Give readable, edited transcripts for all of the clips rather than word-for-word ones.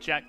Check.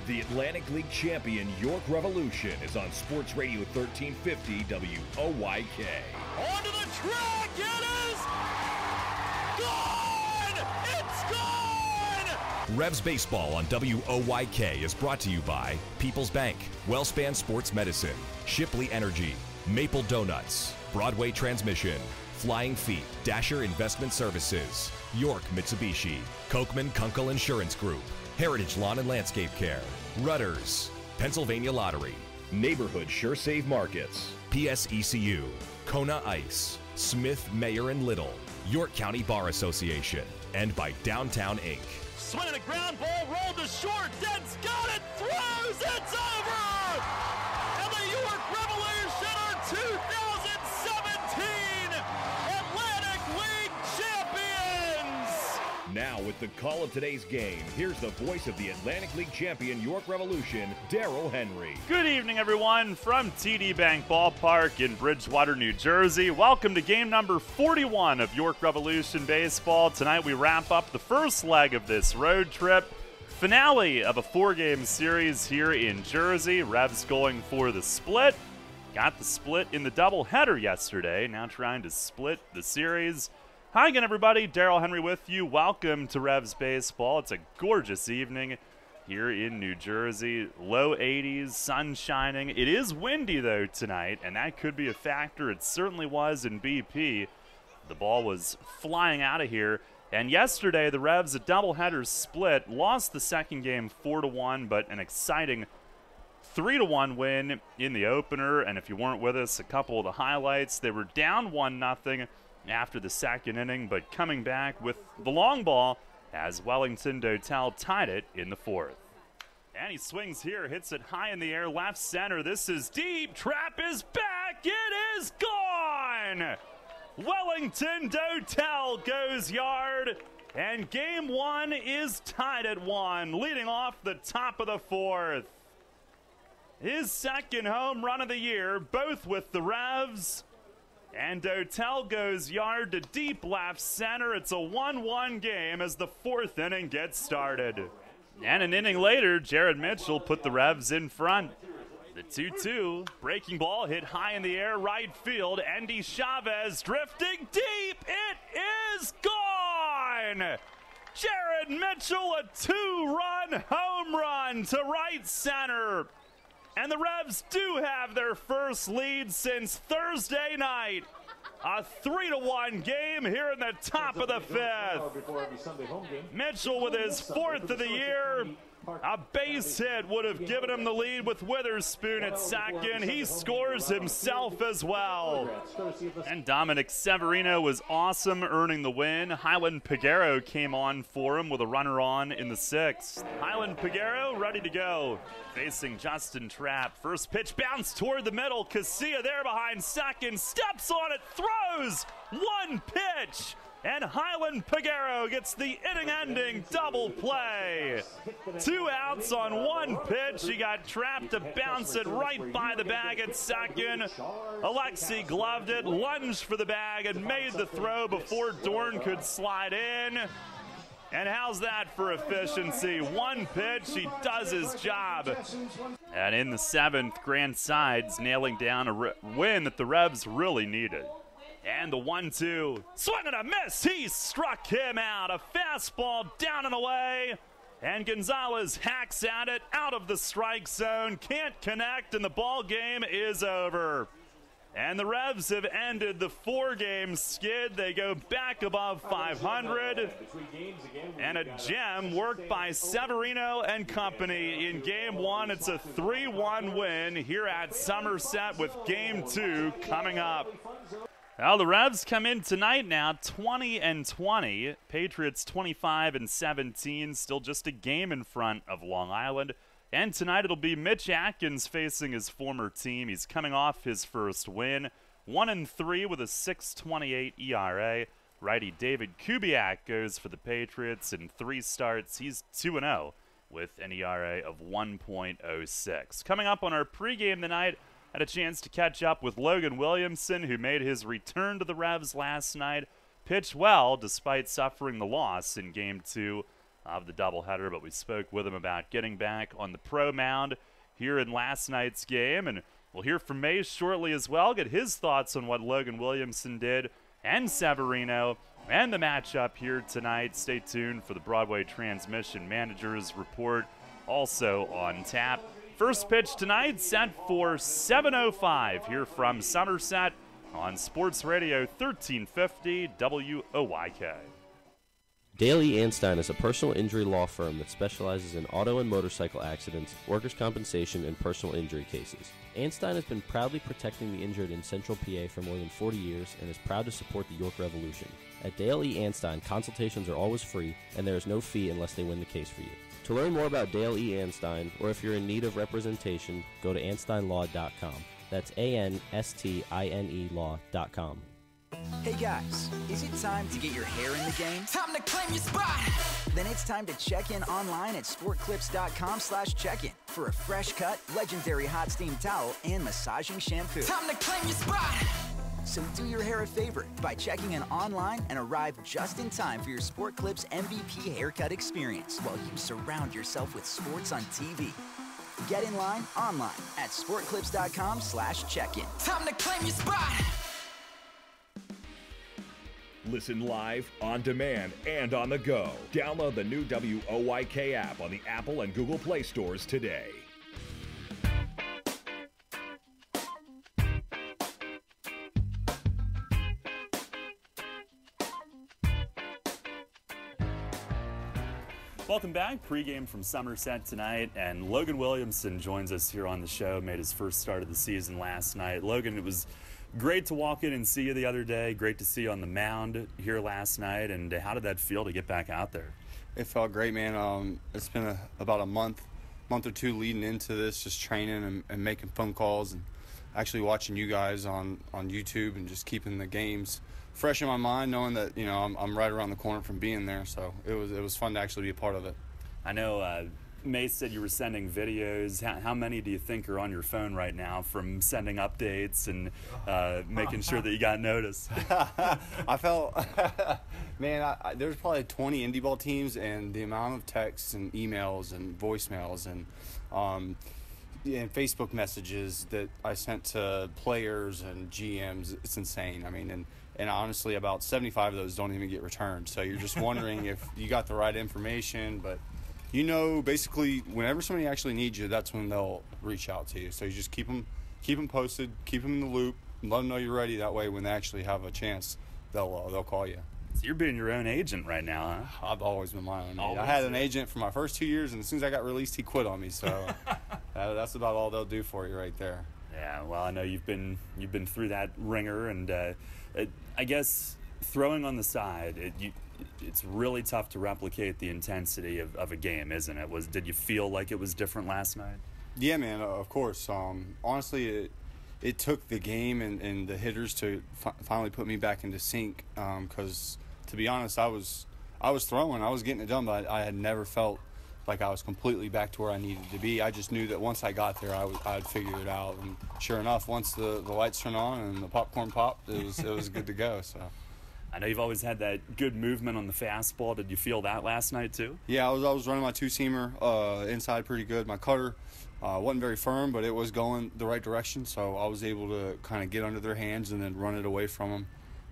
The Atlantic League champion York Revolution is on Sports Radio 1350 WOYK. Onto the track, it is gone! It's gone! Revs Baseball on WOYK is brought to you by People's Bank, Wellspan Sports Medicine, Shipley Energy, Maple Donuts, Broadway Transmission, Flying Feet, Dasher Investment Services, York Mitsubishi, Kochman Kunkel Insurance Group, Heritage Lawn and Landscape Care, Rudders, Pennsylvania Lottery, Neighborhood SureSave Markets, PSECU, Kona Ice, Smith, Mayer and Little, York County Bar Association, and by Downtown Inc. Swinging a ground ball, rolled to short, Dent's got it, throws, it's over! And the York Revolution are 2017 Atlantic League champions! Now with the call of today's game, here's the voice of the Atlantic League champion York Revolution, Darryl Henry. Good evening, everyone, from TD Bank Ballpark in Bridgewater, New Jersey. Welcome to game number 41 of York Revolution Baseball. Tonight we wrap up the first leg of this road trip. Finale of a four-game series here in Jersey. Revs going for the split. Got the split in the doubleheader yesterday. Now trying to split the series. Hi again, everybody. Darryl Henry with you. Welcome to Revs Baseball. It's a gorgeous evening here in New Jersey. Low 80s, sun shining. It is windy, though, tonight, and that could be a factor. It certainly was in BP. The ball was flying out of here. And yesterday, the Revs, a doubleheader split, lost the second game 4-1, but an exciting 3-1 win in the opener. And if you weren't with us, a couple of the highlights. They were down 1-0 after the second inning, but coming back with the long ball as Wellington Dotel tied it in the fourth. And he swings here, hits it high in the air, left center. This is deep. Trap is back. It is gone. Wellington Dotel goes yard, and game one is tied at 1, leading off the top of the fourth. His second home run of the year, both with the Revs. And Dotel goes yard to deep left center. It's a 1-1 game as the fourth inning gets started. And an inning later, Jared Mitchell put the Revs in front. The 2-2, breaking ball hit high in the air, right field. Andy Chavez drifting deep. It is gone! Jared Mitchell, a 2-run home run to right center. And the Revs do have their first lead since Thursday night. A 3-1 game here in the top of the fifth. Mitchell with his fourth of the year. A base hit would have given him the lead with Witherspoon at second. He scores himself as well. And Dominic Severino was awesome, earning the win. Highland Piguero came on for him with a runner on in the sixth. Highland Piguero ready to go. Facing Justin Trapp. First pitch bounced toward the middle. Casilla there behind second. Steps on it. Throws. One pitch. And Highland Piguero gets the inning-ending double play. 2 outs on one pitch. He got trapped to bounce it right by the bag at second. Alexi gloved it, lunged for the bag, and made the throw before Dorn could slide in. And how's that for efficiency? One pitch, he does his job. And in the seventh, Grant Sides nailing down a win that the Revs really needed. And the 1-2, swing and a miss. He struck him out. A fastball down and away. And Gonzalez hacks at it out of the strike zone. Can't connect, and the ball game is over. And the Revs have ended the 4-game skid. They go back above 500. And a gem worked by Severino and company in game one. It's a 3-1 win here at Somerset with game two coming up. Well, the Revs come in tonight now 20-20. Patriots 25-17, still just a game in front of Long Island. And tonight it'll be Mitch Atkins facing his former team. He's coming off his first win, 1-3 with a 6.28 ERA. Righty David Kubiak goes for the Patriots in 3 starts. He's 2-0 with an ERA of 1.06. Coming up on our pregame tonight, had a chance to catch up with Logan Williamson, who made his return to the Revs last night. Pitched well despite suffering the loss in Game 2 of the doubleheader, but we spoke with him about getting back on the pro mound here in last night's game, and we'll hear from Mace shortly as well, get his thoughts on what Logan Williamson did and Severino and the matchup here tonight. Stay tuned for the Broadway Transmission Managers Report, also on tap. First pitch tonight set for 7:05 here from Somerset on Sports Radio 1350 WOYK. Dale E. Anstein is a personal injury law firm that specializes in auto and motorcycle accidents, workers' compensation, and personal injury cases. Anstein has been proudly protecting the injured in Central PA for more than 40 years and is proud to support the York Revolution. At Dale E. Anstein, consultations are always free, and there is no fee unless they win the case for you. To learn more about Dale E. Anstein, or if you're in need of representation, go to AnsteinLaw.com. That's ANSTINE law.com. Hey guys, is it time to get your hair in the game? Time to claim your spot! Then it's time to check in online at sportclips.com/check-in for a fresh cut, legendary hot steam towel, and massaging shampoo. Time to claim your spot! So do your hair a favor by checking in online and arrive just in time for your Sport Clips MVP haircut experience while you surround yourself with sports on TV. Get in line online at sportclips.com/check-in. Time to claim your spot! Listen live, on demand, and on the go. Download the new WOYK app on the Apple and Google Play stores today. Welcome back. Pre-game from Somerset tonight, and Logan Williamson joins us here on the show. Made his first start of the season last night. Logan, it was great to walk in and see you the other day. Great to see you on the mound here last night. And how did that feel to get back out there? It felt great, man. It's been about a month or two leading into this, just training and making phone calls and actually watching you guys on YouTube and just keeping the games fresh in my mind, knowing that I'm right around the corner from being there. So it was fun to actually be a part of it. I know Mace said you were sending videos. How many do you think are on your phone right now from sending updates and making sure that you got noticed? I felt, man, there's probably 20 indie ball teams, and the amount of texts and emails and voicemails and Facebook messages that I sent to players and GMs, it's insane. I mean, and honestly, about 75 of those don't even get returned. So you're just wondering if you got the right information, but basically, whenever somebody actually needs you, that's when they'll reach out to you. So you just keep them posted, keep them in the loop, and let them know you're ready. That way, when they actually have a chance, they'll call you. So you're being your own agent right now, huh? I've always been my own agent. I had an agent for my first 2 years, and as soon as I got released, he quit on me. So that's about all they'll do for you right there. Yeah, well, I know you've been through that ringer, and I guess throwing on the side, it's really tough to replicate the intensity of a game, isn't it? Did you feel like it was different last night? Yeah, man, of course. Honestly, it took the game and the hitters to finally put me back into sync, because, to be honest, I was throwing, I was getting it done, but I had never felt like I was completely back to where I needed to be. I just knew that once I got there, I'd figure it out. And sure enough, once the lights turned on and the popcorn popped, it was good to go. So I know you've always had that good movement on the fastball. Did you feel that last night too? Yeah, I was running my two-seamer inside pretty good. My cutter wasn't very firm, but it was going the right direction, so I was able to kind of get under their hands and then run it away from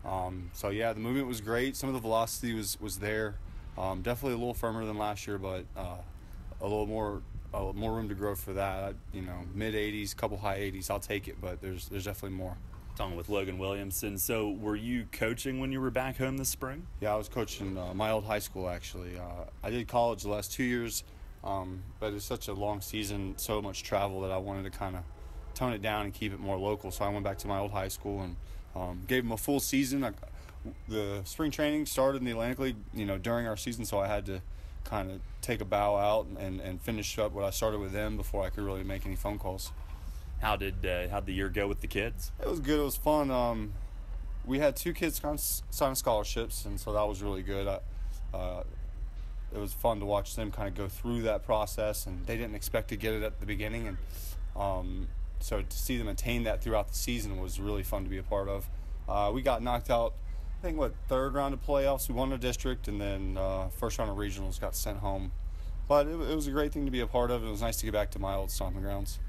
them. So yeah, the movement was great. Some of the velocity was there. Definitely a little firmer than last year, but a little more room to grow for that. Mid-80s, couple high 80s, I'll take it, but there's definitely more. Talking with Logan Williamson. So were you coaching when you were back home this spring? Yeah, I was coaching my old high school, actually. I did college the last 2 years, but it's such a long season, so much travel, that I wanted to kind of tone it down and keep it more local. So I went back to my old high school and gave them a full season. The spring training started in the Atlantic League, during our season, so I had to kind of take a bow out and finish up what I started with them before I could really make any phone calls. How'd the year go with the kids? It was good. It was fun. We had 2 kids sign scholarships, and so that was really good. It was fun to watch them kind of go through that process, and they didn't expect to get it at the beginning, and so to see them attain that throughout the season was really fun to be a part of. We got knocked out I think, third round of playoffs. We won the district, and then first round of regionals, got sent home. But it was a great thing to be a part of. It was nice to get back to my old stomping grounds.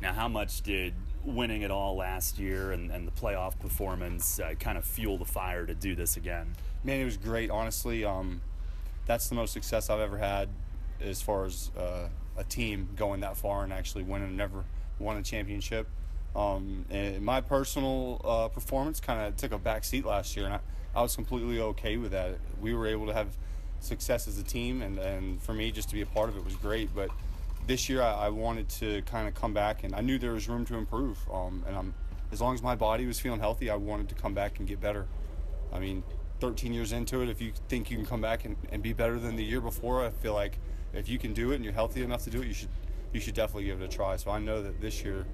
Now, how much did winning it all last year and the playoff performance kind of fuel the fire to do this again? Man, it was great, honestly. That's the most success I've ever had as far as a team going that far and actually winning. Never won a championship. And my personal performance kind of took a back seat last year, and I was completely okay with that. We were able to have success as a team, and for me, just to be a part of it was great. But this year, I wanted to kind of come back, and I knew there was room to improve. And as long as my body was feeling healthy, I wanted to come back and get better. I mean, 13 years into it, if you think you can come back and be better than the year before, I feel like if you can do it and you're healthy enough to do it, you should definitely give it a try. So I know that this year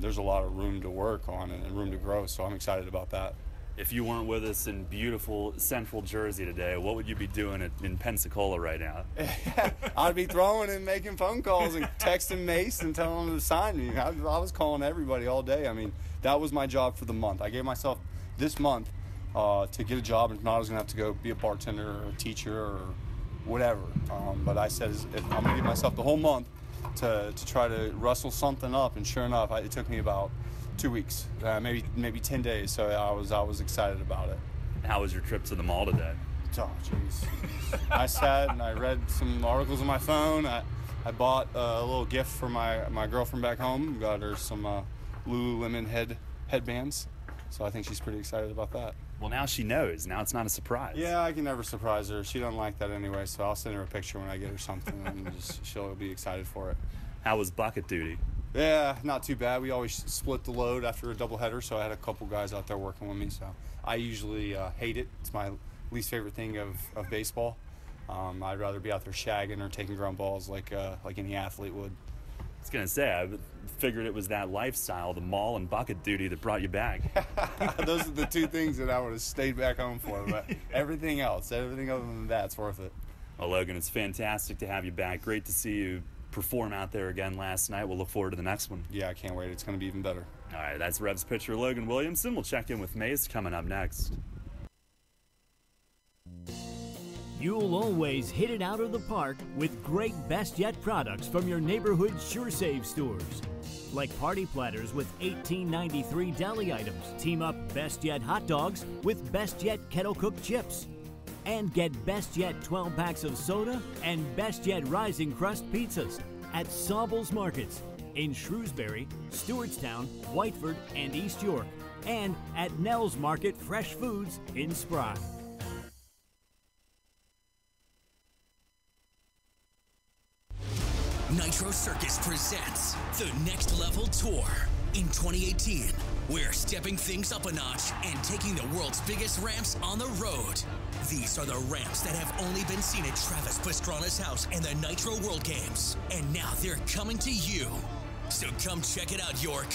there's a lot of room to work on and room to grow, so I'm excited about that. If you weren't with us in beautiful central Jersey today, what would you be doing in Pensacola right now? I'd be throwing and making phone calls and texting Mace and telling him to sign me. I was calling everybody all day. I mean, that was my job for the month. I gave myself this month to get a job, and not I was going to have to go be a bartender or a teacher or whatever. But I said, if I'm going to give myself the whole month to try to rustle something up, and sure enough, it took me about 2 weeks, maybe 10 days. So I was excited about it. How was your trip to the mall today? Oh, jeez. I sat and I read some articles on my phone. I bought a little gift for my girlfriend back home. Got her some Lululemon headbands. So I think she's pretty excited about that. Well, now she knows. Now it's not a surprise. Yeah, I can never surprise her. She doesn't like that anyway, so I'll send her a picture when I get her something, and she'll be excited for it. How was bucket duty? Yeah, not too bad. We always split the load after a doubleheader, so I had a couple guys out there working with me. So I usually hate it. It's my least favorite thing of baseball. I'd rather be out there shagging or taking ground balls like any athlete would. I was going to say, I figured it was that lifestyle, the mall and bucket duty, that brought you back. Those are the two things that I would have stayed back home for, but everything other than that's worth it. Well, Logan, it's fantastic to have you back. Great to see you perform out there again last night. We'll look forward to the next one. Yeah, I can't wait. It's going to be even better. All right, that's Revs pitcher Logan Williamson. We'll check in with Mace coming up next. You'll always hit it out of the park with great Best Yet products from your neighborhood Sure Save stores. Like party platters with $18.93 deli items. Team up Best Yet hot dogs with Best Yet kettle cooked chips. And get Best Yet 12 packs of soda and Best Yet Rising Crust pizzas at Sobel's Markets in Shrewsbury, Stewartstown, Whiteford, and East York. And at Nell's Market Fresh Foods in Spry. Nitro Circus presents the Next Level Tour. In 2018, we're stepping things up a notch and taking the world's biggest ramps on the road. These are the ramps that have only been seen at Travis Pastrana's house and the Nitro World Games. And now they're coming to you. So come check it out, York.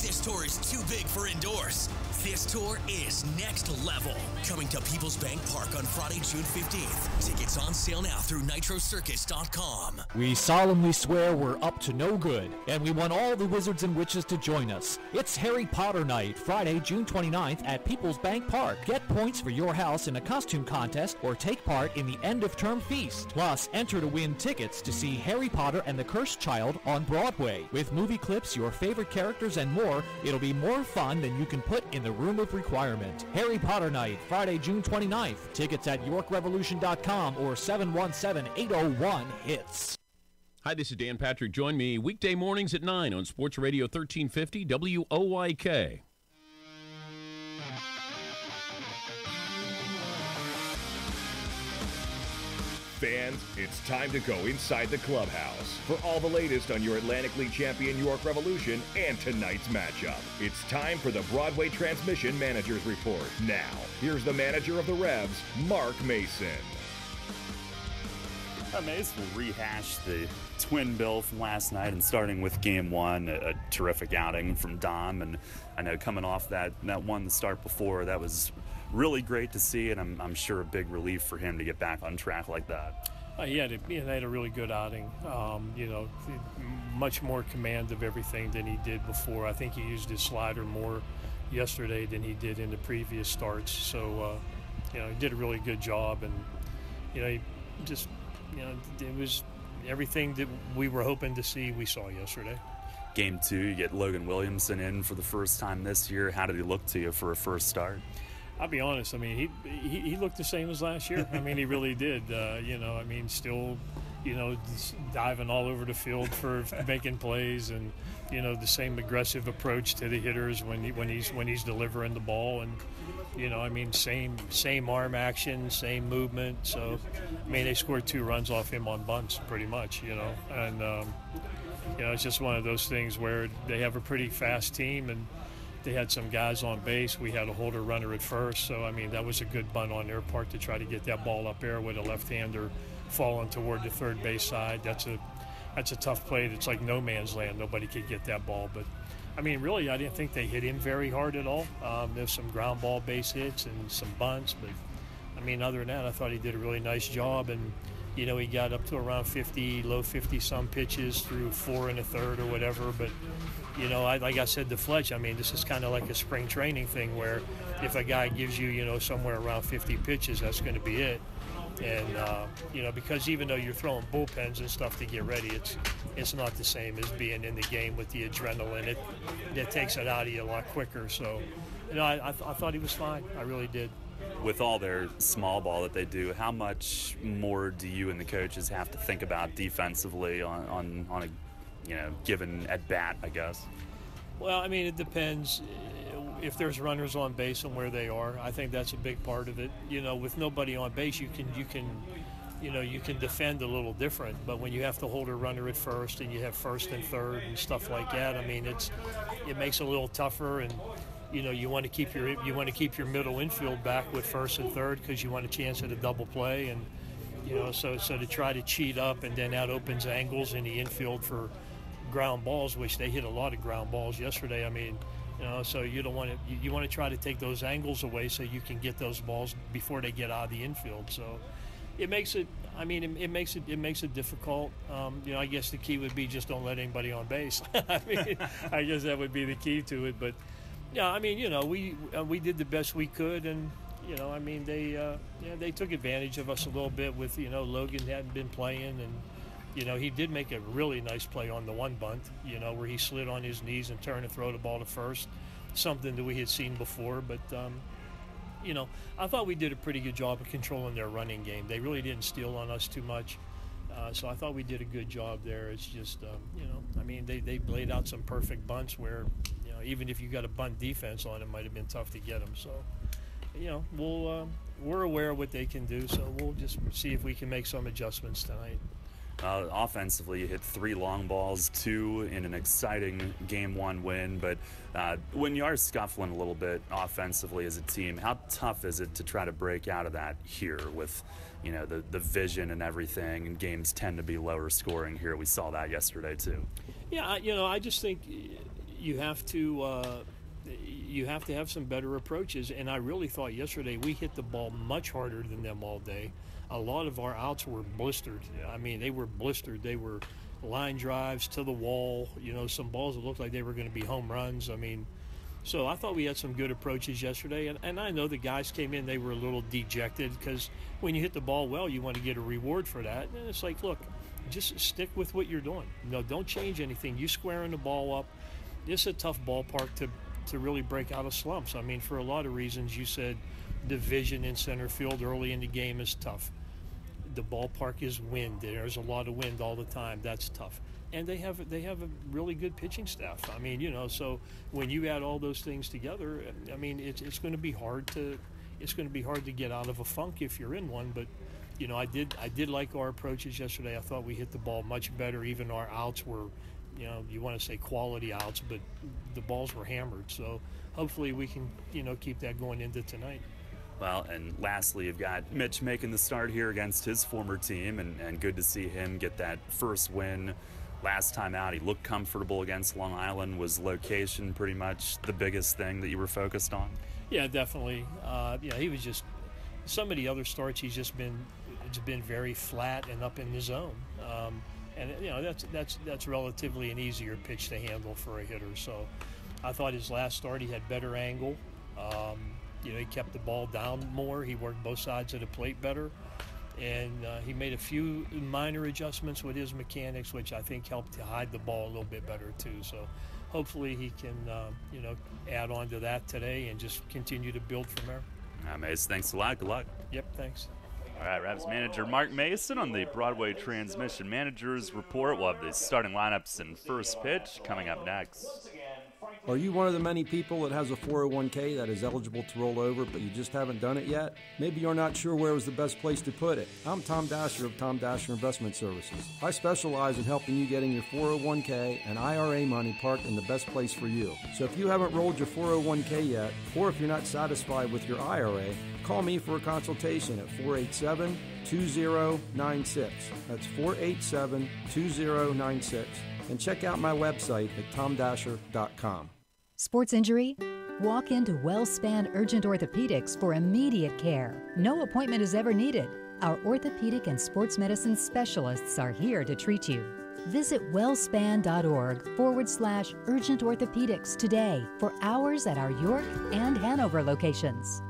This tour is too big for indoors. This tour is next level. Coming to People's Bank Park on Friday, June 15th. Tickets on sale now through nitrocircus.com. We solemnly swear we're up to no good, and we want all the wizards and witches to join us. It's Harry Potter Night, Friday, June 29th at People's Bank Park. Get points for your house in a costume contest or take part in the end-of-term feast. Plus, enter to win tickets to see Harry Potter and the Cursed Child on Broadway. With movie clips, your favorite characters, and more, it'll be more fun than you can put in the room of requirement. Harry Potter Night, Friday, June 29th. Tickets at YorkRevolution.com or 717-801-HITS. Hi, this is Dan Patrick. Join me weekday mornings at 9 on Sports Radio 1350 WOYK. Fans, it's time to go inside the clubhouse for all the latest on your Atlantic League champion York Revolution and tonight's matchup. It's time for the Broadway Transmission Managers Report. Now, here's the manager of the Revs, Mark Mason. Mace will rehash the twin bill from last night, and starting with game one, a terrific outing from Dom. And I know coming off that one the start before, that was really great to see, and I'm sure a big relief for him to get back on track like that. They had a really good outing. Much more command of everything than he did before. I think he used his slider more yesterday than he did in the previous starts. So he did a really good job, and he just it was everything that we were hoping to see. We saw yesterday. Game 2, you get Logan Williamson in for the first time this year. How did he look to you for a first start? I'll be honest. I mean, he looked the same as last year. I mean, he really did. Still, diving all over the field for making plays, and the same aggressive approach to the hitters when he's delivering the ball, and same arm action, same movement. So, I mean, they scored 2 runs off him on bunts, pretty much. And it's just one of those things where they have a pretty fast team, and they had some guys on base. We had a holder runner at first, so I mean that was a good bunt on their part to try to get that ball up there with a left-hander falling toward the third base side. That's a tough play. It's like no man's land. Nobody could get that ball. But I mean, really, I didn't think they hit him very hard at all. There's some ground ball base hits and some bunts, but I mean, other than that, I thought he did a really nice job. And he got up to around 50, low 50-some pitches through 4 1/3 or whatever. But like I said to Fletch, I mean, this is kind of like a spring training thing where if a guy gives you, somewhere around 50 pitches, that's going to be it. And, because even though you're throwing bullpens and stuff to get ready, it's not the same as being in the game with the adrenaline. It takes it out of you a lot quicker. So, I thought he was fine. I really did. With all their small ball that they do, how much more do you and the coaches have to think about defensively on a given at bat, I guess? Well, I mean, it depends. If there's runners on base and where they are, I think that's a big part of it. With nobody on base, you can defend a little different. But when you have to hold a runner at first and you have first and third and stuff like that, I mean, it makes it a little tougher. And you want to keep your middle infield back with first and third because you want a chance at a double play. And so to try to cheat up, and then that opens angles in the infield for ground balls, which they hit a lot of ground balls yesterday. I mean, so you don't want to. You want to try to take those angles away so you can get those balls before they get out of the infield. So it makes it. I mean, it makes it difficult. I guess the key would be just don't let anybody on base. I mean, I guess that would be the key to it. But yeah, I mean, we did the best we could, and I mean, they took advantage of us a little bit with Logan hadn't been playing, and he did make a really nice play on the one bunt, where he slid on his knees and turned and throw the ball to first, something that we had seen before. But, I thought we did a pretty good job of controlling their running game. They really didn't steal on us too much. So I thought we did a good job there. It's just, I mean, they laid out some perfect bunts where, even if you got a bunt defense on it, might have been tough to get them. So, we're aware of what they can do, so we'll just see if we can make some adjustments tonight. Offensively, you hit 3 long balls, 2 in an exciting Game 1 win. But when you are scuffling a little bit offensively as a team, how tough is it to try to break out of that here with, the vision and everything? And games tend to be lower scoring here. We saw that yesterday too. Yeah, I just think you have to have some better approaches. And I really thought yesterday we hit the ball much harder than them all day. A lot of our outs were blistered. I mean, they were blistered. They were line drives to the wall, some balls that looked like they were going to be home runs. I mean, so I thought we had some good approaches yesterday. And I know the guys came in, they were a little dejected because when you hit the ball well, you want to get a reward for that. And it's like, look, just stick with what you're doing. Don't change anything. You squaring the ball up. This is a tough ballpark to really break out of slumps. I mean, for a lot of reasons. You said the vision in center field early in the game is tough. The ballpark is wind. There's a lot of wind all the time. That's tough. And they have a really good pitching staff. I mean, so when you add all those things together, I mean, it's going to be hard to get out of a funk if you're in one. But I did like our approaches yesterday. I thought we hit the ball much better. Even our outs were, you want to say quality outs, but the balls were hammered. So hopefully we can keep that going into tonight. Well, and lastly, you've got Mitch making the start here against his former team, and good to see him get that first win. Last time out, he looked comfortable against Long Island. Was location pretty much the biggest thing that you were focused on? Yeah, definitely. He was just – some of the other starts, it's been very flat and up in the zone. And that's relatively an easier pitch to handle for a hitter. So I thought his last start he had better angle. he kept the ball down more. He worked both sides of the plate better. And he made a few minor adjustments with his mechanics, which I think helped to hide the ball a little bit better too. So hopefully he can, add on to that today and just continue to build from there. Mace, thanks a lot. Good luck. Yep, thanks. All right, Revs manager Mark Mason on the Broadway Transmission Managers Report. We'll have the starting lineups and first pitch coming up next. Are you one of the many people that has a 401k that is eligible to roll over, but you just haven't done it yet? Maybe you're not sure where was the best place to put it. I'm Tom Dasher of Tom Dasher Investment Services. I specialize in helping you getting your 401k and IRA money parked in the best place for you. So if you haven't rolled your 401k yet, or if you're not satisfied with your IRA, call me for a consultation at 487-2096. That's 487-2096. And check out my website at tomdasher.com. Sports injury? Walk into WellSpan Urgent Orthopedics for immediate care. No appointment is ever needed. Our orthopedic and sports medicine specialists are here to treat you. Visit wellspan.org/urgent orthopedics today for hours at our York and Hanover locations.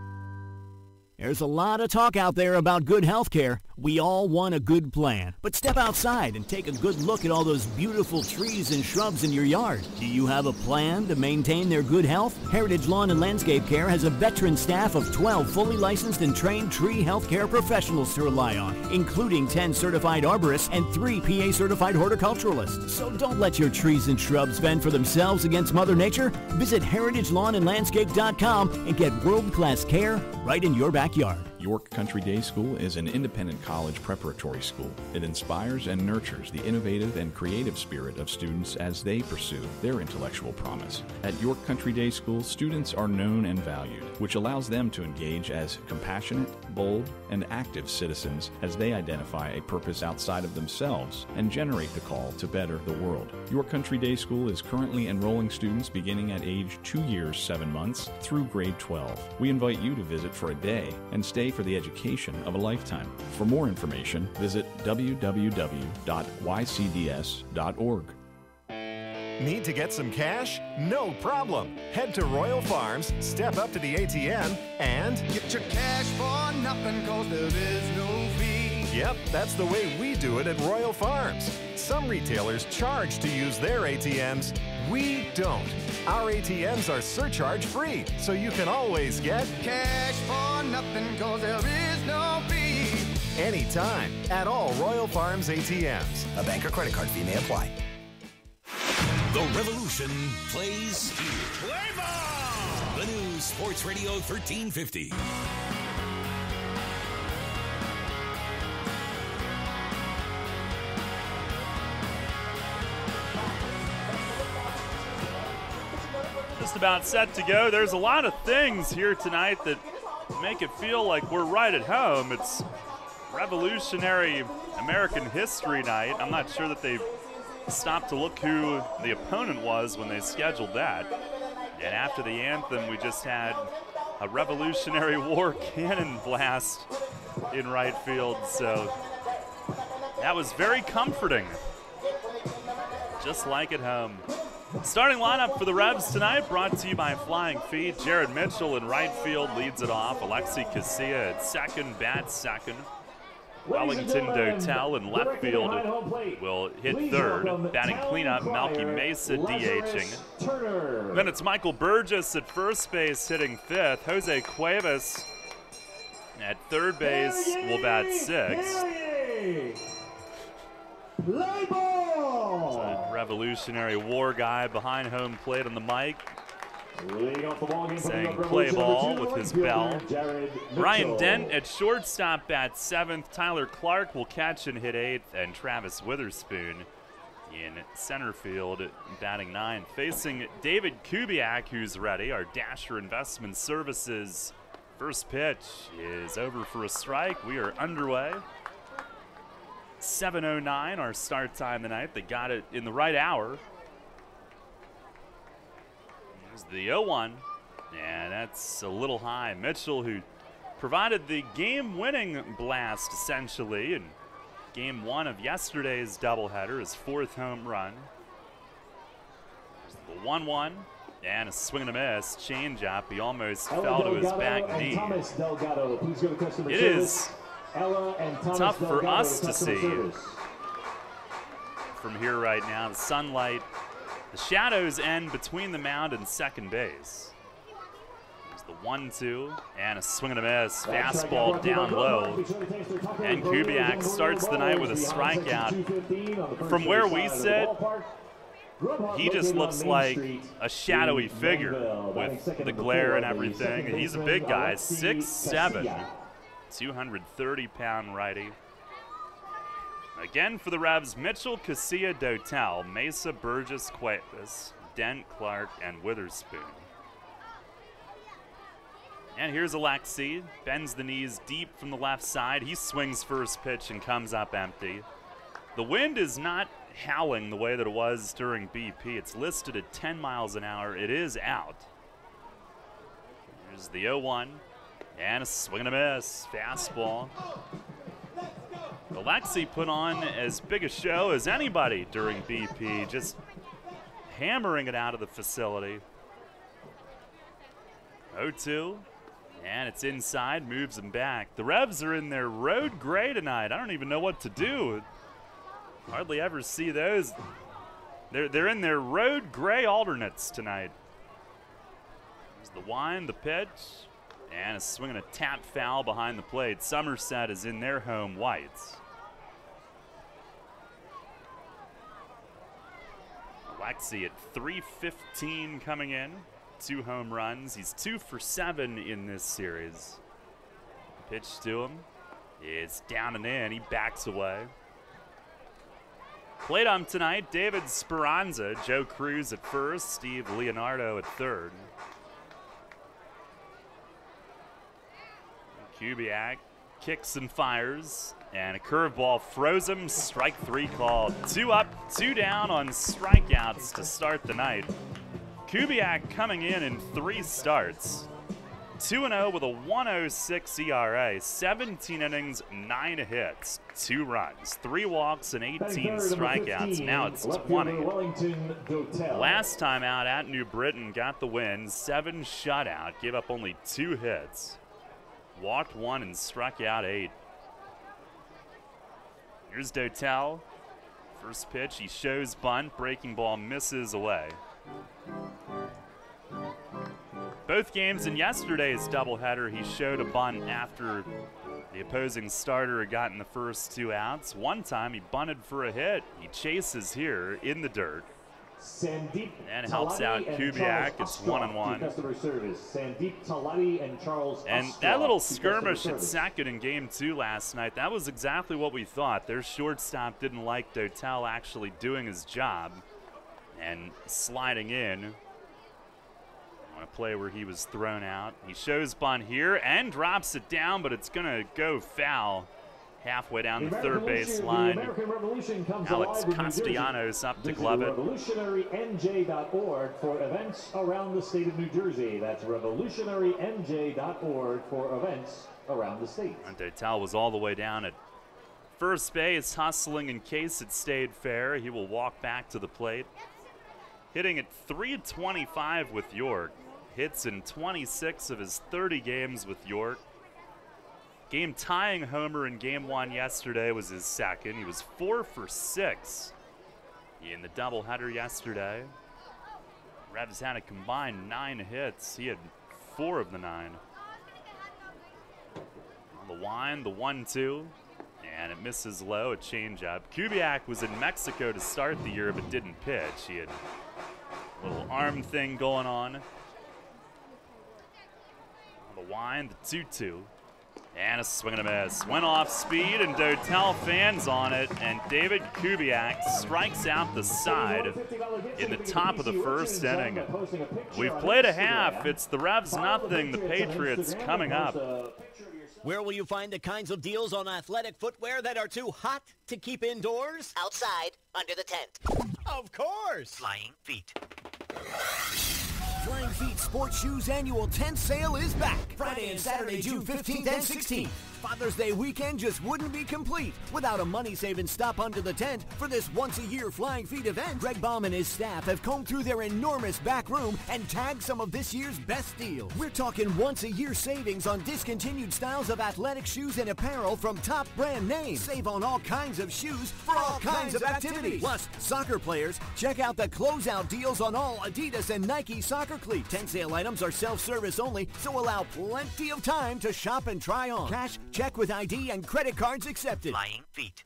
There's a lot of talk out there about good health care. We all want a good plan. But step outside and take a good look at all those beautiful trees and shrubs in your yard. Do you have a plan to maintain their good health? Heritage Lawn and Landscape Care has a veteran staff of 12 fully licensed and trained tree health care professionals to rely on, including 10 certified arborists and 3 PA certified horticulturalists. So don't let your trees and shrubs fend for themselves against Mother Nature. Visit heritagelawnandlandscape.com and get world-class care right in your backyard. York Country Day School is an independent college preparatory school. It inspires and nurtures the innovative and creative spirit of students as they pursue their intellectual promise. At York Country Day School, students are known and valued, which allows them to engage as compassionate, bold, and active citizens as they identify a purpose outside of themselves and generate the call to better the world. York Country Day School is currently enrolling students beginning at age 2 years, 7 months through grade 12. We invite you to visit for a day and stay for the education of a lifetime. For more information, visit www.ycds.org. Need to get some cash? No problem. Head to Royal Farms, step up to the ATM, and get your cash for nothing, cause there is no fee. Yep, that's the way we do it at Royal Farms. Some retailers charge to use their ATMs. We don't. Our ATMs are surcharge-free, so you can always get cash for nothing, cause there is no fee. Anytime, at all Royal Farms ATMs. A bank or credit card fee may apply. The Revolution plays here. Play ball! The new Sports Radio 1350. Just about set to go. There's a lot of things here tonight that make it feel like we're right at home. It's Revolutionary American History Night. I'm not sure that they've stopped to look who the opponent was when they scheduled that. And after the anthem, we just had a Revolutionary War cannon blast in right field. So that was very comforting, just like at home. Starting lineup for the Revs tonight, brought to you by Flying Feet. Jared Mitchell in right field leads it off. Alexi Casilla at second, bats second. Wellington Dotel in left field will hit third. Batting cleanup, Malky Mesa DHing. Then it's Michael Burgess at first base hitting fifth. Jose Cuevas at third base will bat sixth. A Revolutionary War guy behind home plate on the mic, saying play ball with his bell. Brian Dent at shortstop bats seventh. Tyler Clark will catch and hit eighth. And Travis Witherspoon in center field batting ninth. Facing David Kubiak, who's ready, our Dasher Investment Services. First pitch is over for a strike. We are underway. 7:09 our start time tonight. They got it in the right hour. There's the 0-1, and that's a little high. Mitchell, who provided the game-winning blast, essentially, in game one of yesterday's doubleheader, his fourth home run. There's the 1-1, And a swing and a miss. Change up. He almost fell to his back knee. It is tough for us to see from here right now. The sunlight, the shadows end between the mound and second base. There's the 1-2 and a swing and a miss. Fastball down low. And Kubiak starts the night with a strikeout. From where we sit, he just looks like a shadowy figure with the glare and everything. He's a big guy, 6'7", 230-pound righty. Again for the Revs, Mitchell, Casilla, Dotel, Mesa, Burgess, Cuevas, Dent, Clark, and Witherspoon. And here's Alexi, bends the knees deep from the left side. He swings first pitch and comes up empty. The wind is not howling the way that it was during BP. It's listed at 10 miles an hour. It is out. Here's the 0-1 and a swing and a miss. Fastball. Alexi put on as big a show as anybody during BP, just hammering it out of the facility. 0-2, and it's inside, moves him back. The Revs are in their road gray tonight. I don't even know what to do. Hardly ever see those. They're in their road gray alternates tonight. There's the wind, the pitch, and a swing and a tap foul behind the plate. Somerset is in their home whites. Alexi at .315 coming in. 2 home runs. He's 2 for 7 in this series. Pitch to him. It's down and in. He backs away. Played on tonight, David Speranza, Joe Cruz at first, Steve Leonardo at third. Kubiak kicks and fires, and a curveball froze him. Strike 3 called. 2 up, 2 down on strikeouts to start the night. Kubiak coming in 3 starts. 2-0 with a 1.06 ERA, 17 innings, 9 hits, 2 runs, 3 walks, and 18 strikeouts. Now it's 20. Last time out at New Britain, got the win, 7 shutout, gave up only 2 hits. Walked 1 and struck out 8. Here's Dotel. First pitch, he shows bunt, breaking ball misses away. Both games in yesterday's doubleheader, he showed a bunt after the opposing starter had gotten the first 2 outs. One time he bunted for a hit. He chases here in the dirt and helps out Kubiak. It's 1-1. And that little skirmish at second in game 2 last night, that was exactly what we thought. Their shortstop didn't like Dotel actually doing his job and sliding in on a play where he was thrown out. He shows bunt here and drops it down, but it's going to go foul halfway down the third base line. Alex Castellanos up to glove it. RevolutionaryNJ.org for events around the state of New Jersey. That's RevolutionaryNJ.org for events around the state. And Dotel was all the way down at first base, hustling in case it stayed fair. He will walk back to the plate. Hitting at .325 with York. Hits in 26 of his 30 games with York. Game-tying homer in Game 1 yesterday was his second. He was 4 for 6 in the doubleheader yesterday. Revs had a combined 9 hits. He had 4 of the 9. On the wind, the 1-2, and it misses low, a changeup. Kubiak was in Mexico to start the year but didn't pitch. He had a little arm thing going on. On the wind, the 2-2. And a swing and a miss. Went off speed, and Dotel fans on it, and David Kubiak strikes out the side in the top of the first inning. We've played a half. It's the Revs nothing, the Patriots coming up. Where will you find the kinds of deals on athletic footwear that are too hot to keep indoors? Outside, under the tent. Of course! Flying Feet. Flying Feet Sports Shoes annual tent sale is back. Friday and Saturday, June 15th and 16th. Father's Day weekend just wouldn't be complete without a money-saving stop under the tent for this once-a-year Flying Feet event. Greg Baum and his staff have combed through their enormous back room and tagged some of this year's best deals. We're talking once-a-year savings on discontinued styles of athletic shoes and apparel from top brand names. Save on all kinds of shoes for all kinds of activities. Plus, soccer players, check out the closeout deals on all Adidas and Nike soccer cleats. Tent sale items are self-service only, so allow plenty of time to shop and try on. Cash, check with ID, and credit cards accepted. Flying Feet.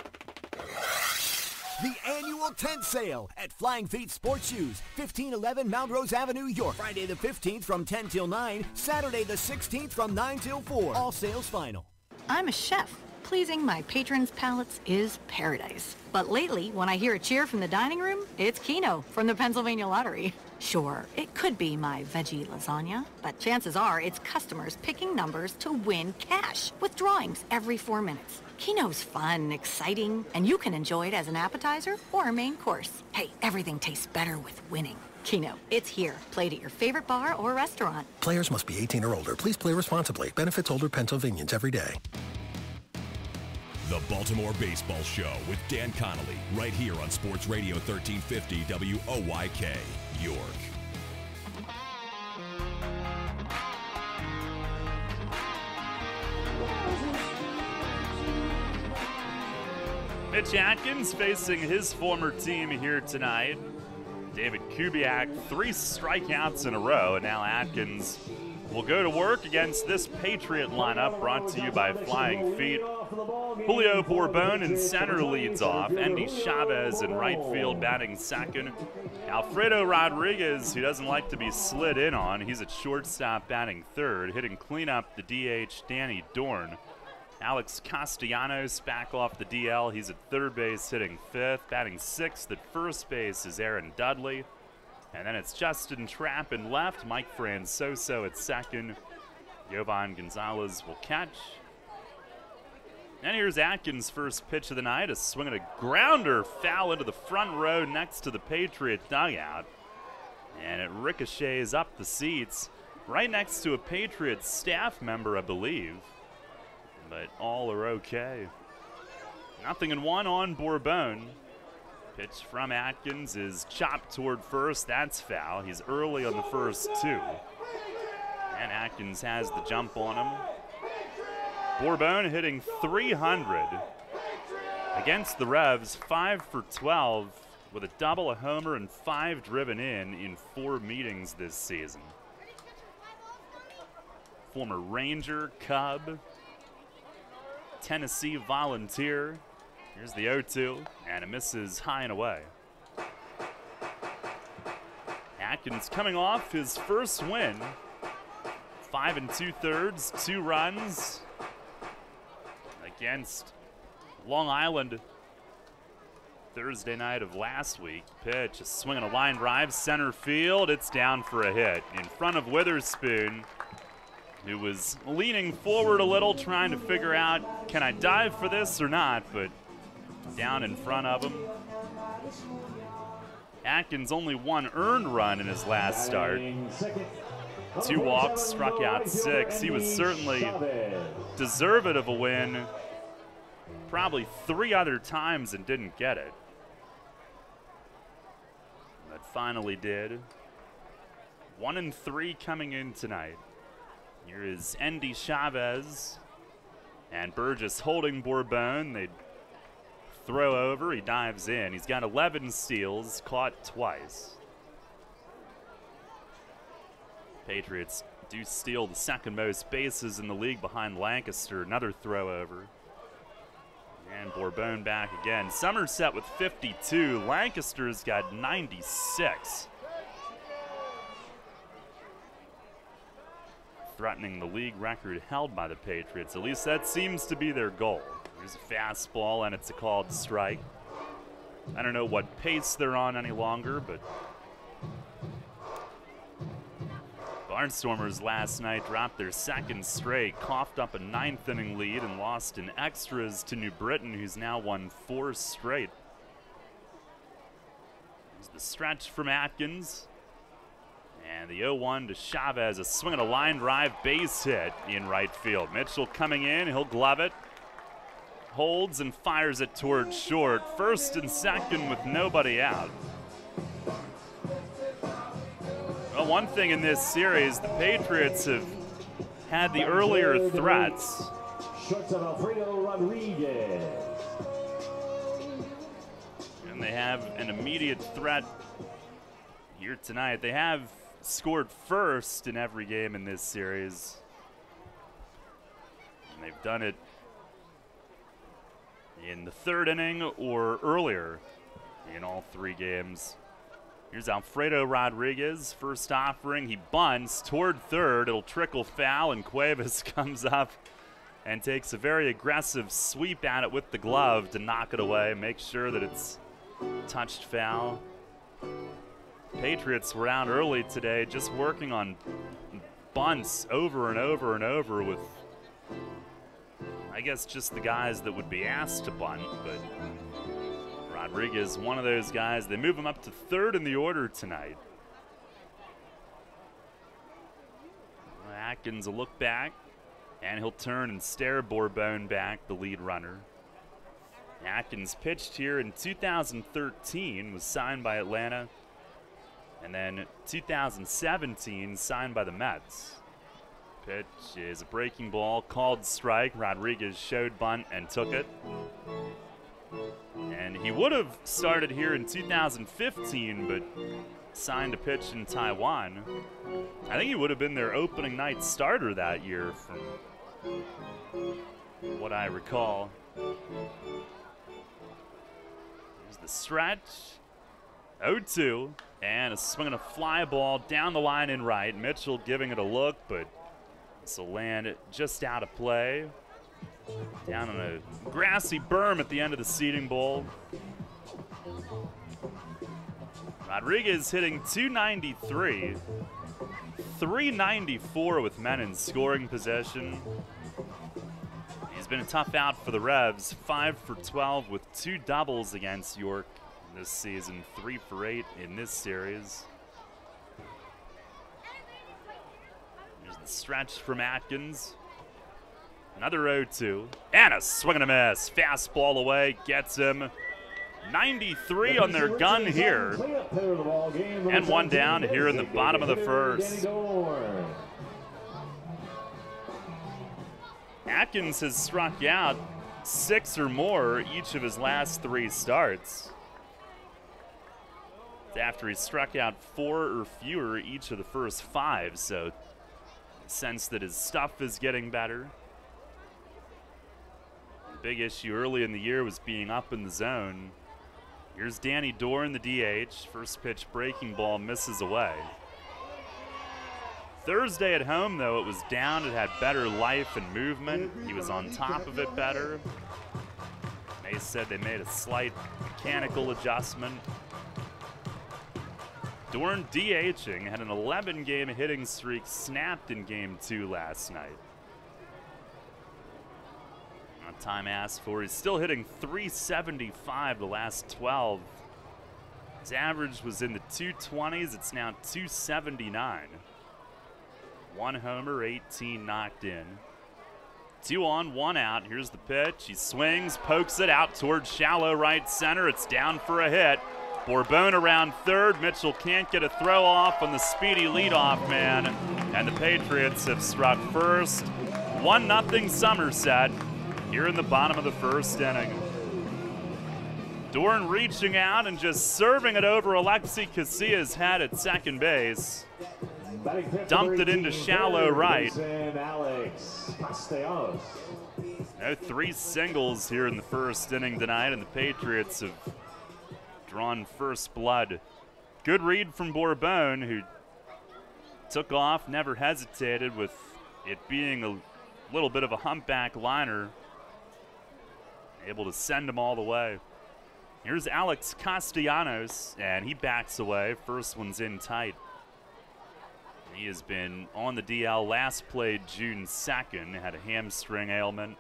The annual tent sale at Flying Feet Sports Shoes, 1511 Melrose Avenue, York. Friday the 15th from 10 till 9, Saturday the 16th from 9 till 4. All sales final. I'm a chef. Pleasing my patrons' palates is paradise. But lately, when I hear a cheer from the dining room, it's Keno from the Pennsylvania Lottery. Sure, it could be my veggie lasagna, but chances are it's customers picking numbers to win cash with drawings every 4 minutes. Keno's fun, exciting, and you can enjoy it as an appetizer or a main course. Hey, everything tastes better with winning. Keno, it's here. Played at your favorite bar or restaurant. Players must be 18 or older. Please play responsibly. Benefits older Pennsylvanians every day. The Baltimore Baseball Show with Dan Connolly, right here on Sports Radio 1350 WOYK, York. Mitch Atkins facing his former team here tonight. David Kubiak, 3 strikeouts in a row, and now Atkins will go to work against this Patriot lineup brought to you by Flying Feet. Julio Bourbon in center leads off. Andy Chavez in right field batting second. Alfredo Rodriguez, who doesn't like to be slid in on, he's at shortstop batting third. Hitting cleanup, the DH, Danny Dorn. Alex Castellanos back off the DL. He's at third base hitting fifth. Batting sixth at first base is Aaron Dudley. And then it's Justin Trapp in left, Mike Francoso at second. Jovan Gonzalez will catch. And here's Atkins' first pitch of the night, a swing and a grounder foul into the front row next to the Patriot dugout. And it ricochets up the seats, right next to a Patriot staff member, I believe. But all are okay. 0-1 on Bourbon. Pitch from Atkins is chopped toward first. That's foul. He's early on the first 2. And Atkins has the jump on him. Bourbon hitting .300 against the Revs, 5 for 12 with a double, a homer, and 5 driven in 4 meetings this season. Former Ranger, Cub, Tennessee Volunteer. Here's the 0-2, and it misses high and away. Atkins coming off his first win. 5 2/3, 2 runs against Long Island Thursday night of last week. Pitch, a swing and a line drive, center field. It's down for a hit in front of Witherspoon, who was leaning forward a little, trying to figure out, can I dive for this or not? But down in front of him. Atkins only 1 earned run in his last start. 2 walks, struck out 6. He was certainly deserving of a win probably 3 other times and didn't get it. But finally did. 1-3 coming in tonight. Here is Andy Chavez and Burgess holding Bourbon. They throw over, he dives in. He's got 11 steals, caught twice. Patriots do steal the second most bases in the league behind Lancaster. Another throw over. And Bourbon back again. Somerset with 52. Lancaster's got 96. Threatening the league record held by the Patriots. At least that seems to be their goal. There's a fastball, and it's a called strike. I don't know what pace they're on any longer, but Barnstormers last night dropped their second straight, coughed up a 9th inning lead, and lost in extras to New Britain, who's now won 4 straight. Here's the stretch from Atkins. And the 0-1 to Chavez, a swing and a line drive base hit in right field. Mitchell coming in, he'll glove it. Holds and fires it towards short. First and second with nobody out. Well, one thing in this series, the Patriots have had the earlier threats. Shortstop Alfredo Rodriguez. And they have an immediate threat here tonight. They have scored first in every game in this series. And they've done it in the third inning or earlier in all three games. Here's Alfredo Rodriguez, first offering. He bunts toward third. It'll trickle foul, and Cuevas comes up and takes a very aggressive sweep at it with the glove to knock it away, make sure that it's touched foul. Patriots were out early today just working on bunts over and over and over with, I guess, just the guys that would be asked to bunt, but Rodriguez, one of those guys. They move him up to third in the order tonight. Atkins will look back, and he'll turn and stare Bourbon back, the lead runner. Atkins pitched here in 2013, was signed by Atlanta, and then 2017 signed by the Mets. Pitch is a breaking ball, called strike. Rodriguez showed bunt and took it. And he would have started here in 2015, but signed to pitch in Taiwan. I think he would have been their opening night starter that year from what I recall. Here's the stretch. 0-2, and a swing and a fly ball down the line in right. Mitchell giving it a look, but this will land just out of play. Down on a grassy berm at the end of the seating bowl. Rodriguez hitting .293, .394 with men in scoring possession. He's been a tough out for the Revs, 5 for 12 with 2 doubles against York this season, 3 for 8 in this series. Here's the stretch from Atkins. Another 0-2, and a swing and a miss. Fastball away, gets him. 93 on their gun here. And one down here in the bottom of the first. Atkins has struck out 6 or more each of his last 3 starts. After he struck out 4 or fewer each of the first 5, so sense that his stuff is getting better. Big issue early in the year was being up in the zone. Here's Danny Dorn, the DH. First pitch breaking ball misses away. Thursday at home, though, it was down. It had better life and movement. He was on top of it better. They said they made a slight mechanical adjustment. Dorn DHing, had an 11-game hitting streak snapped in Game 2 last night. Time asked for. He's still hitting .375 the last 12. His average was in the 220s. It's now .279. 1 homer, 18 knocked in. 2 on, 1 out. Here's the pitch. He swings, pokes it out towards shallow right center. It's down for a hit. Bourbon around third. Mitchell can't get a throw off on the speedy leadoff man. And the Patriots have struck first. 1-0 Somerset here in the bottom of the first inning. Dorn reaching out and just serving it over Alexi Casillas' head at second base. Dumped it into shallow right. No 3 singles here in the first inning tonight, and the Patriots have drawn first blood. Good read from Bourbon, who took off, never hesitated with it being a little bit of a humpback liner. Able to send him all the way. Here's Alex Castellanos, and he backs away. First one's in tight. He has been on the DL, last played June 2nd, had a hamstring ailment.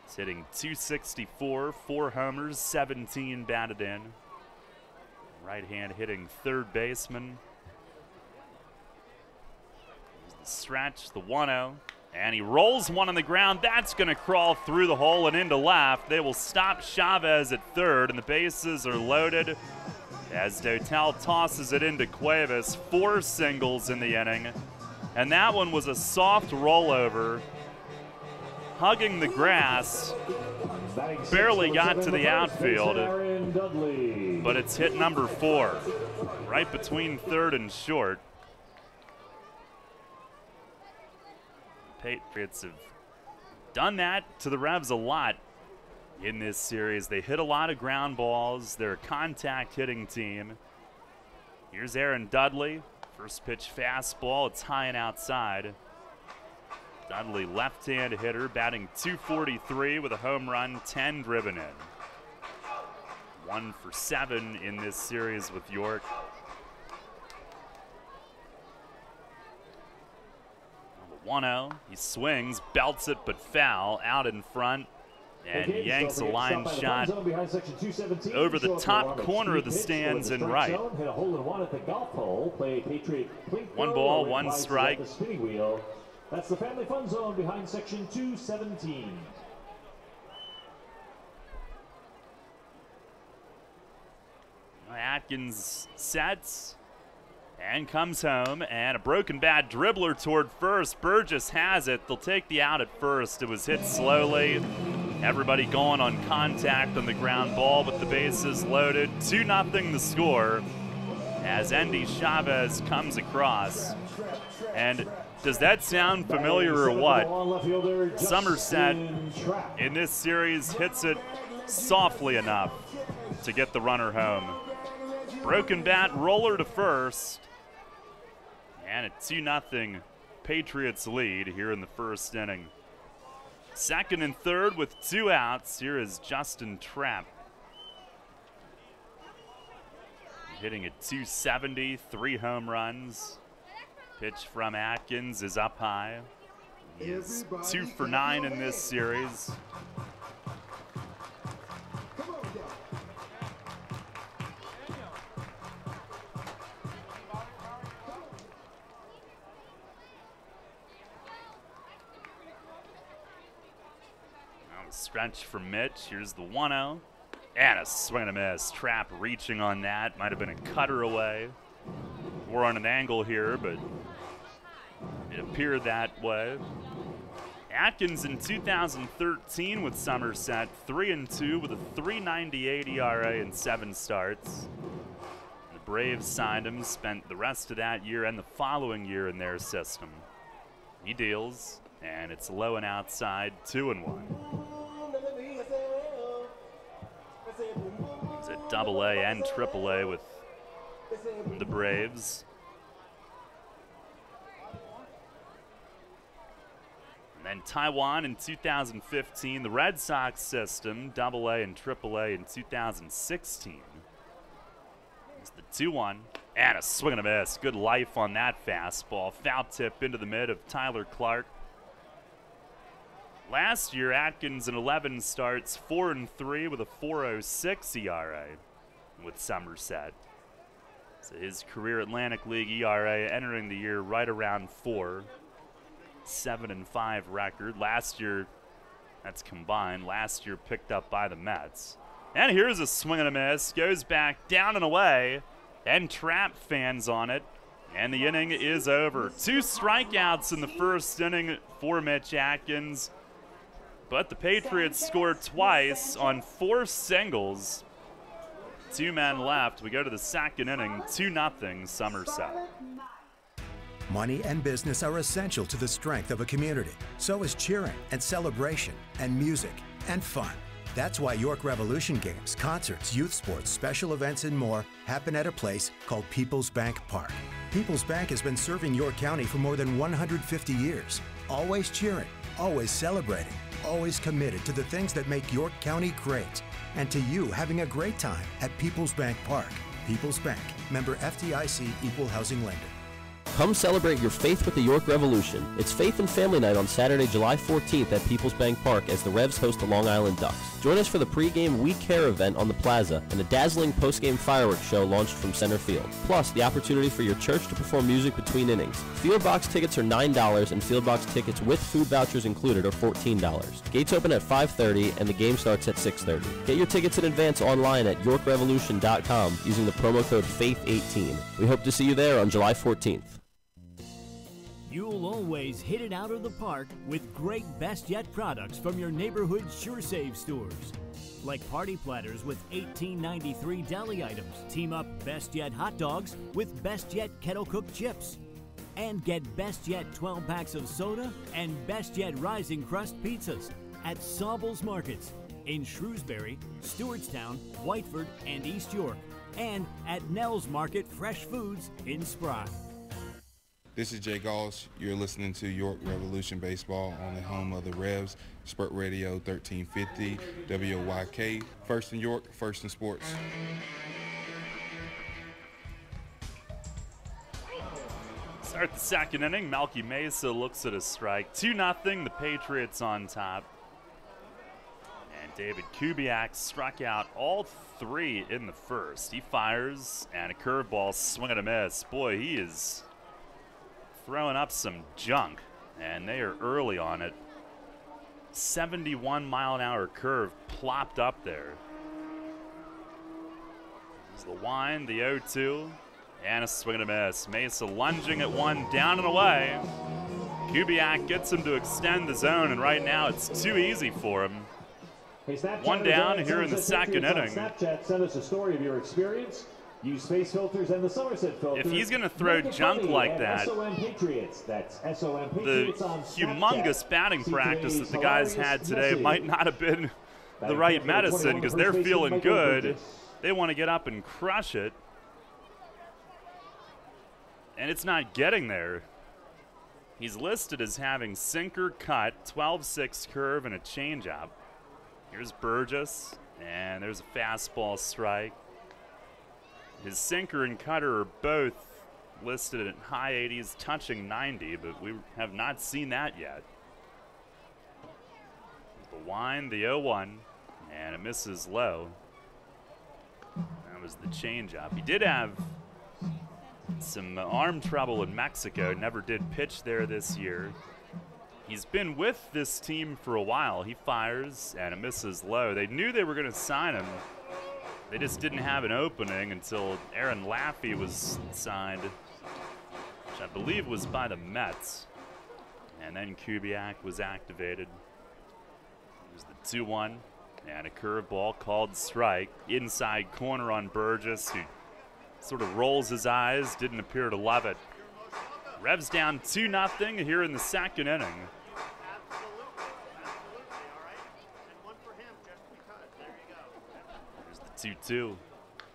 He's hitting .264, 4 homers, 17 batted in. Right hand hitting third baseman. stretch, the 1-0. And he rolls one on the ground. That's going to crawl through the hole and into left. They will stop Chavez at third, and the bases are loaded as Dotel tosses it into Cuevas. 4 singles in the inning. And that one was a soft rollover, hugging the grass. Barely got to the outfield, but it's hit number 4, right between third and short. Patriots have done that to the Revs a lot in this series. They hit a lot of ground balls. They're a contact hitting team. Here's Aaron Dudley. First pitch fastball. It's high and outside. Dudley, left-hand hitter, batting .243 with a home run, 10 driven in. 1 for 7 in this series with York. 1-0, he swings, belts it, but foul, out in front, and yanks a line shot over the top corner of the stands and right. 1 ball, 1 strike. That's the family fun zone behind section 217. Atkins sets and comes home, and a broken bat dribbler toward first. Burgess has it. They'll take the out at first. It was hit slowly. Everybody going on contact on the ground ball, but the bases loaded. 2-0 the score as Endy Chavez comes across. And does that sound familiar or what? Somerset in this series hits it softly enough to get the runner home. Broken bat, roller to first. And a 2-0 Patriots lead here in the first inning. Second and third with 2 outs. Here is Justin Trapp. Hitting at .270, 3 home runs. Pitch from Atkins is up high. He is 2 for 9 in this series. Stretch from Mitch. Here's the 1-0. And a swing and a miss. Trapp reaching on that. Might have been a cutter away. We're on an angle here, but it appeared that way. Atkins in 2013 with Somerset, 3-2 with a .398 ERA and 7 starts. The Braves signed him, spent the rest of that year and the following year in their system. He deals, and it's low and outside, 2-1. He's at AA and AAA with the Braves. And then Taiwan in 2015, the Red Sox system, AA and AAA in 2016. It's the 2-1, and a swing and a miss. Good life on that fastball. Foul tip into the mid of Tyler Clark. Last year, Atkins in 11 starts, 4-3 with a .406 ERA with Somerset. So his career Atlantic League ERA entering the year right around 4. 7-5 record. Last year, that's combined. Last year picked up by the Mets. And here's a swing and a miss. Goes back down and away. And Trapp fans on it. And the inning is over. 2 strikeouts in the first inning for Mitch Atkins. But the Patriots scored twice on 4 singles. 2 men left. We go to the second inning, 2-0 Somerset. Money and business are essential to the strength of a community. So is cheering and celebration and music and fun. That's why York Revolution games, concerts, youth sports, special events, and more happen at a place called People's Bank Park. People's Bank has been serving York County for more than 150 years. Always cheering, always celebrating, always committed to the things that make York County great. And to you having a great time at People's Bank Park. People's Bank, member FDIC, equal housing lender. Come celebrate your faith with the York Revolution. It's Faith and Family Night on Saturday, July 14th at People's Bank Park as the Revs host the Long Island Ducks. Join us for the pregame We Care event on the plaza and a dazzling postgame fireworks show launched from center field. Plus, the opportunity for your church to perform music between innings. Field box tickets are $9 and field box tickets with food vouchers included are $14. Gates open at 5:30 and the game starts at 6:30. Get your tickets in advance online at yorkrevolution.com using the promo code FAITH18. We hope to see you there on July 14th. You'll always hit it out of the park with great Best Yet products from your neighborhood Sure Save stores. Like party platters with $18.93 deli items. Team up Best Yet hot dogs with Best Yet kettle cooked chips. And get Best Yet 12 packs of soda and Best Yet Rising Crust pizzas at Sobel's Markets in Shrewsbury, Stewartstown, Whiteford, and East York. And at Nell's Market Fresh Foods in Spry. This is Jay Gauls. You're listening to York Revolution Baseball on the home of the Revs, Spurt Radio 1350, WOYK. First in York, first in sports. Start the second inning. Malky Mesa looks at a strike. 2-0, the Patriots on top. And David Kubiak struck out all three in the first. He fires, and a curveball, swing and a miss. Boy, he is throwing up some junk, and they are early on it. 71-mile-an-hour curve plopped up there. There's the wind, the 0-2, and a swing and a miss. Mesa lunging at one, down and away. Kubiak gets him to extend the zone, and right now it's too easy for him. One down here in the second inning. Snapchat, send us a story of your experience. Use space filters and the Somerset filter. If he's going to throw junk like that, SOM Patriots. That's SOM the Patriots on humongous batting practice that the guys had today might not have been the right medicine because they're feeling good. They want to get up and crush it. And it's not getting there. He's listed as having sinker, cut, 12-6 curve, and a changeup. Here's Burgess, and there's a fastball strike. His sinker and cutter are both listed at high 80s, touching 90, but we have not seen that yet. The wind, the 0-1, and it misses low. That was the changeup. He did have some arm trouble in Mexico, never did pitch there this year. He's been with this team for a while. He fires, and it misses low. They knew they were going to sign him. They just didn't have an opening until Aaron Laffey was signed, which I believe was by the Mets. And then Kubiak was activated. There's the 2-1 and a curveball called strike. Inside corner on Burgess, who sort of rolls his eyes, didn't appear to love it. Revs down 2-0 here in the second inning. There's the 2-2.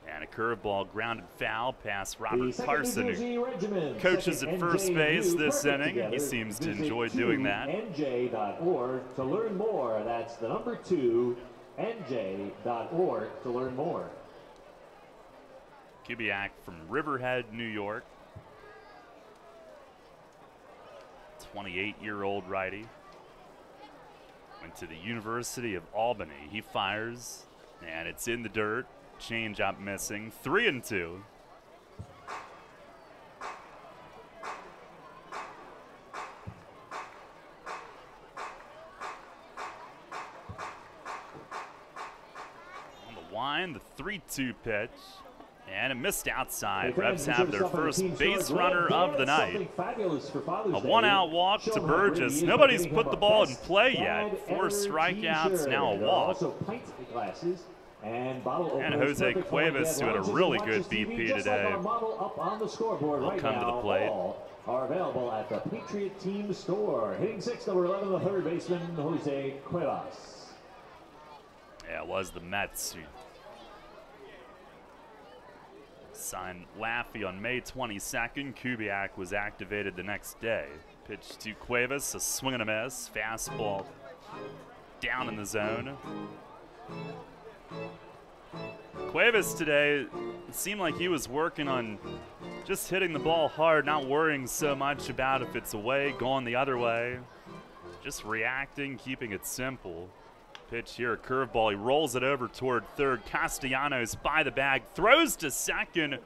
And a curveball grounded foul past Robert Carson, who coaches at first base this inning. He seems to enjoy doing that. NJ.org to learn more. That's the number 2, NJ.org to learn more. Kubiak from Riverhead, New York. 28-year-old righty. Went to the University of Albany. He fires, and it's in the dirt. Change-up missing. 3-2. On the wind, the 3-2 pitch. And it missed outside. Revs have their first base runner of the night. A one-out walk to Burgess. Nobody's put the ball in play yet. 4 strikeouts, now a walk. And Jose Cuevas, who had a really good BP today, will come to the plate. Are available at the Patriot Team store. Hitting 6, number 11, the third baseman, Jose Cuevas. Yeah, it was the Mets who signed Laffey on May 22nd. Kubiak was activated the next day. Pitch to Cuevas, a swing and a miss. Fastball down in the zone. Cuevas today It seemed like he was working on just hitting the ball hard, not worrying so much about if it's away, going the other way. Just reacting, keeping it simple. Pitch here, a curveball. He rolls it over toward third. Castellanos by the bag, throws to second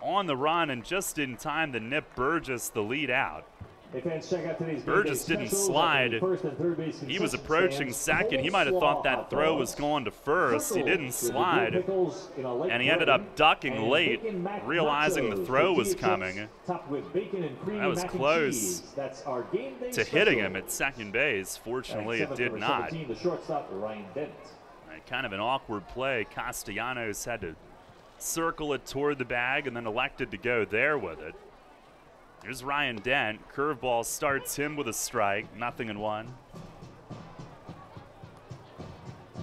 on the run, and just in time to nip Burgess the lead out. Burgess didn't slide. He was approaching second. He might have thought that throw was going to first. He didn't slide, and he ended up ducking late, realizing the throw was coming. That was close to hitting him at second base. Fortunately, it did not. Kind of an awkward play. Castellanos had to circle it toward the bag and then elected to go there with it. Here's Ryan Dent. Curveball starts him with a strike. 0-1.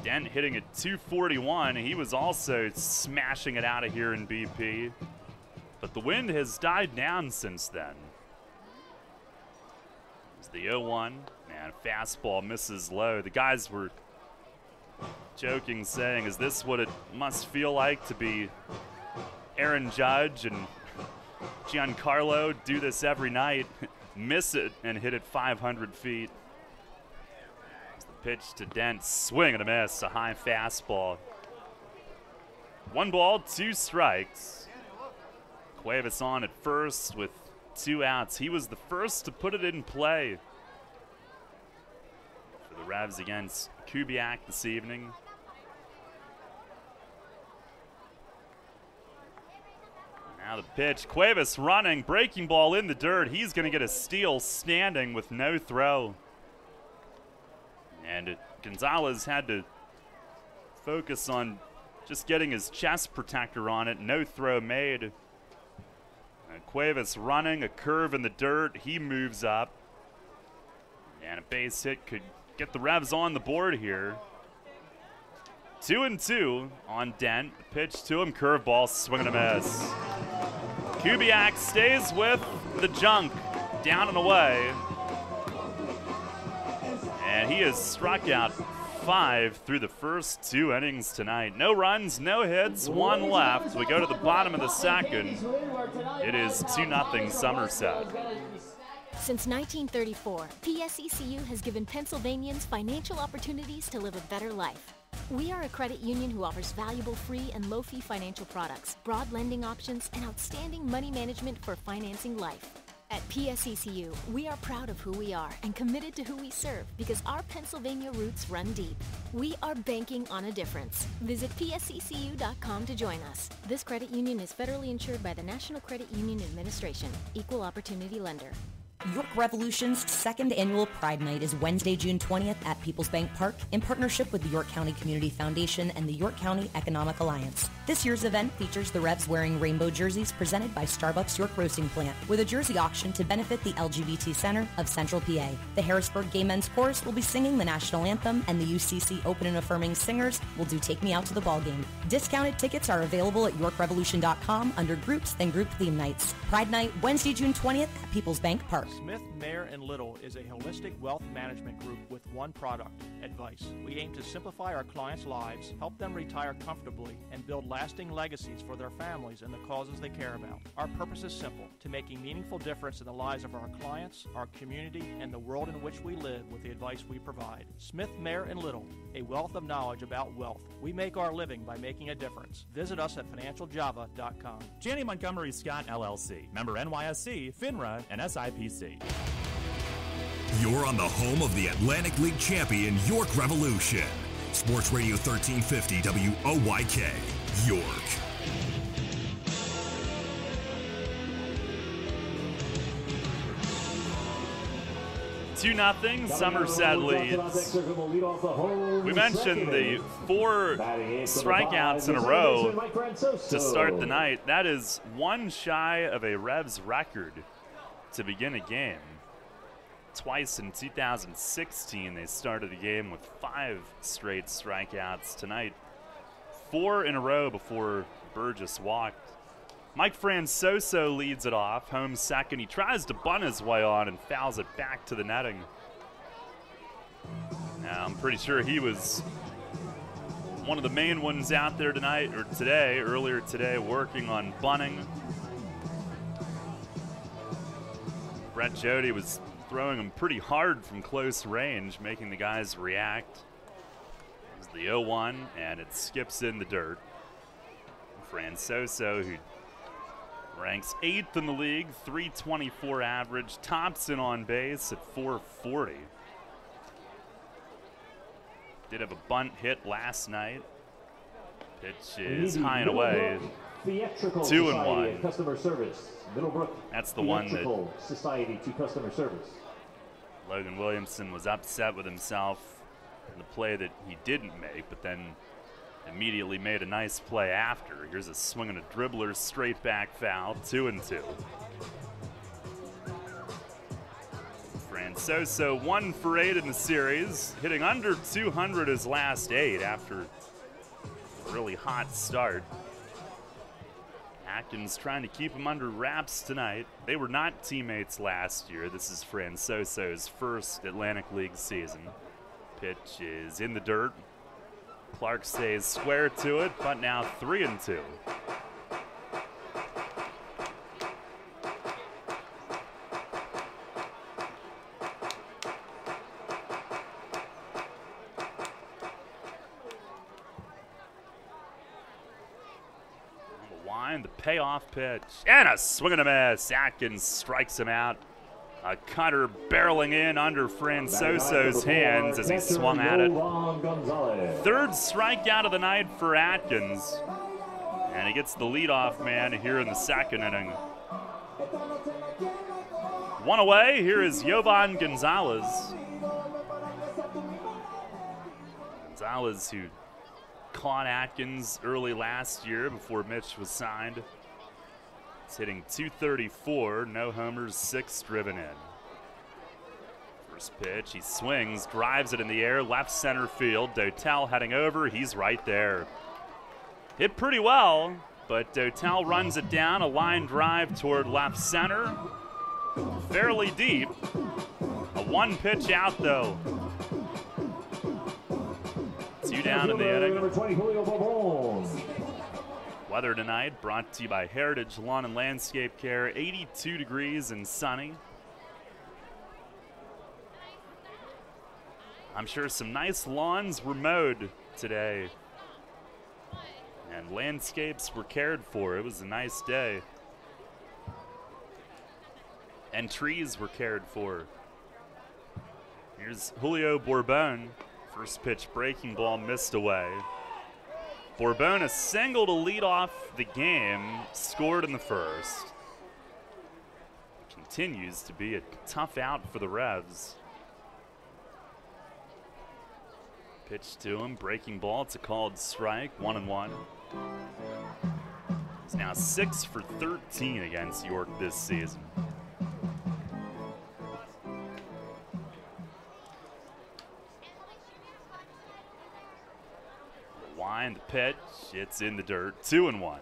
Dent hitting at 241. He was also smashing it out of here in BP. But the wind has died down since then. It's the 0-1. Man, fastball misses low. The guys were joking, saying, is this what it must feel like to be Aaron Judge and Giancarlo do this every night, miss it, and hit it 500 feet. It's the pitch to Dent, swing and a miss, a high fastball. 1 ball, 2 strikes. Cuevas on at first with 2 outs. He was the first to put it in play for the Revs against Kubiak this evening. Now the pitch, Cuevas running, breaking ball in the dirt. He's going to get a steal standing with no throw. And Gonzalez had to focus on just getting his chest protector on it. No throw made. Cuevas running, a curve in the dirt. He moves up. And a base hit could get the Revs on the board here. 2-2 on Dent. The pitch to him, curveball, swing and a miss. Kubiak stays with the junk, down and away. And he has struck out 5 through the first 2 innings tonight. No runs, no hits, 1 left. We go to the bottom of the second. It is 2-0 Somerset. Since 1934, PSECU has given Pennsylvanians financial opportunities to live a better life. We are a credit union who offers valuable free and low-fee financial products, broad lending options, and outstanding money management for financing life. At PSECU, we are proud of who we are and committed to who we serve because our Pennsylvania roots run deep. We are banking on a difference. Visit PSECU.com to join us. This credit union is federally insured by the National Credit Union Administration, Equal Opportunity Lender. York Revolution's 2nd annual Pride Night is Wednesday, June 20th at Peoples Bank Park in partnership with the York County Community Foundation and the York County Economic Alliance. This year's event features the Revs wearing rainbow jerseys presented by Starbucks York Roasting Plant with a jersey auction to benefit the LGBT Center of Central PA. The Harrisburg Gay Men's Chorus will be singing the national anthem and the UCC Open and Affirming Singers will do Take Me Out to the Ball Game. Discounted tickets are available at YorkRevolution.com under groups and group theme nights. Pride Night, Wednesday, June 20th at Peoples Bank Park. Smith, Mayer & Little is a holistic wealth management group with one product, advice. We aim to simplify our clients' lives, help them retire comfortably, and build lasting legacies for their families and the causes they care about. Our purpose is simple, to make a meaningful difference in the lives of our clients, our community, and the world in which we live with the advice we provide. Smith, Mayer & Little, a wealth of knowledge about wealth. We make our living by making a difference. Visit us at financialjava.com. Janney Montgomery Scott LLC, member NYSE, FINRA, and SIPC. You're on the home of the Atlantic League champion York Revolution. Sports Radio 1350 WOYK, York. Nothing. Somerset leads. We mentioned the 4 strikeouts in a row to start the night. That is 1 shy of a Revs record to begin a game. Twice in 2016 they started the game with 5 straight strikeouts. Tonight, 4 in a row before Burgess walked. Mike Francoso leads it off, home second. He tries to bunt his way on and fouls it back to the netting. Now, I'm pretty sure he was one of the main ones out there tonight, or today, earlier today, working on bunting. Brett Jody was throwing him pretty hard from close range, making the guys react. It's the 0-1, and it skips in the dirt. Francoso, who ranks 8th in the league, 324 average, tops in on base at 440. Did have a bunt hit last night. Pitch is high and away. 2-1. Customer service. Middlebrook. That's the one that Society to customer service. Logan Williamson was upset with himself in the play that he didn't make, but then immediately made a nice play after. Here's a swing and a dribbler, straight back foul, 2-2. Francoso 1 for 8 in the series, hitting under 200 his last 8 after a really hot start. Atkins trying to keep him under wraps tonight. They were not teammates last year. This is Francoso's first Atlantic League season. Pitch is in the dirt. Clark stays square to it, but now 3-2. The payoff pitch, and a swing and a miss. Atkins strikes him out. A cutter barreling in under Francoso's hands as he swung at it. Third strikeout of the night for Atkins. And he gets the leadoff man here in the second inning. One away, here is Jovan Gonzalez. Gonzalez, who caught Atkins early last year before Mitch was signed. He's hitting .234, no homers, 6 driven in. First pitch, he swings, drives it in the air, left center field. Dotel heading over, he's right there. Hit pretty well, but Dotel runs it down, a line drive toward left center. Fairly deep. A 1 pitch out though. 2 down in the inning. Weather tonight brought to you by Heritage Lawn and Landscape Care. 82 degrees and sunny. I'm sure some nice lawns were mowed today. And landscapes were cared for. It was a nice day. And trees were cared for. Here's Julio Bourbon. First pitch breaking ball missed away. Bourbon, a single to lead off the game, scored in the first. Continues to be a tough out for the Revs. Pitch to him, breaking ball, it's a called strike, 1-1. He's now 6 for 13 against York this season. The pitch, it's in the dirt, 2-1.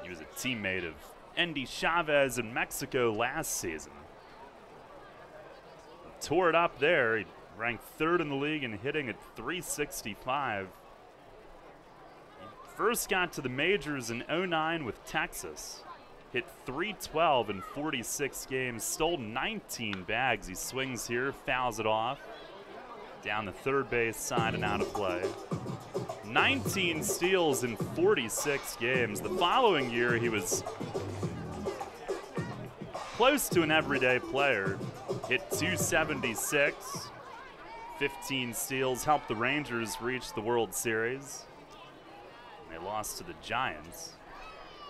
He was a teammate of Endy Chavez in Mexico last season. Tore it up there. He ranked 3rd in the league and hitting at .365. He first got to the majors in '09 with Texas. Hit .312 in 46 games, stole 19 bags. He swings here, fouls it off. Down the third base side and out of play. 19 steals in 46 games. The following year, he was close to an everyday player. Hit .276, 15 steals, helped the Rangers reach the World Series. They lost to the Giants.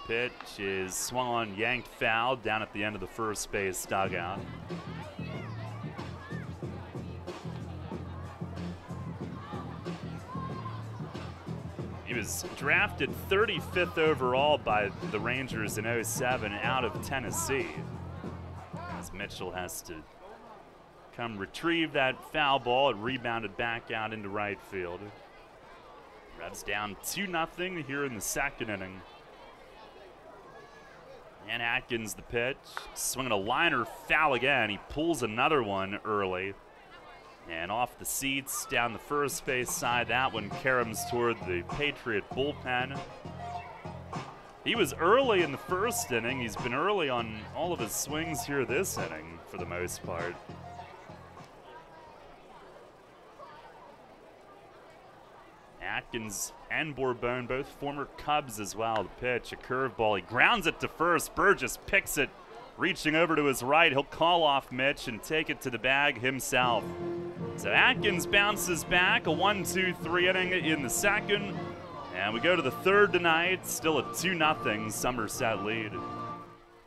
Pitch is swung on, yanked foul down at the end of the first base dugout. He was drafted 35th overall by the Rangers in '07 out of Tennessee. As Mitchell has to come retrieve that foul ball, it rebounded back out into right field. Revs down 2-0 here in the second inning. And Atkins the pitch, swinging a liner, foul again. He pulls another one early. And off the seats, down the first base side, that one caroms toward the Patriot bullpen. He was early in the first inning. He's been early on all of his swings here this inning, for the most part. Atkins and Bourbon, both former Cubs as well. The pitch, a curveball. He grounds it to first. Burgess picks it, reaching over to his right. He'll call off Mitch and take it to the bag himself. So Atkins bounces back, a 1-2-3 inning in the second. And we go to the third tonight, still a 2-0 Somerset lead.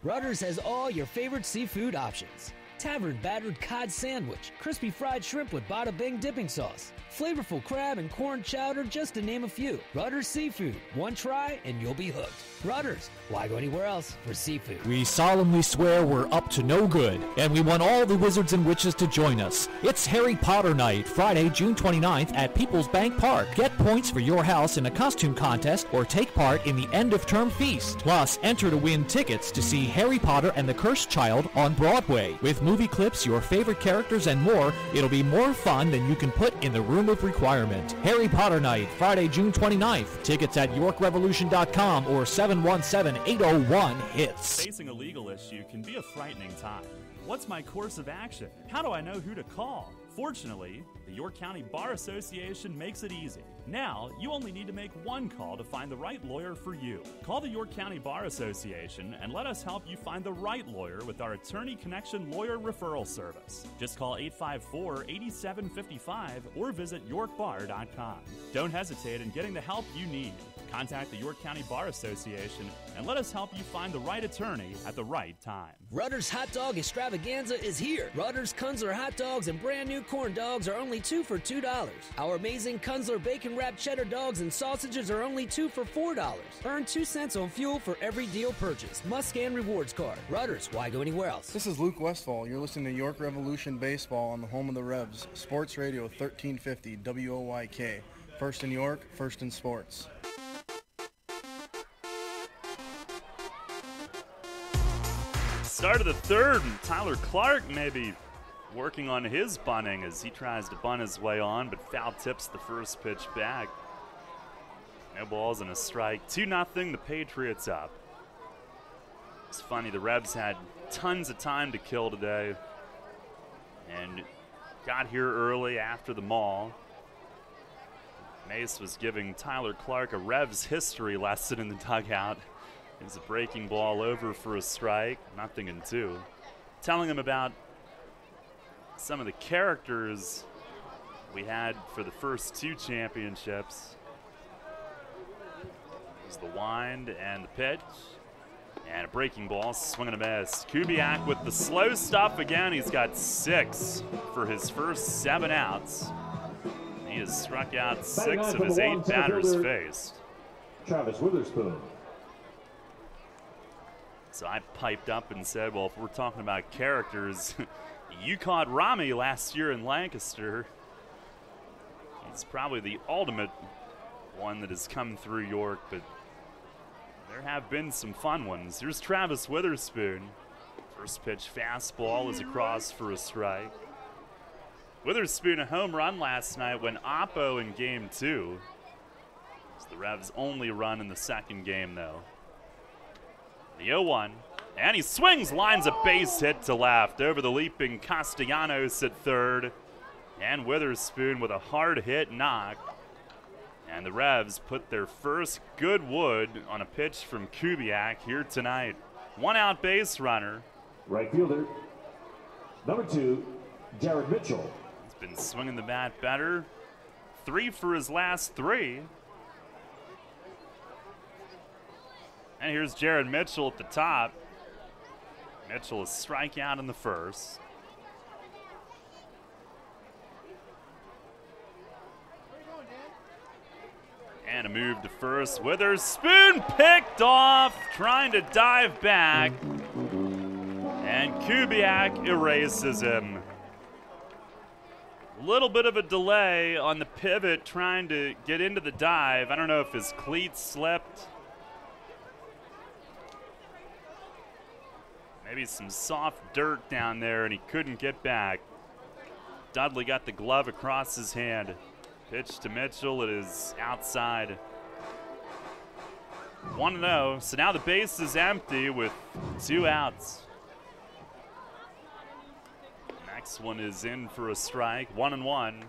Rutter's has all your favorite seafood options. Tavern battered cod sandwich, crispy fried shrimp with bada bing dipping sauce, flavorful crab and corn chowder, just to name a few. Rutter's Seafood. One try and you'll be hooked. Rutter's. Why go anywhere else for seafood? We solemnly swear we're up to no good, and we want all the wizards and witches to join us. It's Harry Potter Night, Friday, June 29th at People's Bank Park. Get points for your house in a costume contest or take part in the end-of-term feast. Plus, enter to win tickets to see Harry Potter and the Cursed Child on Broadway. With movie clips, your favorite characters, and more, it'll be more fun than you can put in the room of requirement. Harry Potter Night, Friday, June 29th. Tickets at YorkRevolution.com or 717-801-HITS. Facing a legal issue can be a frightening time. What's my course of action? How do I know who to call? Fortunately, the York County Bar Association makes it easy. Now, you only need to make one call to find the right lawyer for you. Call the York County Bar Association and let us help you find the right lawyer with our Attorney Connection Lawyer Referral Service. Just call 854-8755 or visit yorkbar.com. Don't hesitate in getting the help you need. Contact the York County Bar Association and let us help you find the right attorney at the right time. Rutter's Hot Dog Extravaganza is here. Rutter's Kunzler hot dogs and brand new corn dogs are only 2 for $2. Our amazing Kunzler bacon wrapped cheddar dogs and sausages are only 2 for $4. Earn 2 cents on fuel for every deal purchased. Must scan rewards card. Rutter's, why go anywhere else? This is Luke Westfall. You're listening to York Revolution Baseball on the home of the Revs. Sports Radio 1350 WOYK. First in York, first in sports. Start of the third, and Tyler Clark maybe working on his bunting as he tries to bunt his way on, but foul tips the first pitch back. No balls and a strike. 2-0, the Patriots up. It's funny, the Revs had tons of time to kill today and got here early after the maul. Mace was giving Tyler Clark a Revs history lesson in the dugout. It was a breaking ball over for a strike, 0-2. Telling him about some of the characters we had for the first 2 championships. It was the wind and the pitch. And a breaking ball, swing and a miss. Kubiak with the slow stuff again. He's got 6 for his first 7 outs. He has struck out 6 of his 8 batters faced. Travis Witherspoon. So I piped up and said, well, if we're talking about characters, you caught Rami last year in Lancaster. He's probably the ultimate one that has come through York, but there have been some fun ones. Here's Travis Witherspoon. First pitch fastball is across for a strike. Witherspoon a home run last night when Oppo in game 2. It's the Revs' only run in the second game, though. The 0-1, and he swings, lines a base hit to left over the leaping Castellanos at third, and Witherspoon with a hard hit knock. And the Revs put their first good wood on a pitch from Kubiak here tonight. 1 out base runner. Right fielder, number 2, Jared Mitchell. He's been swinging the bat better. 3 for his last 3. And here's Jared Mitchell at the top. Mitchell is strikeout in the first. And a move to first. Witherspoon picked off, trying to dive back. And Kubiak erases him. A little bit of a delay on the pivot, trying to get into the dive. I don't know if his cleats slipped. Maybe some soft dirt down there, and he couldn't get back. Dudley got the glove across his hand. Pitch to Mitchell. It is outside. 1-0. So now the base is empty with 2 outs. Next one is in for a strike. 1-1.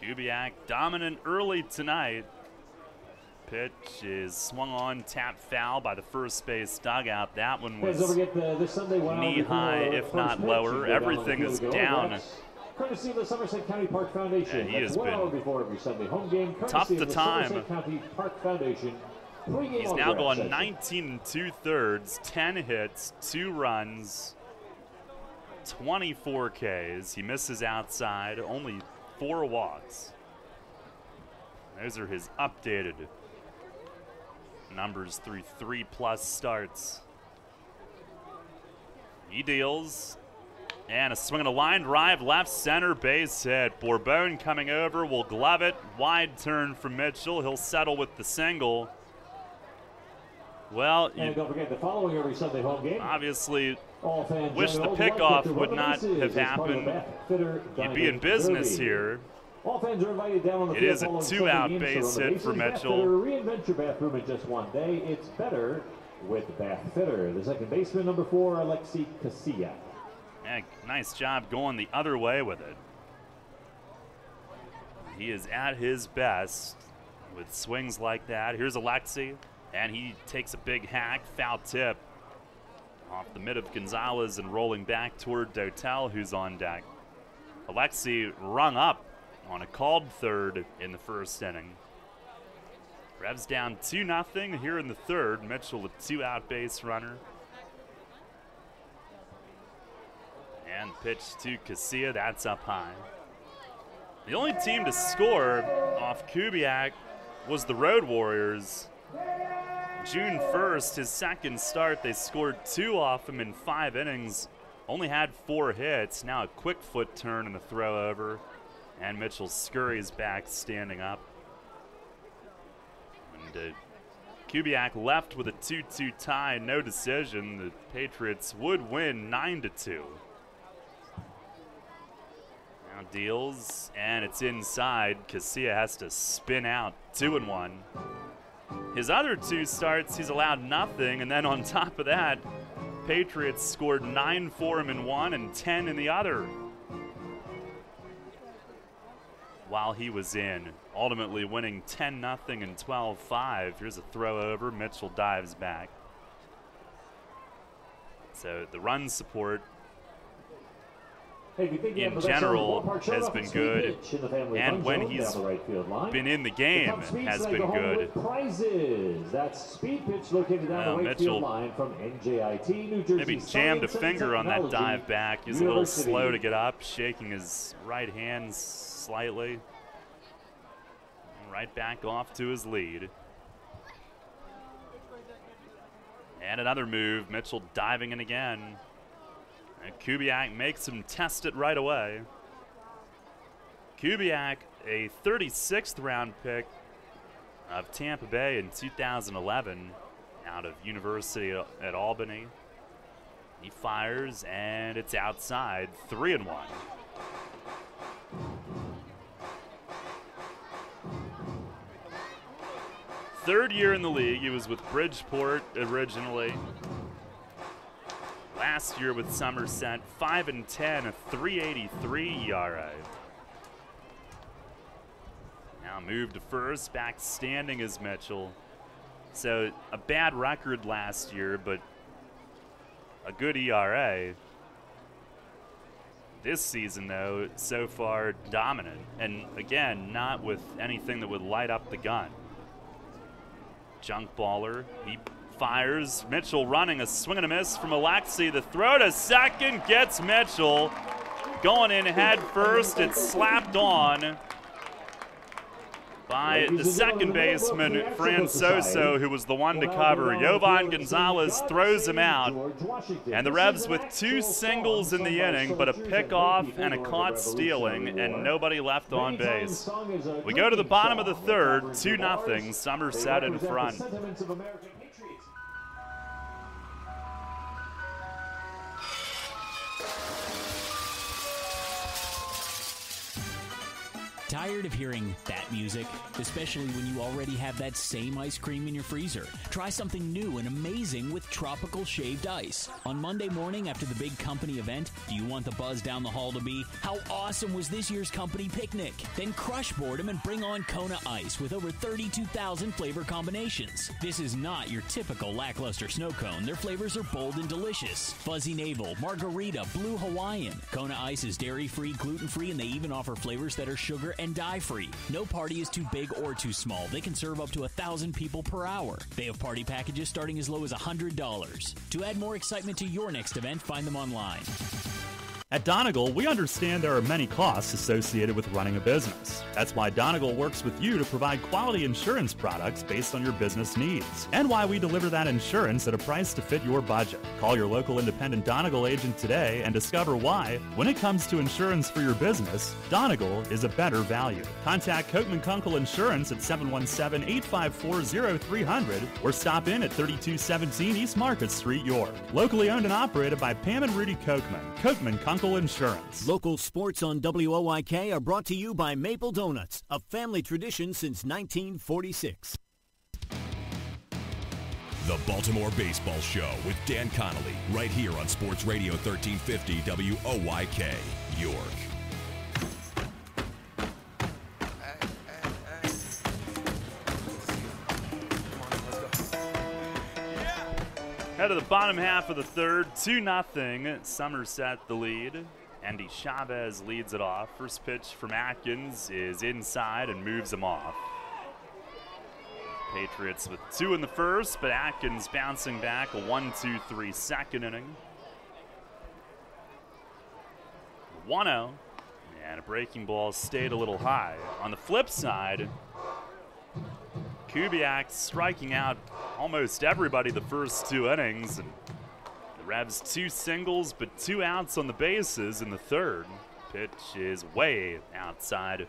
Kubiak dominant early tonight. Pitch is swung on, tap foul by the first base dugout. That one was knee high, if not lower. Everything is down. Courtesy of the Somerset County Park Foundation. And he has been before every Sunday home game. tough to the time. Somerset County Park Foundation. He's now gone 19 2/3, 10 hits, 2 runs, 24 Ks. He misses outside, only 4 walks. Those are his updated numbers through 3+ starts. He deals, and a swing and a line drive, left center, base hit. Bourbon coming over, will glove it. Wide turn from Mitchell. He'll settle with the single. Well, and don't forget the following every Sunday home game. Obviously, all fans wish the pickoff would not have happened. You'd be in business here. All fans are invited down on the it field is a following 2-out Sunday games, base so hit for Mitchell. Reinvent your bathroom in just one day. It's better with Bath Fitter. The second baseman, number 4, Alexi Casilla. Yeah, nice job going the other way with it. He is at his best with swings like that. Here's Alexi, and he takes a big hack, foul tip off the mid of Gonzalez and rolling back toward Dotel, who's on deck. Alexi rung up on a called third in the first inning. Revs down 2-0 here in the third. Mitchell, a 2-out base runner. And pitch to Casilla, that's up high. The only team to score off Kubiak was the Road Warriors. June 1st, his second start, they scored 2 off him in 5 innings. Only had 4 hits. Now a quick foot turn and a throw over. And Mitchell scurries back, standing up. And Kubiak left with a 2-2 tie, no decision. The Patriots would win 9-2. Now deals, and it's inside. Casilla has to spin out, 2-1. His other 2 starts, he's allowed nothing, and then on top of that, Patriots scored 9 for him in one and 10 in the other while he was in, ultimately winning 10-0 and 12-5. Here's a throw over. Mitchell dives back. So the run support in general has been good, and when he's been in the game has been good. That's speed pitch located down the right field line from NJIT, New Jersey. Maybe jammed a finger on that dive back. He's a little slow to get up, shaking his right hand slightly. Right back off to his lead. And another move, Mitchell diving in again. And Kubiak makes him test it right away. Kubiak, a 36th round pick of Tampa Bay in 2011 out of University at Albany. He fires, and it's outside, 3-1. Third year in the league. He was with Bridgeport originally. Last year with Somerset, 5-10, a 3.83 ERA. Now moved to first, back standing as Mitchell. So a bad record last year, but a good ERA. This season, though, so far dominant. And again, not with anything that would light up the gun. Junk baller, he fires. Mitchell running, a swing and a miss from Alexi. The throw to second gets Mitchell. Going in head first, it's slapped on by the second baseman, Francoso, who was the one to cover. Jovan Gonzalez throws him out. And the Revs with 2 singles in the inning, but a pickoff and a caught stealing, and nobody left on base. We go to the bottom of the third, 2-0, Somerset in front. Tired of hearing that music? Especially when you already have that same ice cream in your freezer. Try something new and amazing with tropical shaved ice. On Monday morning after the big company event, do you want the buzz down the hall to be, how awesome was this year's company picnic? Then crush boredom and bring on Kona Ice with over 32,000 flavor combinations. This is not your typical lackluster snow cone. Their flavors are bold and delicious. Fuzzy Navel, Margarita, Blue Hawaiian. Kona Ice is dairy-free, gluten-free, and they even offer flavors that are sugar and dye-free. No party is too big or too small. They can serve up to 1,000 people per hour. They have party packages starting as low as $100. To add more excitement to your next event, find them online. At Donegal, we understand there are many costs associated with running a business. That's why Donegal works with you to provide quality insurance products based on your business needs, and why we deliver that insurance at a price to fit your budget. Call your local independent Donegal agent today and discover why, when it comes to insurance for your business, Donegal is a better value. Contact Kochman Kunkel Insurance at 717-854-0300 or stop in at 3217 East Market Street, York. Locally owned and operated by Pam and Rudy Kochman. Kochman Kunkel Insurance. Local sports on WOYK are brought to you by Maple Donuts, a family tradition since 1946. The Baltimore Baseball Show with Dan Connolly, right here on Sports Radio 1350 WOYK, York. Head of the bottom half of the third, 2-0. Somerset the lead. Andy Chavez leads it off. First pitch from Atkins is inside and moves him off. Patriots with 2 in the first, but Atkins bouncing back, a 1-2-3 second inning. 1-0, and a breaking ball stayed a little high. On the flip side, Kubiak striking out almost everybody the first 2 innings. And the Revs 2 singles, but 2 outs on the bases in the third. Pitch is way outside.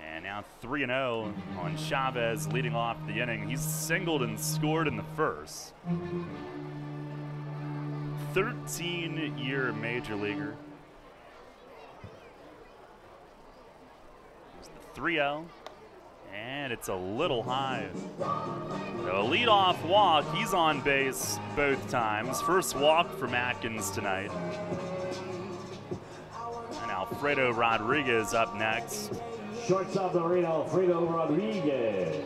And now 3-0 on Chavez leading off the inning. He's singled and scored in the first. 13-year major leaguer. There's the 3-0. And it's a little high. So a leadoff walk. He's on base both times. First walk from Atkins tonight. And Alfredo Rodriguez up next. Shortstop the right, Alfredo Rodriguez.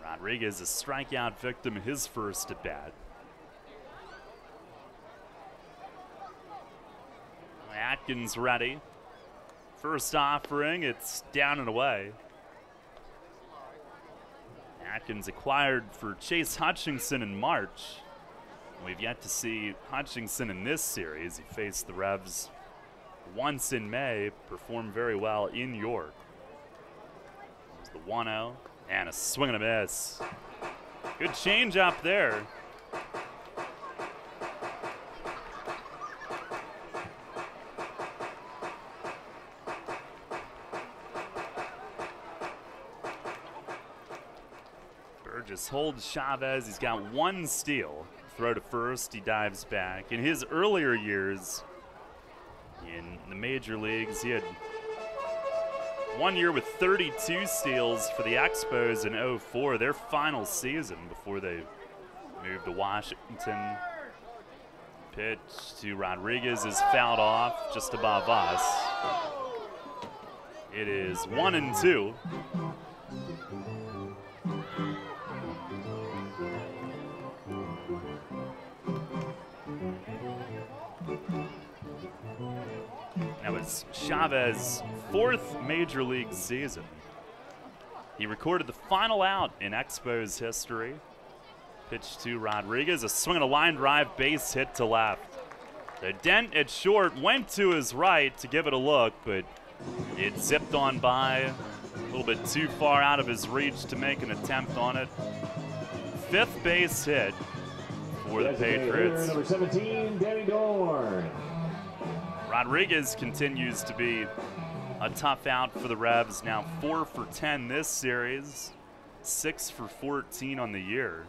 Rodriguez, a strikeout victim, his first at bat. Atkins ready. First offering, it's down and away. Atkins acquired for Chase Hutchinson in March. We've yet to see Hutchinson in this series. He faced the Revs once in May, performed very well in York. There's the 1-0, and a swing and a miss. Good change up there. Burgess holds Chavez. He's got 1 steal. Throw to first, he dives back. In his earlier years in the major leagues, he had 1 year with 32 steals for the Expos in 2004, their final season before they moved to Washington. Pitch to Rodriguez is fouled off just above us. It is 1-2. Now it's Chavez's 4th major league season. He recorded the final out in Expos history. Pitch to Rodriguez, a swing and a line drive, base hit to left. The dent at short went to his right to give it a look, but it zipped on by a little bit too far out of his reach to make an attempt on it. 5th base hit for the Patriots. Number 17, Danny Dorn. Rodriguez continues to be a tough out for the Revs. Now 4 for 10 this series, 6 for 14 on the year.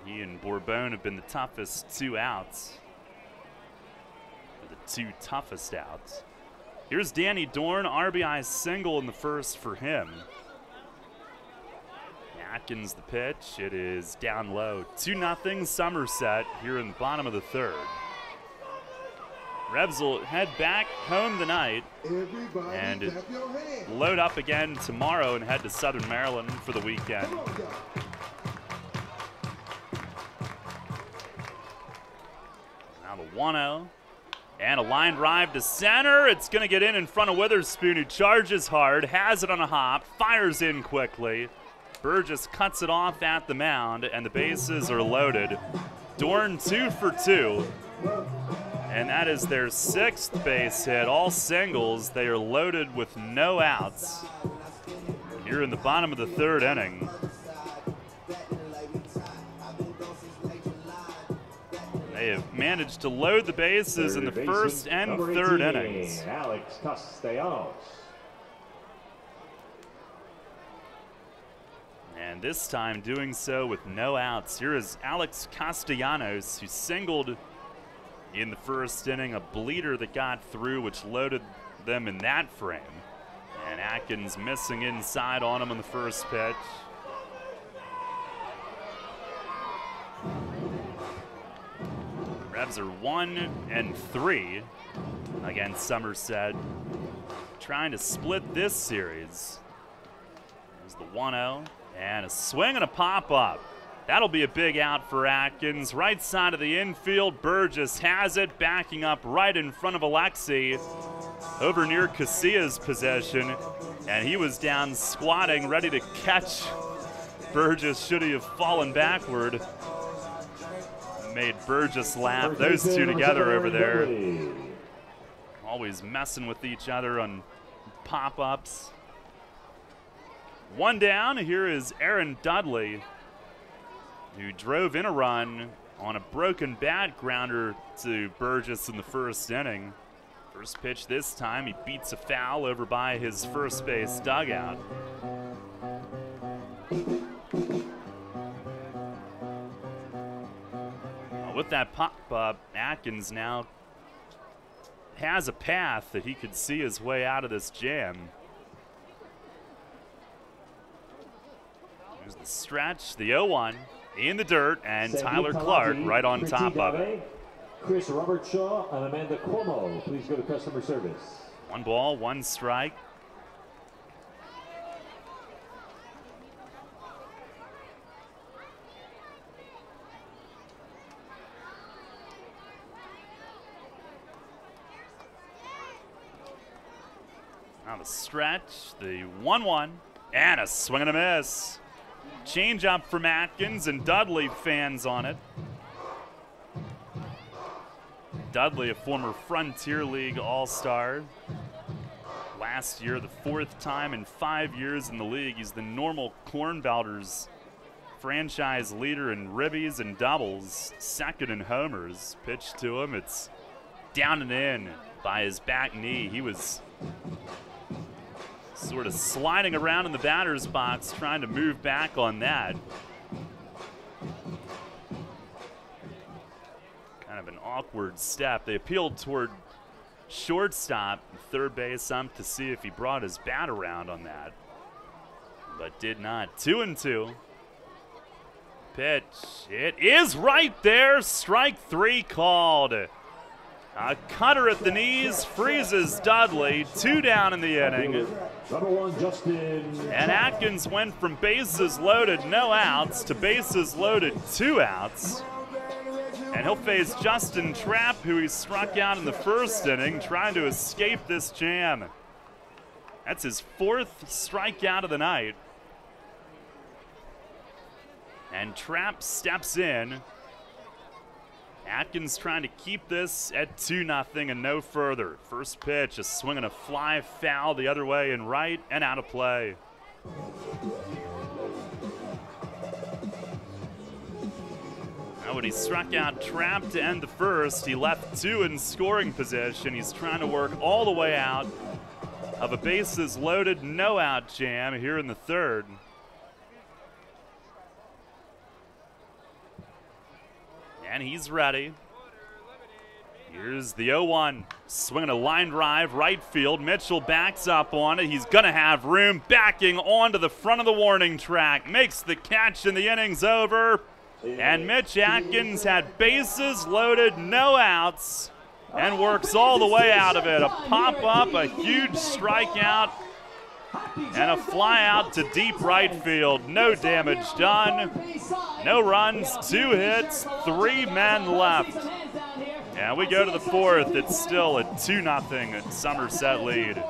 He and Bourbon have been the toughest 2 outs. Or the 2 toughest outs. Here's Danny Dorn, RBI single in the first for him. Atkins the pitch. It is down low. 2-0 Somerset here in the bottom of the 3rd. Revs will head back home tonight and load up again tomorrow and head to Southern Maryland for the weekend. Now the 1-0. And a line drive to center. It's going to get in front of Witherspoon, who charges hard, has it on a hop, fires in quickly. Burgess cuts it off at the mound, and the bases are loaded. Dorn 2 for 2. And that is their 6th base hit, all singles. They are loaded with no outs here in the bottom of the 3rd inning. They have managed to load the bases in the 1st and 3rd innings. Alex Castellanos. And this time doing so with no outs. Here is Alex Castellanos, who singled in the 1st inning, a bleeder that got through, which loaded them in that frame. And Atkins missing inside on him on the 1st pitch. Revs are 1-3 against Somerset, trying to split this series. There's the 1-0, and a swing and a pop-up. That'll be a big out for Atkins. Right side of the infield, Burgess has it, backing up right in front of Alexi, over near Casillas' possession, and he was down squatting, ready to catch Burgess should he have fallen backward. Made Burgess laugh. Those two together over there, always messing with each other on pop-ups. 1 down. Here is Aaron Dudley, who drove in a run on a broken bat grounder to Burgess in the 1st inning. First pitch this time, he beats a foul over by his first base dugout. With that pop-up, Atkins now has a path that he could see his way out of this jam. Here's the stretch, the 0-1 in the dirt, and Tyler Clark right on top of it. Chris Robertshaw and Amanda Cuomo, please go to customer service. 1 ball, 1 strike. Now the stretch, the 1-1, and a swing and a miss. Change up from Atkins, and Dudley fans on it. Dudley, a former Frontier League All-Star. Last year, the 4th time in 5 years in the league. He's the Normal Cornbelters franchise leader in ribbies and doubles, 2nd in homers. Pitch to him, it's down and in by his back knee. He was sort of sliding around in the batter's box, trying to move back on that. Kind of an awkward step. They appealed toward shortstop, 3rd base ump, to see if he brought his bat around on that, but did not. 2-2. Pitch. It is right there. Strike 3 called. A cutter at the knees freezes Dudley. 2 down in the inning. Number 1, Justin. And Atkins went from bases loaded, no outs, to bases loaded, 2 outs. And he'll face Justin Trapp, who he struck out in the 1st inning, trying to escape this jam. That's his 4th strikeout of the night. And Trapp steps in. Atkins trying to keep this at 2-0 and no further. First pitch, a swing and a fly foul the other way and right and out of play. Now when he struck out Trapp to end the 1st, he left 2 in scoring position. He's trying to work all the way out of a bases loaded, no out jam here in the 3rd. And he's ready. Here's the 0-1. Swinging a line drive, right field. Mitchell backs up on it. He's going to have room. Backing onto the front of the warning track. Makes the catch, and the inning's over. And Mitch Atkins had bases loaded, no outs, and works all the way out of it. A pop-up, a huge strikeout, and a fly out to deep right field. No damage done. No runs, 2 hits, 3 men left. And we go to the 4th. It's still a 2-0 Somerset lead.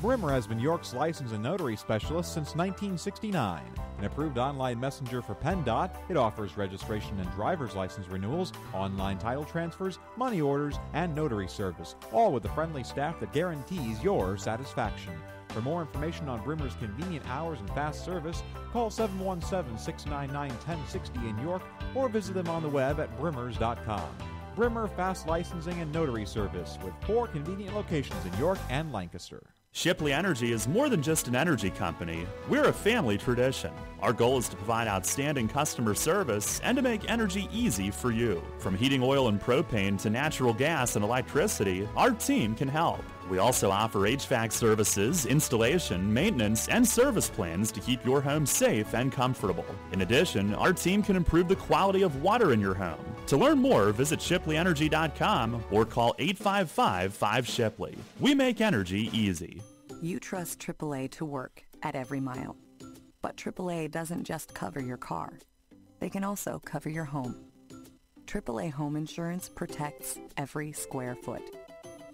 Brimmer has been York's license and notary specialist since 1969. An approved online messenger for PennDOT, it offers registration and driver's license renewals, online title transfers, money orders, and notary service, all with a friendly staff that guarantees your satisfaction. For more information on Brimmer's convenient hours and fast service, call 717-699-1060 in York or visit them on the web at brimmers.com. Brimmer Fast Licensing and Notary Service with 4 convenient locations in York and Lancaster. Shipley Energy is more than just an energy company. We're a family tradition. Our goal is to provide outstanding customer service and to make energy easy for you. From heating oil and propane to natural gas and electricity, our team can help. We also offer HVAC services, installation, maintenance, and service plans to keep your home safe and comfortable. In addition, our team can improve the quality of water in your home. To learn more, visit ShipleyEnergy.com or call 855-5-SHIPLEY. We make energy easy. You trust AAA to work at every mile. But AAA doesn't just cover your car. They can also cover your home. AAA Home Insurance protects every square foot.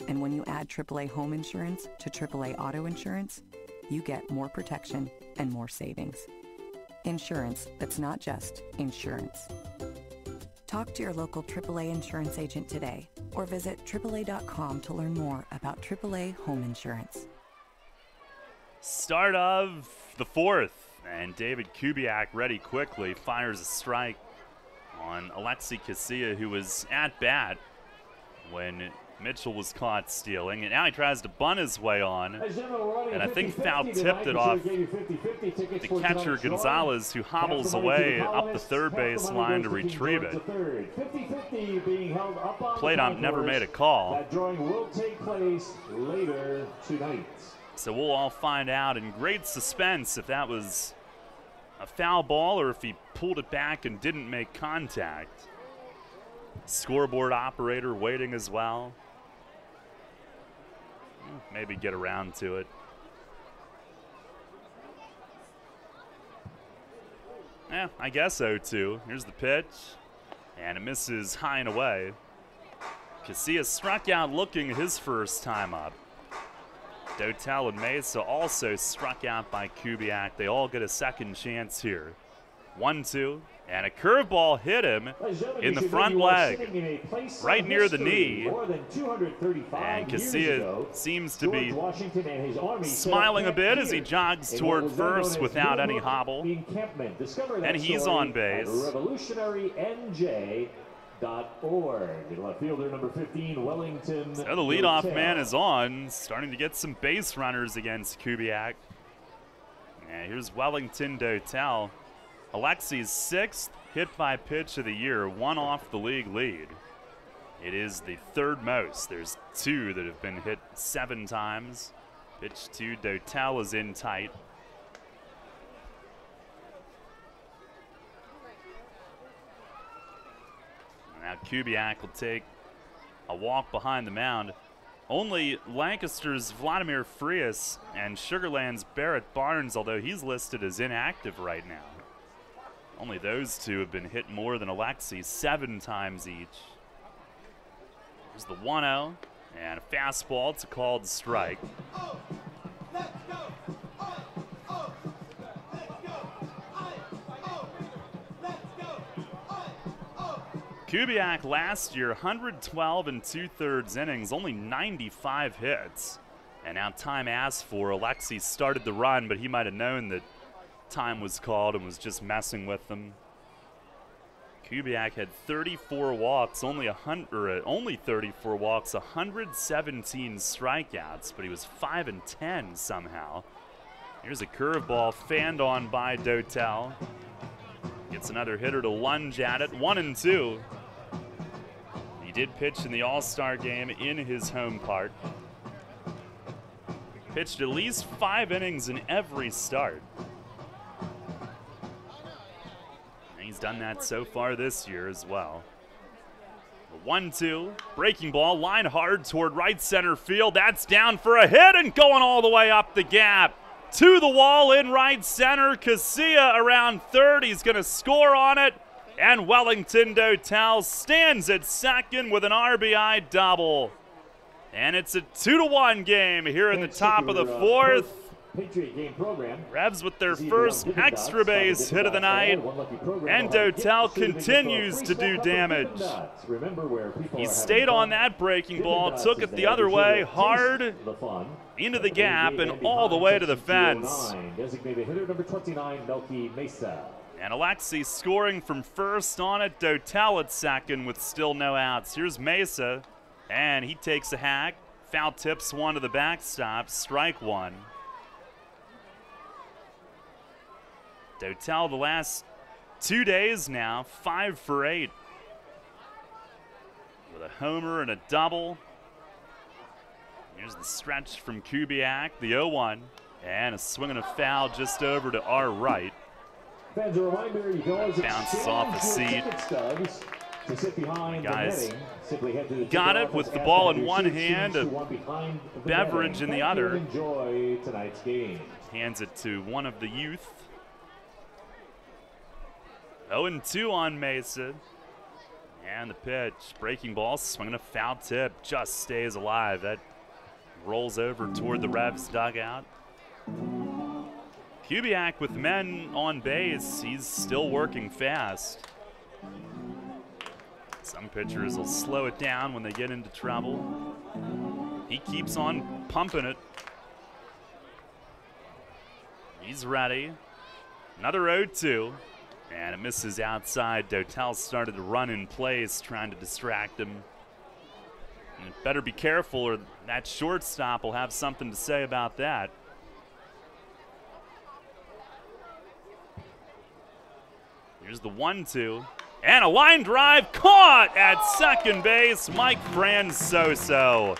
And when you add AAA Home Insurance to AAA Auto Insurance, you get more protection and more savings. Insurance that's not just insurance. Talk to your local AAA insurance agent today or visit AAA.com to learn more about AAA Home Insurance. Start of the 4th, and David Kubiak ready quickly, fires a strike on Alexi Casilla, who was at bat when Mitchell was caught stealing, and now he tries to bunt his way on, and I think foul tipped it off the catcher Gonzalez, who hobbles away up the third base line to retrieve it. Plate ump never made a call. That drawing will take place later tonight. So we'll all find out in great suspense if that was a foul ball or if he pulled it back and didn't make contact. Scoreboard operator waiting as well. Maybe get around to it. Yeah, I guess 0-2. Here's the pitch. And it misses high and away. Casilla struck out looking his first time up. Dotel and Mesa also struck out by Kubiak. They all get a second chance here. 1-2. And a curveball hit him in the front leg, right near the knee. And Casilla seems to be smiling a bit as he jogs toward first without any hobble. And he's on base. Left fielder number 15, Wellington. So the leadoff man is on, starting to get some base runners against Kubiak. And here's Wellington Dotel. Alexi's 6th hit by pitch of the year, 1 off the league lead. It is the 3rd most. There's 2 that have been hit 7 times. Pitch to Dotel is in tight. Now Kubiak will take a walk behind the mound. Only Lancaster's Vladimir Frias and Sugarland's Barrett Barnes, although he's listed as inactive right now. Only those 2 have been hit more than Alexi, 7 times each. There's the 1-0 and a fastball. It's a called strike. Kubiak last year, 112 2/3 innings, only 95 hits. And now time asked for. Alexi started the run, but he might have known that time was called and was just messing with them. Kubiak had 34 walks, only 34 walks, 117 strikeouts, but he was 5-10 somehow. Here's a curveball fanned on by Dotel. Gets another hitter to lunge at it, 1-2. did pitch in the All-Star game in his home park. Pitched at least 5 innings in every start. And he's done that so far this year as well. The 1-2, breaking ball, line hard toward right center field. That's down for a hit and going all the way up the gap. To the wall in right center. Casilla around third. He's going to score on it. And Wellington Dotel stands at second with an RBI double. And it's a 2-1 game here in the top of the fourth. Patriot game program. Revs with their first extra base hit of the night, and Dotel continues to do damage. He stayed on that breaking ball, took it the other way, hard into the gap and all the way to the fence. Designated hitter number 29, Melky Mesa. And Alexi scoring from first on it, Dotel at second with still no outs. Here's Mesa, and he takes a hack, foul tips one to the backstop, strike one. Dotel the last 2 days now, 5 for 8. With a homer and a double. Here's the stretch from Kubiak, the 0-1. And a swing and a foul just over to our right. Fans, a reminder, you can always bounces off the seat. To sit behind guys the Simply head to the got it with the ball in one hand, a beverage in the other. Enjoy tonight's game. Hands it to one of the youth. 0-2 on Mesa. And the pitch, breaking ball, swinging a foul tip, just stays alive. That rolls over toward the Revs dugout. Kubiak with men on base, he's still working fast. Some pitchers will slow it down when they get into trouble. He keeps on pumping it. He's ready. Another 0-2. And it misses outside. Dotel started to run in place, trying to distract him. And better be careful or that shortstop will have something to say about that. Here's the 1-2. And a line drive caught at second base. Mike Francoso.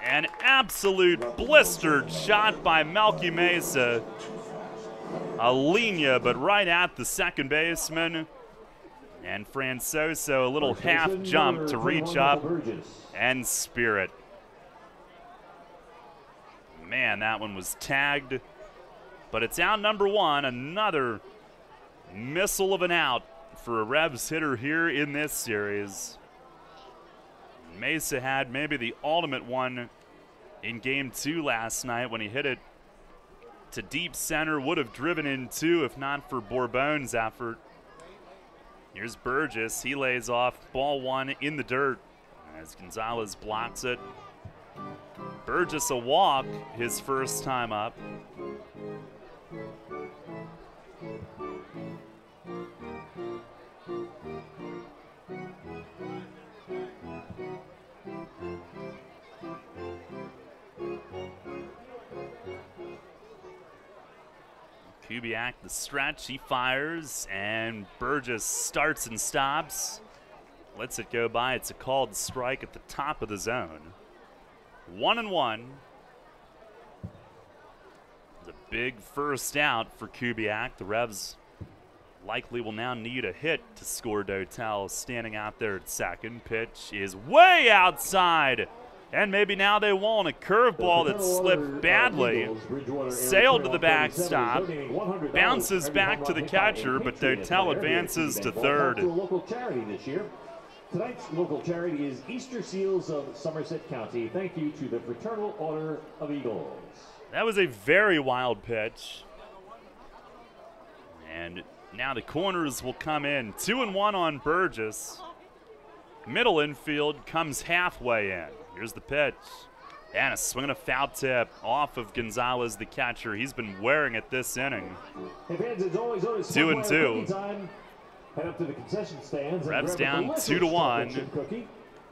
An absolute blistered shot by Melky Mesa. A linea, but right at the second baseman. And Francoso, a little half jump to reach up and spear it. Man, that one was tagged. But it's out number one. Another missile of an out for a Revs hitter here in this series. Mesa had maybe the ultimate one in game 2 last night when he hit it to deep center, would have driven in 2 if not for Bourbone's effort. Here's Burgess. He lays off ball 1 in the dirt as Gonzalez blocks it. Burgess a walk his first time up. Kubiak the stretch, he fires, and Burgess starts and stops. Lets it go by. It's a called strike at the top of the zone. 1-1. The big first out for Kubiak. The Revs likely will now need a hit to score. Dotel standing out there at second. Pitch is way outside. And maybe now they won't. A curveball that slipped badly. Sailed to the backstop. Bounces back to the catcher, but Dotel advances to third. Tonight's local charity is Easter Seals of Somerset County. Thank you to the Fraternal Order of Eagles. That was a very wild pitch. And now the corners will come in. 2-1 on Burgess. Middle infield comes halfway in. Here's the pitch. And a swing and a foul tip off of Gonzalez, the catcher. He's been wearing it this inning. Hey fans, it's always 2-2. Head up to the concession stands. Revs down 2-1.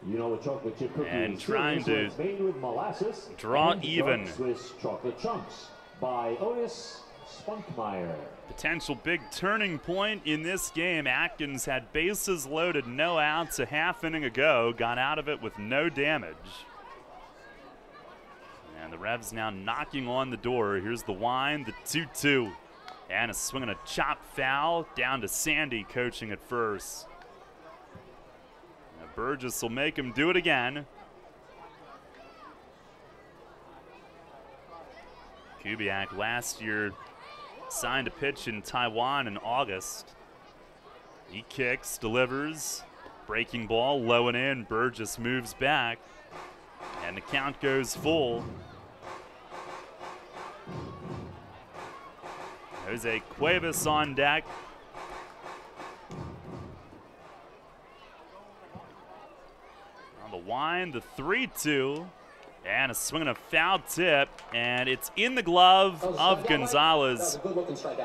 You know the chocolate chip cookie and trying to made with molasses draw and even. Swiss chocolate chunks by Otis Spunkmeyer. Potential big turning point in this game. Atkins had bases loaded, no outs a half inning ago, got out of it with no damage. And the Revs now knocking on the door. Here's the wind, the 2-2. And a swing and a chop foul down to Sandy coaching at first. Now Burgess will make him do it again. Kubiak last year signed a pitch in Taiwan in August. He kicks, delivers, breaking ball, low and in. Burgess moves back, and the count goes full. Jose Cuevas on deck. On the wind, the 3-2. And a swing and a foul tip, and it's in the glove of Gonzalez,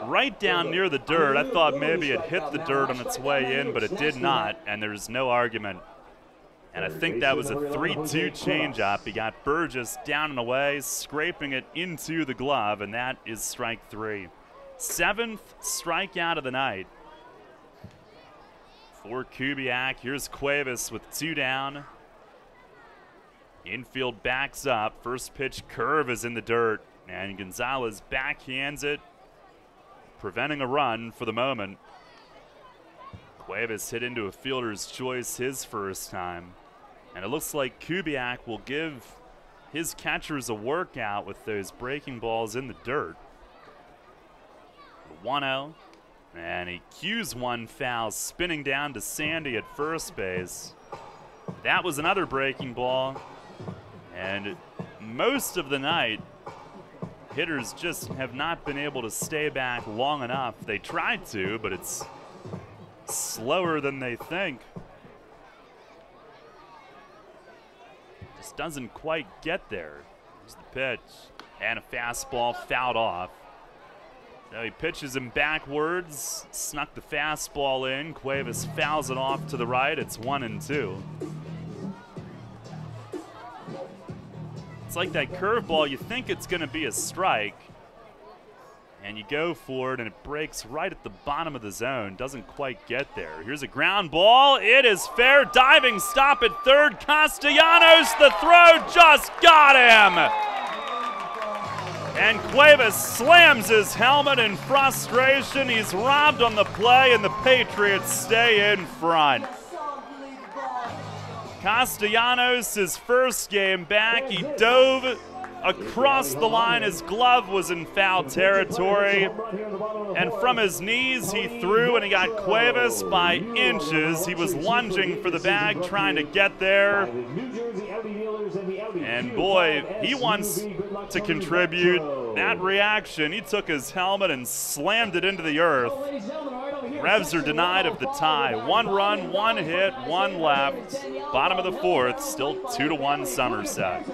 right down near the dirt. I thought maybe it hit the dirt on its way in, but it did not, and there's no argument. And I think that was a 3-2 changeup. He got Burgess down and away, scraping it into the glove, and that is strike 3. 7th strikeout of the night for Kubiak. Here's Cuevas with 2 down. Infield backs up. First pitch curve is in the dirt, and Gonzalez backhands it, preventing a run for the moment. Cuevas hit into a fielder's choice his first time, and it looks like Kubiak will give his catchers a workout with those breaking balls in the dirt. 1-0, and he cues one foul, spinning down to Sandy at first base. That was another breaking ball. And most of the night, hitters just have not been able to stay back long enough. They tried to, but it's slower than they think. Just doesn't quite get there. Here's the pitch. And a fastball fouled off. So he pitches him backwards, snuck the fastball in. Cuevas fouls it off to the right. It's 1-2. It's like that curveball, you think it's going to be a strike, and you go for it, and it breaks right at the bottom of the zone. Doesn't quite get there. Here's a ground ball. It is fair. Diving stop at third. Castellanos, the throw just got him. And Cuevas slams his helmet in frustration. He's robbed on the play, and the Patriots stay in front. Castellanos, his first game back, he dove across the line. His glove was in foul territory, and from his knees he threw, and he got Cuevas by inches. He was lunging for the bag, trying to get there, and boy, he wants to contribute. That reaction, he took his helmet and slammed it into the earth. Revs are denied of the tie. 1 run, 1 hit, 1 left. Bottom of the 4th, still 2-1 Somerset.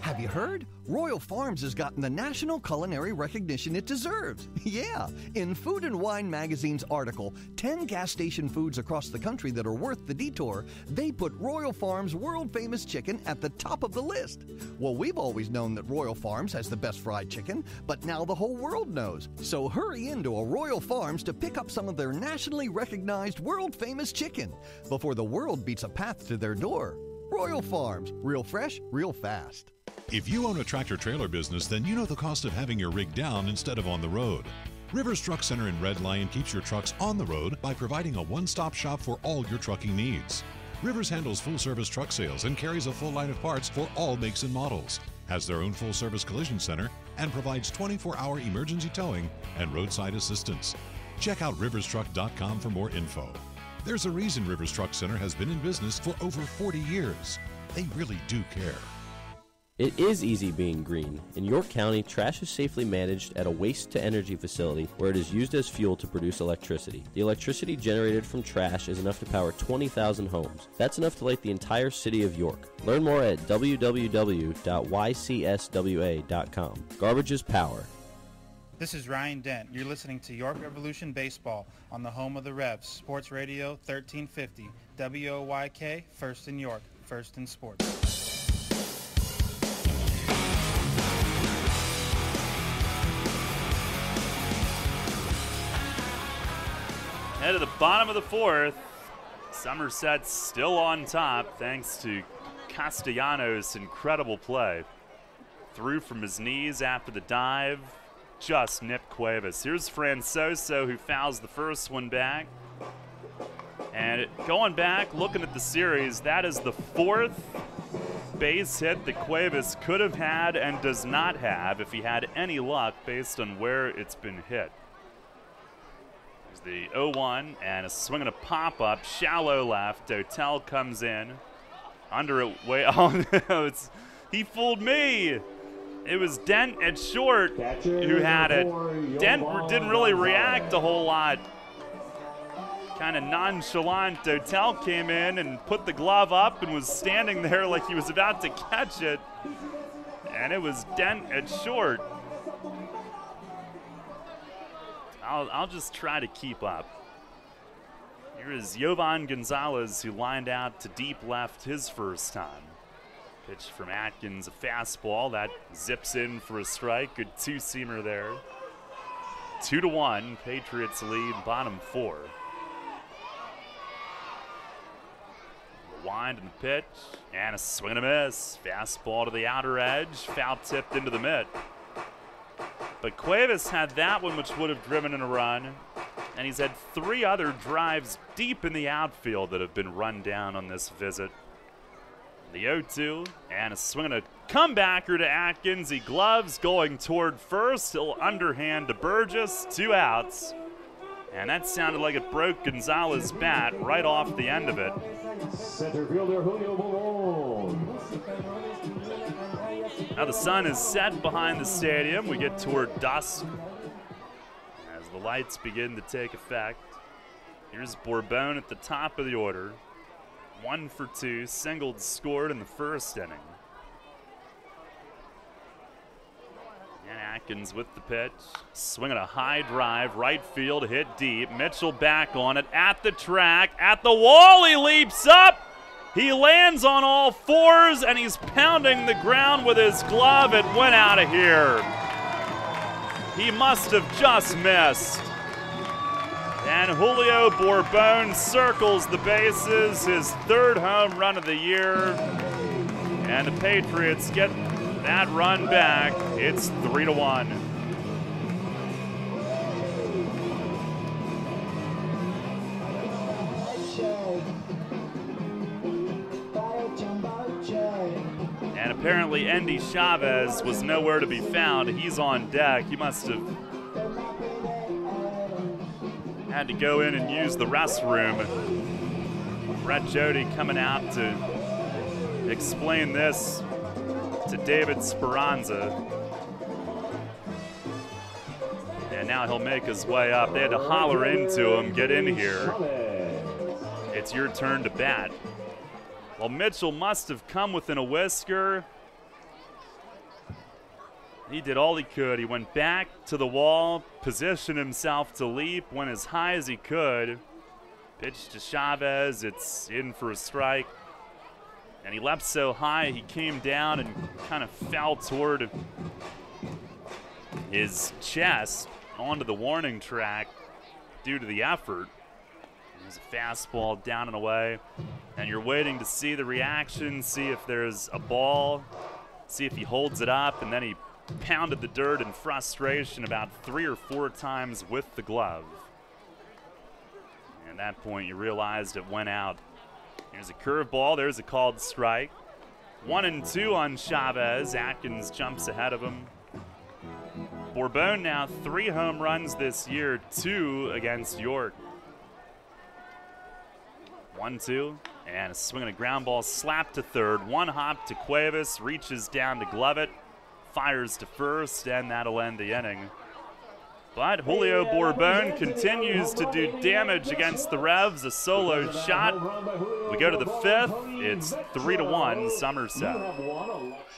Have you heard? Royal Farms has gotten the national culinary recognition it deserves. Yeah, in Food and Wine magazine's article, 10 gas station foods across the country that are worth the detour, they put Royal Farms' world-famous chicken at the top of the list. Well, we've always known that Royal Farms has the best fried chicken, but now the whole world knows. So hurry into a Royal Farms to pick up some of their nationally recognized world-famous chicken before the world beats a path to their door. Royal Farms, real fresh, real fast. If you own a tractor-trailer business, then you know the cost of having your rig down instead of on the road. Rivers Truck Center in Red Lion keeps your trucks on the road by providing a one-stop shop for all your trucking needs. Rivers handles full-service truck sales and carries a full line of parts for all makes and models, has their own full-service collision center, and provides 24-hour emergency towing and roadside assistance. Check out riverstruck.com for more info. There's a reason Rivers Truck Center has been in business for over 40 years. They really do care. It is easy being green. In York County, trash is safely managed at a waste-to-energy facility where it is used as fuel to produce electricity. The electricity generated from trash is enough to power 20,000 homes. That's enough to light the entire city of York. Learn more at www.ycswa.com. Garbage is power. This is Ryan Dent. You're listening to York Revolution Baseball on the home of the Revs, Sports Radio 1350, WOYK, first in York, first in sports. Head of the bottom of the fourth. Somerset's still on top thanks to Castellanos' incredible play. Threw from his knees after the dive. Just nipped Cuevas. Here's Francoso, who fouls the first one back. And going back, looking at the series, that is the fourth base hit that Cuevas could have had and does not have if he had any luck based on where it's been hit. There's the 0-1 and a swing and a pop-up, shallow left. Dotel comes in. Under it, way, oh no, he fooled me. It was Dent at short who had it. Dent didn't really react a whole lot. Kind of nonchalant. Dotel came in and put the glove up and was standing there like he was about to catch it. And it was Dent at short. I'll just try to keep up. Here is Jovan Gonzalez, who lined out to deep left his first time. Pitch from Atkins, a fastball that zips in for a strike. Good two-seamer there. 2-1, Patriots lead, bottom four. Wind and the pitch, and a swing and a miss. Fastball to the outer edge, foul tipped into the mid. But Cuevas had that one, which would have driven in a run, and he's had three other drives deep in the outfield that have been run down on this visit. The 0-2, and a swing and a comebacker to Atkins. He gloves going toward first. He'll underhand to Burgess, 2 outs. And that sounded like it broke Gonzalez's bat right off the end of it. Center fielder Julio Bolon. Now the sun is set behind the stadium. We get toward dusk as the lights begin to take effect. Here's Bourbon at the top of the order. 1 for 2, singled, scored in the first inning. And Atkins with the pitch, swinging a high drive, right field, hit deep. Mitchell back on it, at the track, at the wall, he leaps up. He lands on all fours, and he's pounding the ground with his glove. It went out of here. He must have just missed. And Julio Bourbon circles the bases, his third home run of the year. And the Patriots get that run back. It's 3-1. And apparently Andy Chavez was nowhere to be found. He's on deck. He must have had to go in and use the restroom. Brett Jody coming out to explain this to David Speranza. And now he'll make his way up. They had to holler into him, get in here. It's your turn to bat. Well, Mitchell must have come within a whisker. He did all he could. He went back to the wall, positioned himself to leap, went as high as he could. Pitch to Chavez, it's in for a strike. And he leapt so high, he came down and kind of fell toward his chest onto the warning track due to the effort. There's a fastball down and away. And you're waiting to see the reaction, see if there's a ball, see if he holds it up, and then he pounded the dirt in frustration about 3 or 4 times with the glove. And at that point, you realized it went out. Here's a curveball. There's a called strike. 1-2 on Chavez. Atkins jumps ahead of him. Bourbon now 3 home runs this year, 2 against York. 1-2, and a swing and a ground ball slapped to third. 1 hop to Cuevas, reaches down to glove it. Fires to first, and that'll end the inning. But Julio Bourbon continues to do damage against the Revs, a solo shot. We go to the 5th, it's 3-1 Somerset.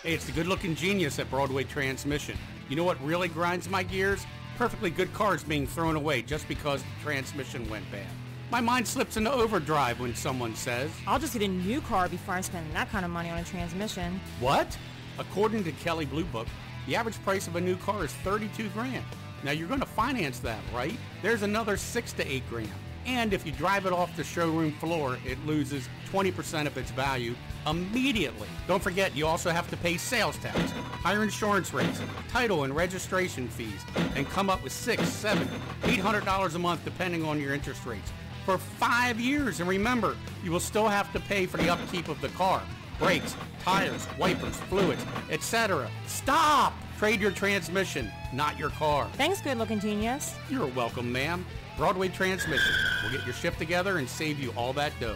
Hey, it's the good-looking genius at Broadway Transmission. You know what really grinds my gears? Perfectly good cars being thrown away just because the transmission went bad. My mind slips into overdrive when someone says, I'll just get a new car before I spend that kind of money on a transmission. What? According to Kelley Blue Book, the average price of a new car is $32,000. Now you're going to finance that, right? There's another $6 to $8,000. And if you drive it off the showroom floor, it loses 20% of its value immediately. Don't forget, you also have to pay sales tax, higher insurance rates, title and registration fees, and come up with $600, $700, $800 a month depending on your interest rates for 5 years. And remember, you will still have to pay for the upkeep of the car, brakes, tires, wipers, fluids, etc. Stop! Trade your transmission, not your car. Thanks, good-looking genius. You're welcome, ma'am. Broadway Transmission. We'll get your shift together and save you all that dough.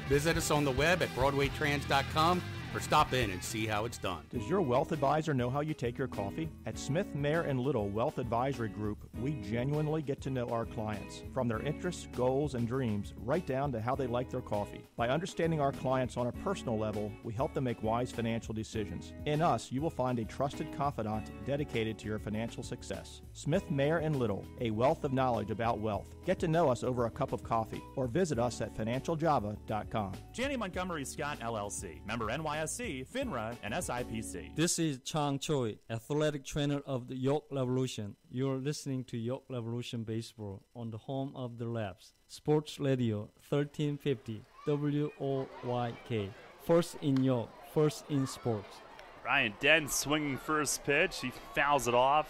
Visit us on the web at BroadwayTrans.com or stop in and see how it's done. Does your wealth advisor know how you take your coffee? At Smith, Mayer & Little Wealth Advisory Group, we genuinely get to know our clients, from their interests, goals, and dreams, right down to how they like their coffee. By understanding our clients on a personal level, we help them make wise financial decisions. In us, you will find a trusted confidant dedicated to your financial success. Smith, Mayer & Little, a wealth of knowledge about wealth. Get to know us over a cup of coffee or visit us at financialjava.com. Janney Montgomery Scott LLC, member NYSE, FINRA, and SIPC. This is Chang Choi, athletic trainer of the York Revolution. You're listening to York Revolution Baseball on the home of the Revs. Sports Radio 1350 WOYK. First in York, first in sports. Ryan Dent swinging first pitch. He fouls it off.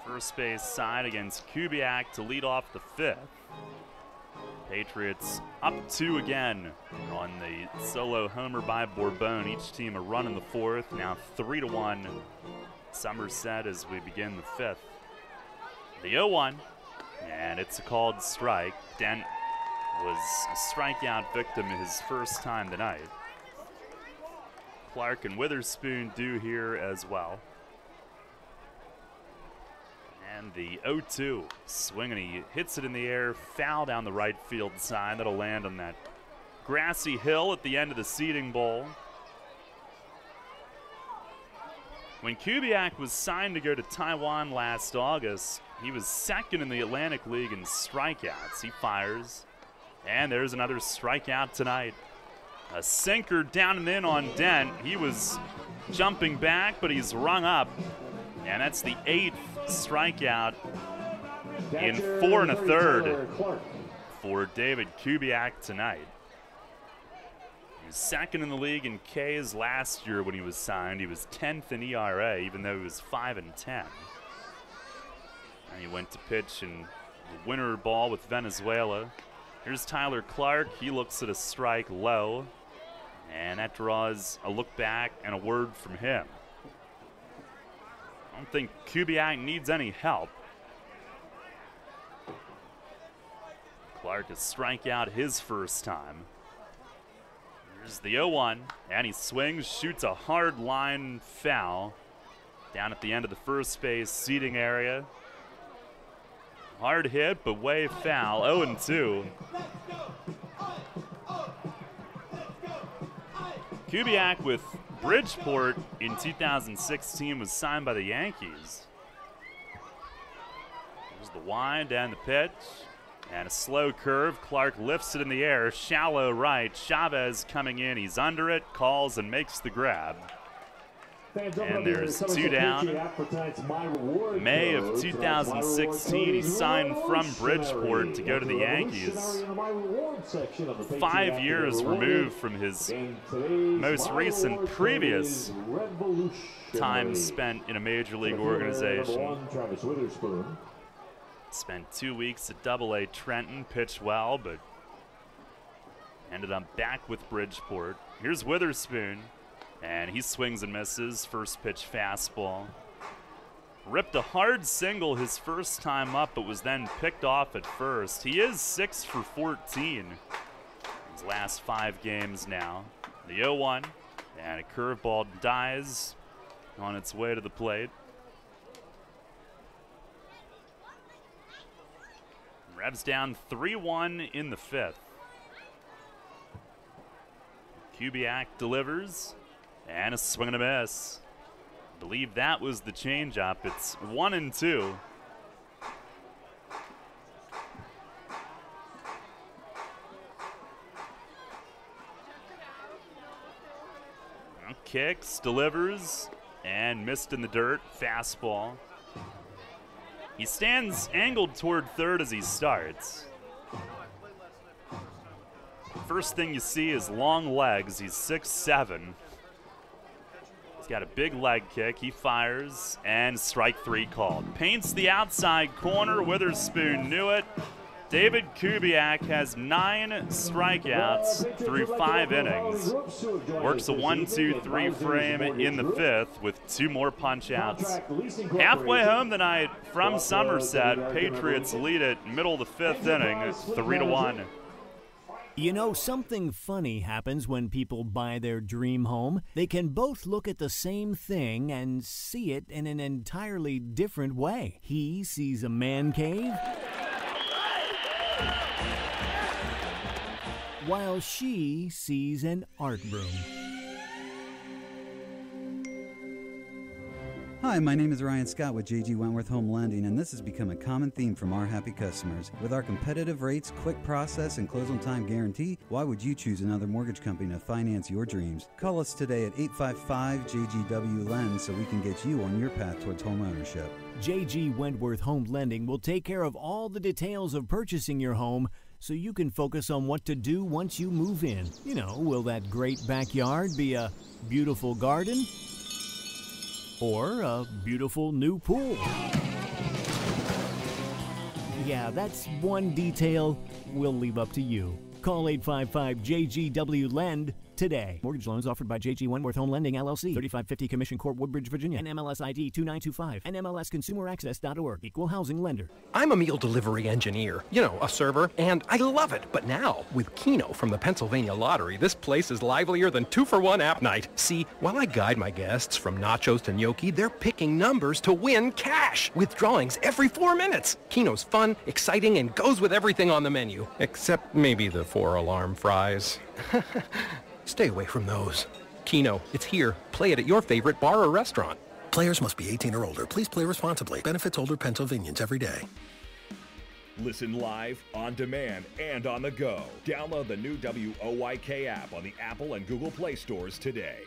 First base side against Kubiak to lead off the fifth. Patriots up 2 again on the solo homer by Bourbon. Each team a run in the fourth. Now 3-1 Somerset as we begin the fifth. The 0-1, and it's a called strike. Dent was a strikeout victim his first time tonight. Clark and Witherspoon do here as well. And the 0-2 swing, and he hits it in the air, foul down the right field side. That'll land on that grassy hill at the end of the seating bowl. When Kubiak was signed to go to Taiwan last August, he was second in the Atlantic League in strikeouts. He fires, and there's another strikeout tonight. A sinker down and in on Dent. He was jumping back, but he's rung up, and that's the 8th strikeout in 4 1/3 for David Kubiak tonight. He was second in the league in Ks last year when he was signed. He was 10th in ERA, even though he was 5-10. And he went to pitch in the winter ball with Venezuela. Here's Tyler Clark. He looks at a strike low, and that draws a look back and a word from him. I don't think Kubiak needs any help. Clark has strike out his first time. Here's the 0-1, and he swings, shoots a hard line foul down at the end of the first base seating area. Hard hit, but way foul. 0-2. Kubiak with Bridgeport in 2016 was signed by the Yankees. There's the wind and the pitch. And a slow curve. Clark lifts it in the air. Shallow right. Chavez coming in. He's under it. Calls and makes the grab. And there's 2 down. May of 2016, he signed from Bridgeport to go to the Yankees. 5 years removed from his most recent previous time spent in a major league organization. Spent 2 weeks at Double-A Trenton, pitched well, but ended up back with Bridgeport. Here's Witherspoon. And he swings and misses. First pitch fastball. Ripped a hard single his first time up, but was then picked off at first. He is 6 for 14 his last 5 games now. The 0-1, and a curveball dies on its way to the plate. Revs down 3-1 in the 5th. Kubiak delivers. And a swing and a miss. I believe that was the changeup. It's 1-2. Kicks, delivers, and missed in the dirt. Fastball. He stands angled toward third as he starts. First thing you see is long legs. He's 6'7". He's got a big leg kick. He fires, and strike 3 called. Paints the outside corner. Witherspoon knew it. David Kubiak has 9 strikeouts through 5 innings. Works a 1-2-3 frame in the 5th with 2 more punch-outs. Halfway home tonight from Somerset, Patriots lead it middle of the 5th inning, 3-1. You know, something funny happens when people buy their dream home. They can both look at the same thing and see it in an entirely different way. He sees a man cave, while she sees an art room. Hi, my name is Ryan Scott with J.G. Wentworth Home Lending, and this has become a common theme from our happy customers. With our competitive rates, quick process, and close-on-time guarantee, why would you choose another mortgage company to finance your dreams? Call us today at 855-JGW-LEND so we can get you on your path towards home ownership. J.G. Wentworth Home Lending will take care of all the details of purchasing your home so you can focus on what to do once you move in. You know, will that great backyard be a beautiful garden or a beautiful new pool? Yeah, that's one detail we'll leave up to you. Call 855-JGW-LEND today. Mortgage loans offered by J.G. Wentworth Home Lending, LLC, 3550 Commission Court, Woodbridge, Virginia, NMLS ID 2925, NMLSConsumerAccess.org, Equal Housing Lender. I'm a meal delivery engineer, you know, a server, and I love it. But now, with Keno from the Pennsylvania Lottery, this place is livelier than 2-for-1 app night. See, while I guide my guests from nachos to gnocchi, they're picking numbers to win cash with drawings every 4 minutes. Keno's fun, exciting, and goes with everything on the menu, except maybe the 4-alarm fries. Stay away from those. Keno, it's here. Play it at your favorite bar or restaurant. Players must be 18 or older. Please play responsibly. Benefits older Pennsylvanians every day. Listen live, on demand, and on the go. Download the new WOYK app on the Apple and Google Play stores today.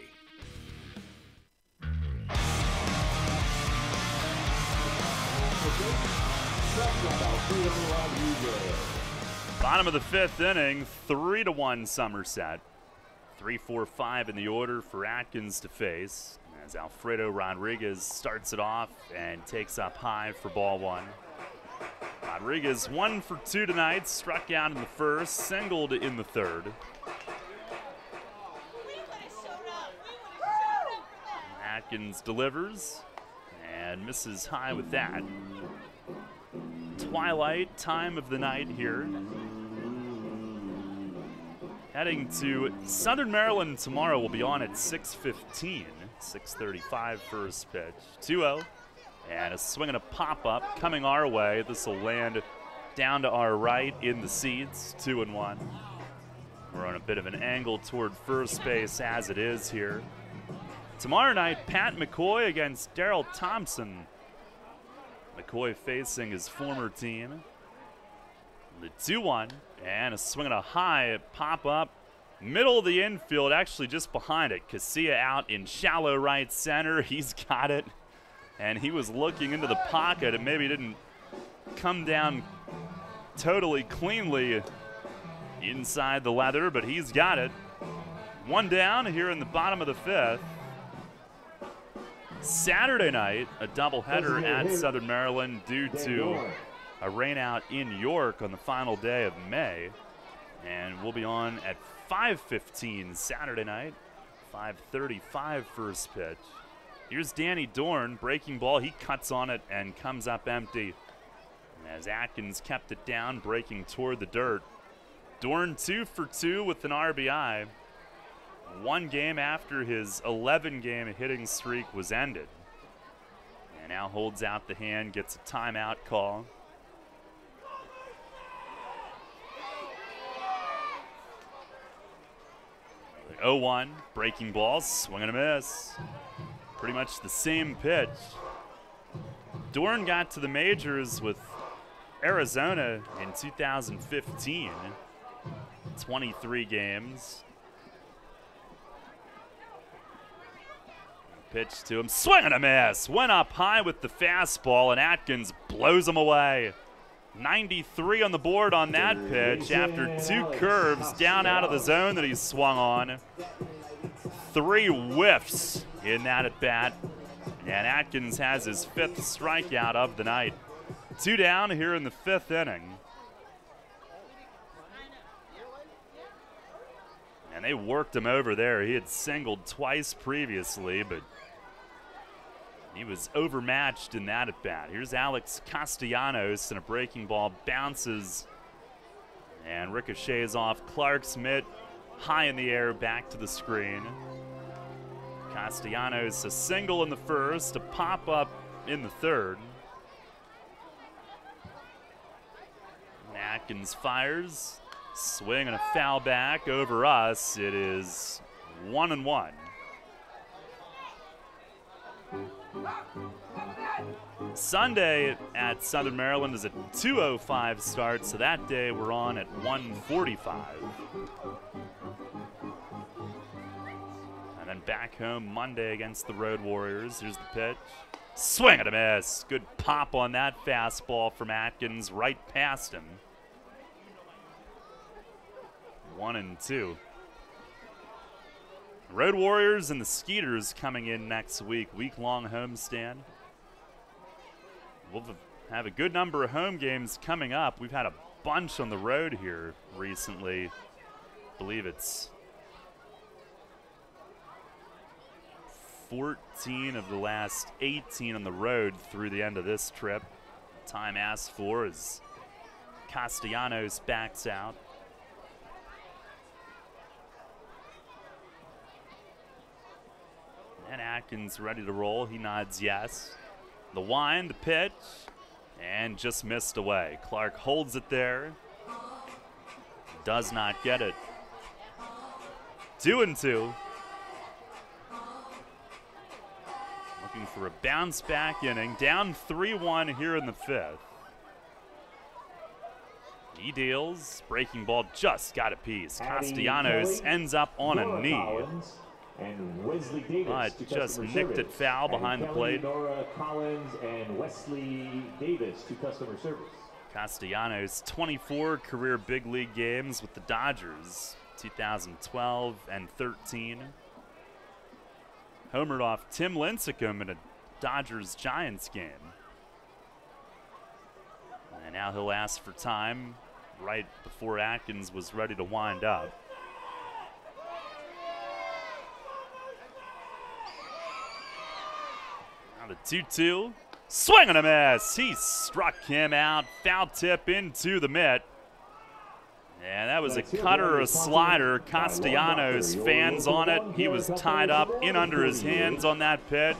Bottom of the 5th inning, 3-1 Somerset. 3-4-5 in the order for Atkins to face as Alfredo Rodriguez starts it off and takes up high for ball 1. Rodriguez 1 for 2 tonight, struck out in the first, singled in the 3rd. Atkins delivers and misses high with that. Twilight time of the night here. Heading to Southern Maryland tomorrow. We'll be on at 6:15, 6:35 first pitch. 2-0, and a swing and a pop-up coming our way. This will land down to our right in the seats, 2-1. We're on a bit of an angle toward first base as it is here. Tomorrow night, Pat McCoy against Darrell Thompson. McCoy facing his former team. The 2-1, and a swing and a high pop-up. Middle of the infield, actually just behind it. Casilla out in shallow right center. He's got it. And he was looking into the pocket and maybe didn't come down totally cleanly inside the leather, but he's got it. 1 down here in the bottom of the 5th. Saturday night, a doubleheader at Southern Maryland due to a rainout in York on the final day of May. And we'll be on at 5:15 Saturday night, 5:35 first pitch. Here's Danny Dorn, breaking ball. He cuts on it and comes up empty. As Atkins kept it down, breaking toward the dirt. Dorn 2 for 2 with an RBI. 1 game after his 11-game hitting streak was ended. And now holds out the hand, gets a timeout call. The 0-1, breaking ball, swing and a miss. Pretty much the same pitch. Dorn got to the majors with Arizona in 2015. 23 games. Pitch to him, swing and a miss. Went up high with the fastball, and Atkins blows him away. 93 on the board on that pitch after 2 curves down out of the zone that he swung on. 3 whiffs in that at bat. And Atkins has his 5th strikeout of the night. 2 down here in the 5th inning. And they worked him over there. He had singled twice previously, but he was overmatched in that at bat. Here's Alex Castellanos, and a breaking ball bounces and ricochets off Clark's mitt, high in the air, back to the screen. Castellanos a single in the first, a pop up in the third. And Atkins fires, swing and a foul back over us. It is 1-1. Sunday at Southern Maryland is a 2:05 start, so that day we're on at 1:45. And then back home Monday against the Road Warriors. Here's the pitch. Swing and a miss. Good pop on that fastball from Atkins, right past him. 1-2. Road Warriors and the Skeeters coming in next week. Week-long homestand. We'll have a good number of home games coming up. We've had a bunch on the road here recently. I believe it's 14 of the last 18 on the road through the end of this trip. Time asked for as Castellanos backs out. And Atkins ready to roll. He nods yes. The wind, the pitch, and just missed away. Clark holds it there. Does not get it. 2-2. Looking for a bounce back inning. Down 3-1 here in the 5th. He deals. Breaking ball just got a piece. Castellanos ends up on a knee. And Wesley Davis just nicked it foul behind the plate. Nora Collins and Wesley Davis to customer service. Castellanos, 24 career big league games with the Dodgers, 2012 and 13. Homered off Tim Lincecum in a Dodgers-Giants game. And now he'll ask for time right before Atkins was ready to wind up. The 2-2, swing and a miss. He struck him out, foul tip into the mitt. And that was a cutter or a slider. Castellanos fans on it. He was tied up in under his hands on that pitch.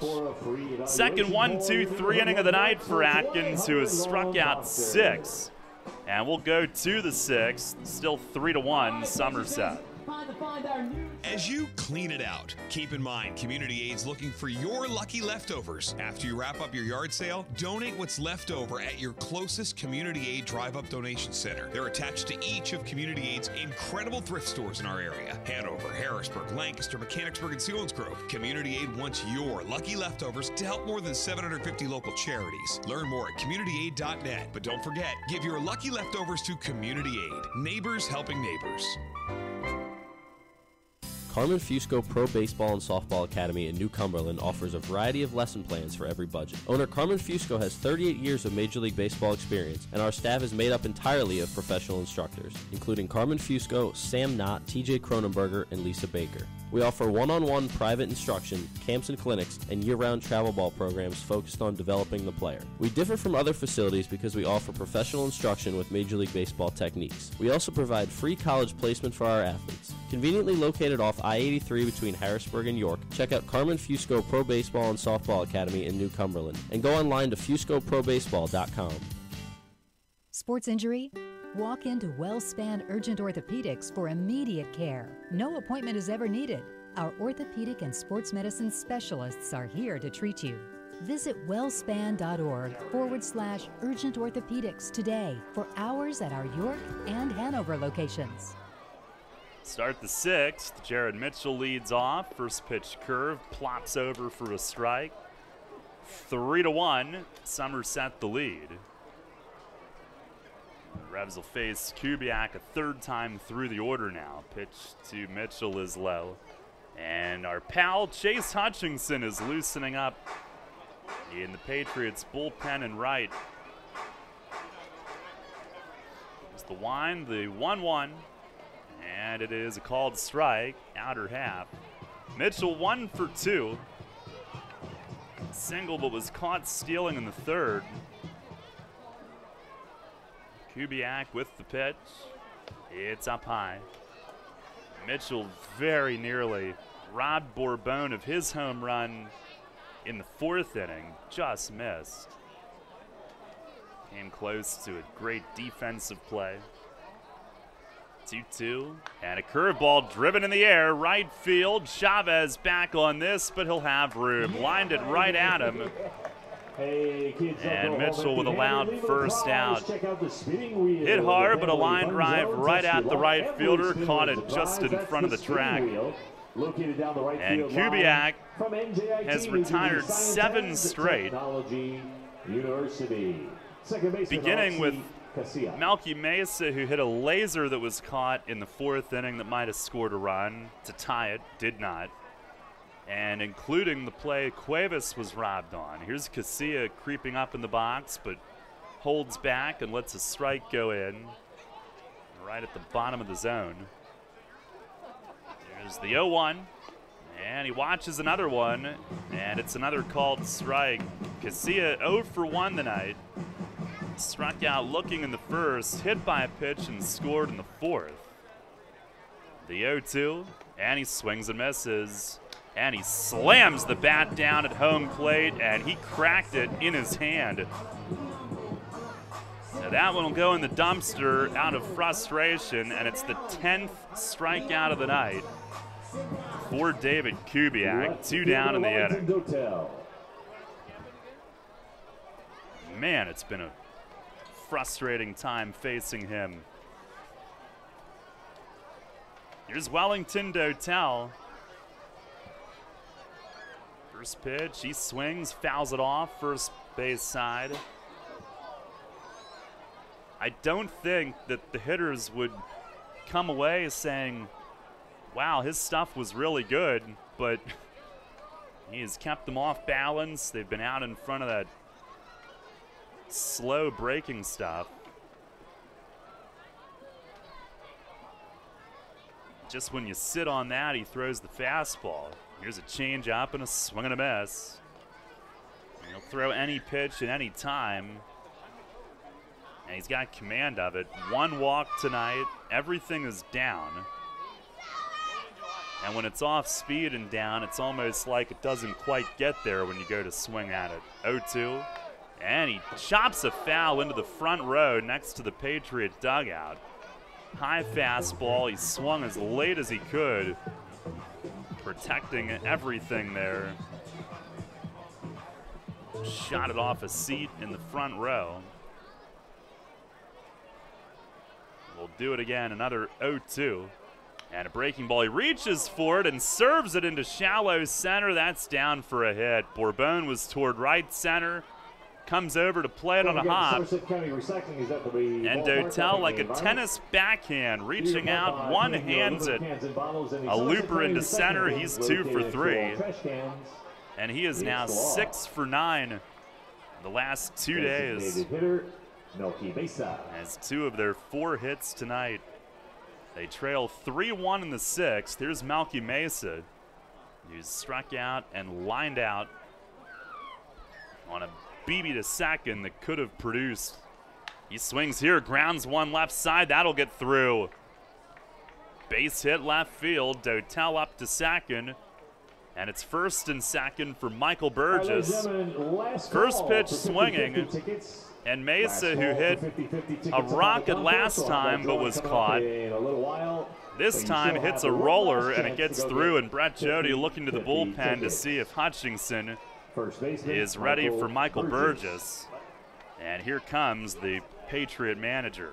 Second 1-2-3 inning of the night for Atkins, who has struck out 6. And we'll go to the 6th, still 3-1 Somerset. As you clean it out, keep in mind Community Aid's looking for your lucky leftovers. After you wrap up your yard sale, donate what's left over at your closest Community Aid Drive-Up Donation Center. They're attached to each of Community Aid's incredible thrift stores in our area. Hanover, Harrisburg, Lancaster, Mechanicsburg, and Selinsgrove. Community Aid wants your lucky leftovers to help more than 750 local charities. Learn more at communityaid.net. But don't forget, give your lucky leftovers to Community Aid. Neighbors helping neighbors. Carmen Fusco Pro Baseball and Softball Academy in New Cumberland offers a variety of lesson plans for every budget. Owner Carmen Fusco has 38 years of Major League Baseball experience, and our staff is made up entirely of professional instructors, including Carmen Fusco, Sam Knott, TJ Cronenberger, and Lisa Baker. We offer one-on-one private instruction, camps and clinics, and year-round travel ball programs focused on developing the player. We differ from other facilities because we offer professional instruction with Major League Baseball techniques. We also provide free college placement for our athletes. Conveniently located off I-83 between Harrisburg and York, check out Carmen Fusco Pro Baseball and Softball Academy in New Cumberland, and go online to fuscoprobaseball.com. Sports injury? Walk into WellSpan Urgent Orthopedics for immediate care. No appointment is ever needed. Our orthopedic and sports medicine specialists are here to treat you. Visit wellspan.org/urgent orthopedics today for hours at our York and Hanover locations. Start the 6th. Jared Mitchell leads off. First pitch curve, plops over for a strike. 3-1, Somerset the lead. Revs will face Kubiak a third time through the order now. Pitch to Mitchell is low. And our pal Chase Hutchinson is loosening up in the Patriots bullpen and right. There's the wind, the 1-1. And it is a called strike, outer half. Mitchell 1 for 2. Single, but was caught stealing in the third. Kubiak with the pitch. It's up high. Mitchell very nearly robbed Bourbon of his home run in the fourth inning. Just missed. Came close to a great defensive play. 2-2. And a curveball driven in the air. Right field. Chavez back on this, but he'll have room. Lined it right at him. And Mitchell with a loud first out. Hit hard, but a line drive right at the right fielder. Caught it just in front of the track. And Kubiak has retired 7 straight. Beginning with Melky Mesa, who hit a laser that was caught in the fourth inning that might have scored a run to tie it, did not. And including the play Cuevas was robbed on. Here's Casilla creeping up in the box, but holds back and lets a strike go in right at the bottom of the zone. There's the 0-1, and he watches another one, and it's another called strike. Casilla 0 for 1 tonight. Struck out looking in the first, hit by a pitch, and scored in the fourth. The 0-2, and he swings and misses. And he slams the bat down at home plate, and he cracked it in his hand. Now that one will go in the dumpster out of frustration, and it's the 10th strikeout of the night for David Kubiak. 2 down in the inning. Man, it's been a frustrating time facing him. Here's Wellington Dotel. First pitch, he swings, fouls it off, first base side. I don't think that the hitters would come away saying, wow, his stuff was really good, but he has kept them off balance. They've been out in front of that slow breaking stuff. Just when you sit on that, he throws the fastball. Here's a change up and a swing and a miss. And he'll throw any pitch at any time. And he's got command of it. 1 walk tonight. Everything is down. And when it's off speed and down, it's almost like it doesn't quite get there when you go to swing at it. 0-2. And he chops a foul into the front row next to the Patriot dugout. High fastball. He swung as late as he could, protecting everything there. Shot it off a seat in the front row. We'll do it again, another 0-2. And a breaking ball. He reaches for it and serves it into shallow center. That's down for a hit. Bourbon was toward right center. Comes over to play it on a hop. And Dotel, like a tennis backhand, reaching out, one-hands it. A looper into center. He's 2 for 3. And he is now 6 for 9 the last 2 days. Has 2 of their 4 hits tonight. They trail 3-1 in the 6th. Here's Melky Mesa, who's struck out and lined out on a BB to second that could have produced. He swings here, grounds one left side. That'll get through. Base hit left field. Dotel up to second. And it's first and second for Michael Burgess. First pitch swinging. And Mesa, who hit a rocket last time but was caught, this time hits a roller and it gets through. And Brett Jody looking to the bullpen to see if Hutchinson is ready for Michael Burgess. And here comes the Patriot manager.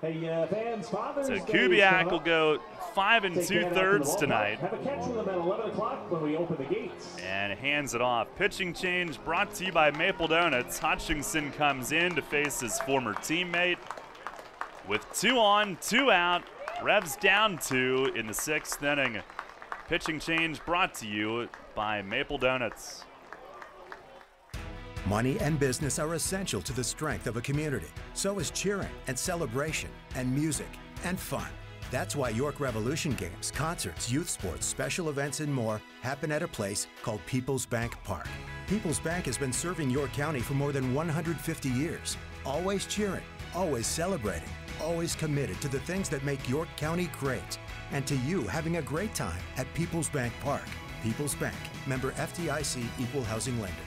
Hey, fans, Father's So Day Kubiak will go 5 2/3 tonight. Have a catch with them at 11 o'clock when we open the gates. And hands it off. Pitching change brought to you by Maple Donuts. Hutchinson comes in to face his former teammate. With 2 on, 2 out, Revs down 2 in the 6th inning. Pitching change brought to you by Maple Donuts. Money and business are essential to the strength of a community. So is cheering and celebration and music and fun. That's why York Revolution games, concerts, youth sports, special events, and more happen at a place called People's Bank Park. People's Bank has been serving York County for more than 150 years. Always cheering, always celebrating, always committed to the things that make York County great. And to you having a great time at People's Bank Park. People's Bank, member FDIC, equal housing lender.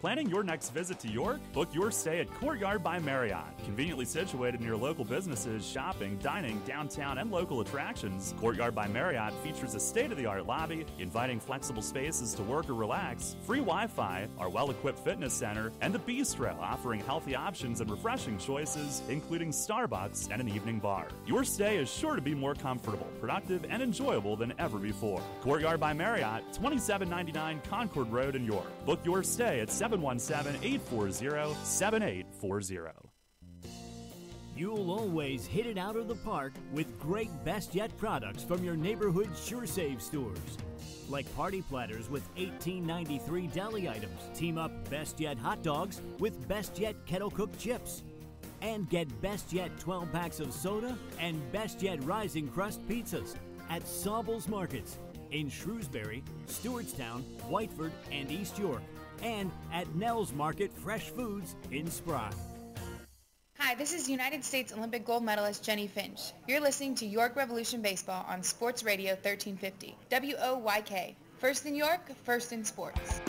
Planning your next visit to York? Book your stay at Courtyard by Marriott. Conveniently situated near local businesses, shopping, dining, downtown, and local attractions, Courtyard by Marriott features a state-of-the-art lobby, inviting flexible spaces to work or relax, free Wi-Fi, our well-equipped fitness center, and the bistro offering healthy options and refreshing choices, including Starbucks and an evening bar. Your stay is sure to be more comfortable, productive, and enjoyable than ever before. Courtyard by Marriott, 2799 Concord Road in York. Book your stay at 717-840-7840. You'll always hit it out of the park with great Best Yet products from your neighborhood SureSave stores. Like party platters with $18.93 deli items. Team up Best Yet hot dogs with Best Yet kettle cooked chips. And get Best Yet 12 packs of soda and Best Yet Rising Crust pizzas at Sobel's Markets in Shrewsbury, Stewartstown, Whiteford, and East York. And at Nell's Market Fresh Foods in Spry. Hi, this is United States Olympic gold medalist Jenny Finch. You're listening to York Revolution Baseball on Sports Radio 1350. WOYK. First in York, first in sports.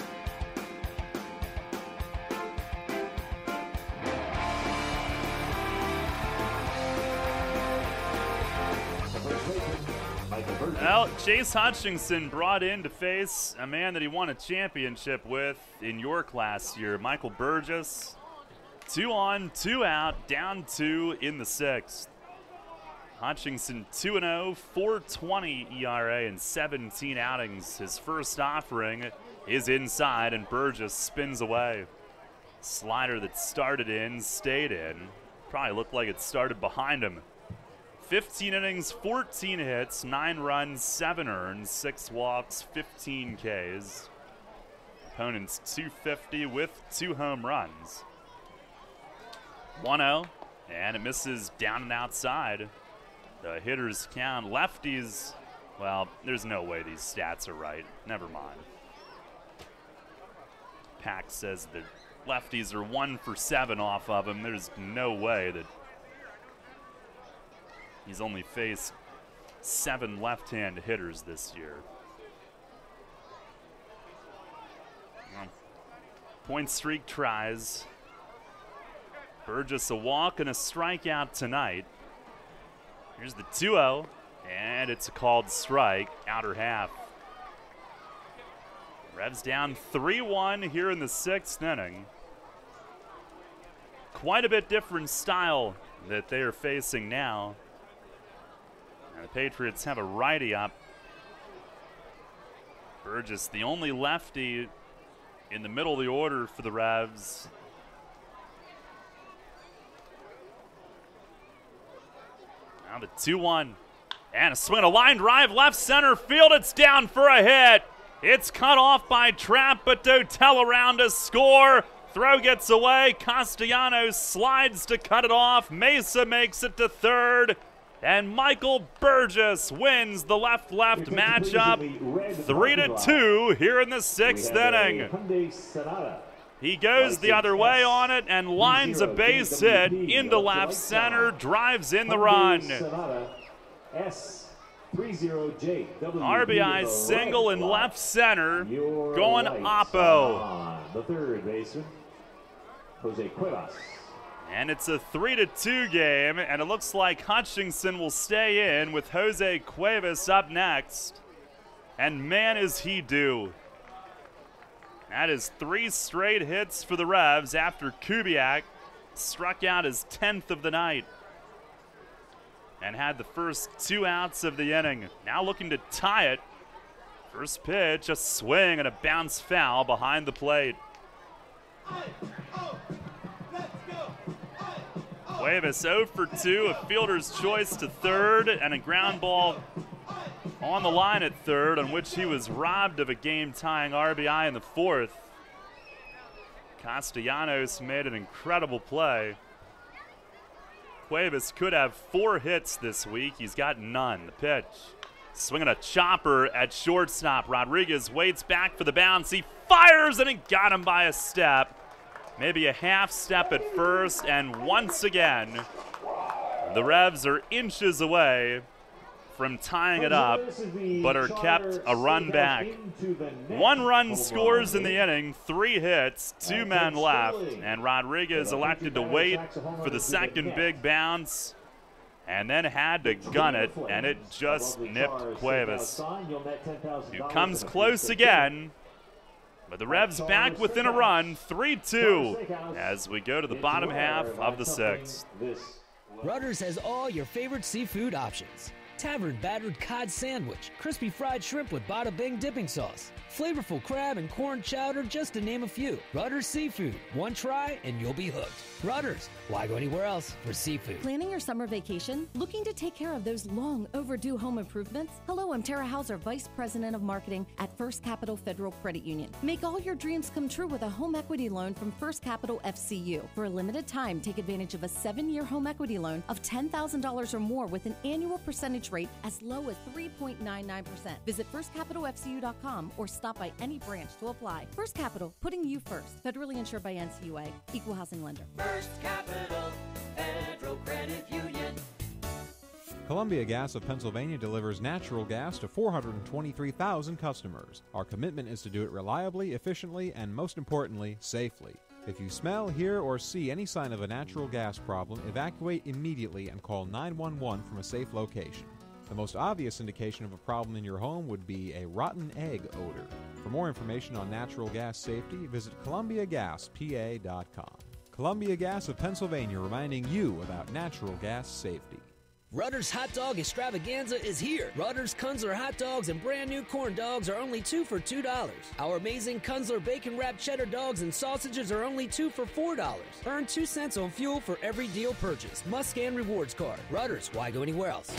Well, Chase Hutchinson brought in to face a man that he won a championship with in York last year, Michael Burgess. 2 on, 2 out, down 2 in the 6th. Hutchinson 2-0, 4.20 ERA in 17 outings. His first offering is inside, and Burgess spins away. Slider that started in, stayed in. Probably looked like it started behind him. 15 innings, 14 hits, 9 runs, 7 earned, 6 walks, 15 Ks. Opponent's 250 with 2 home runs. 1-0, and it misses down and outside. The hitters count. Lefties, well, there's no way these stats are right. Never mind. Pack says that lefties are 1 for 7 off of him. There's no way that he's only faced 7 left-hand hitters this year. Well, point streak tries. Burgess a walk and a strikeout tonight. Here's the 2-0, and it's a called strike, outer half. Revs down 3-1 here in the 6th inning. Quite a bit different style that they are facing now. And the Patriots have a righty up. Burgess, the only lefty in the middle of the order for the Revs. Now the 2-1. And a swing, a line drive, left center field. It's down for a hit. It's cut off by Trapp, but Dotel around to score. Throw gets away. Castellanos slides to cut it off. Mesa makes it to third. And Michael Burgess wins the left-left matchup. 3-2 here in the 6th inning. He goes the other way on it and lines a base hit into left center, drives in the run. RBI single in left center, going Oppo. The third baseman, Jose Cuevas. And it's a 3-2 game, and it looks like Hutchinson will stay in with Jose Cuevas up next. And man, is he due. That is 3 straight hits for the Revs after Kubiak struck out his 10th of the night. and had the first 2 outs of the inning. Now looking to tie it. First pitch, a swing and a bounce foul behind the plate. Cuevas 0 for 2, a fielder's choice to third, and a ground ball on the line at third, on which he was robbed of a game-tying RBI in the 4th. Castellanos made an incredible play. Cuevas could have 4 hits this week. He's got none. The pitch. Swinging a chopper at shortstop. Rodriguez waits back for the bounce. He fires, and he got him by a step. Maybe a half step at first, and once again, the Revs are inches away from tying it up, but are kept a run back. 1 run scores in the inning, 3 hits, 2 men left, and Rodriguez elected to wait for the second big bounce, and then had to gun it, and it just nipped Cuevas, who comes close again. But the Revs back within a run, 3-2, as we go to the bottom half of the 6th. Rutter's has all your favorite seafood options. Tavern battered cod sandwich, crispy fried shrimp with bada bing dipping sauce, flavorful crab and corn chowder, just to name a few. Rutter's Seafood. One try and you'll be hooked. Rutter's. Why go anywhere else for seafood? Planning your summer vacation? Looking to take care of those long overdue home improvements? Hello, I'm Tara Hauser, Vice President of Marketing at First Capital Federal Credit Union. Make all your dreams come true with a home equity loan from First Capital FCU. For a limited time, take advantage of a 7-year home equity loan of $10,000 or more with an annual percentage rate as low as 3.99%. Visit firstcapitalfcu.com or stop by any branch to apply. First Capital, putting you first. Federally insured by NCUA. Equal housing lender. First Capital Federal Credit Union. Columbia Gas of Pennsylvania delivers natural gas to 423,000 customers. Our commitment is to do it reliably, efficiently, and most importantly, safely. If you smell, hear, or see any sign of a natural gas problem, evacuate immediately and call 911 from a safe location. The most obvious indication of a problem in your home would be a rotten egg odor. For more information on natural gas safety, visit ColumbiaGasPA.com. Columbia Gas of Pennsylvania, reminding you about natural gas safety. Rutter's Hot Dog Extravaganza is here. Rutter's Kunzler hot dogs and brand new corn dogs are only 2 for $2. Our amazing Kunzler bacon wrapped cheddar dogs and sausages are only 2 for $4. Earn 2 cents on fuel for every deal purchased. Must scan rewards card. Rutter's, why go anywhere else?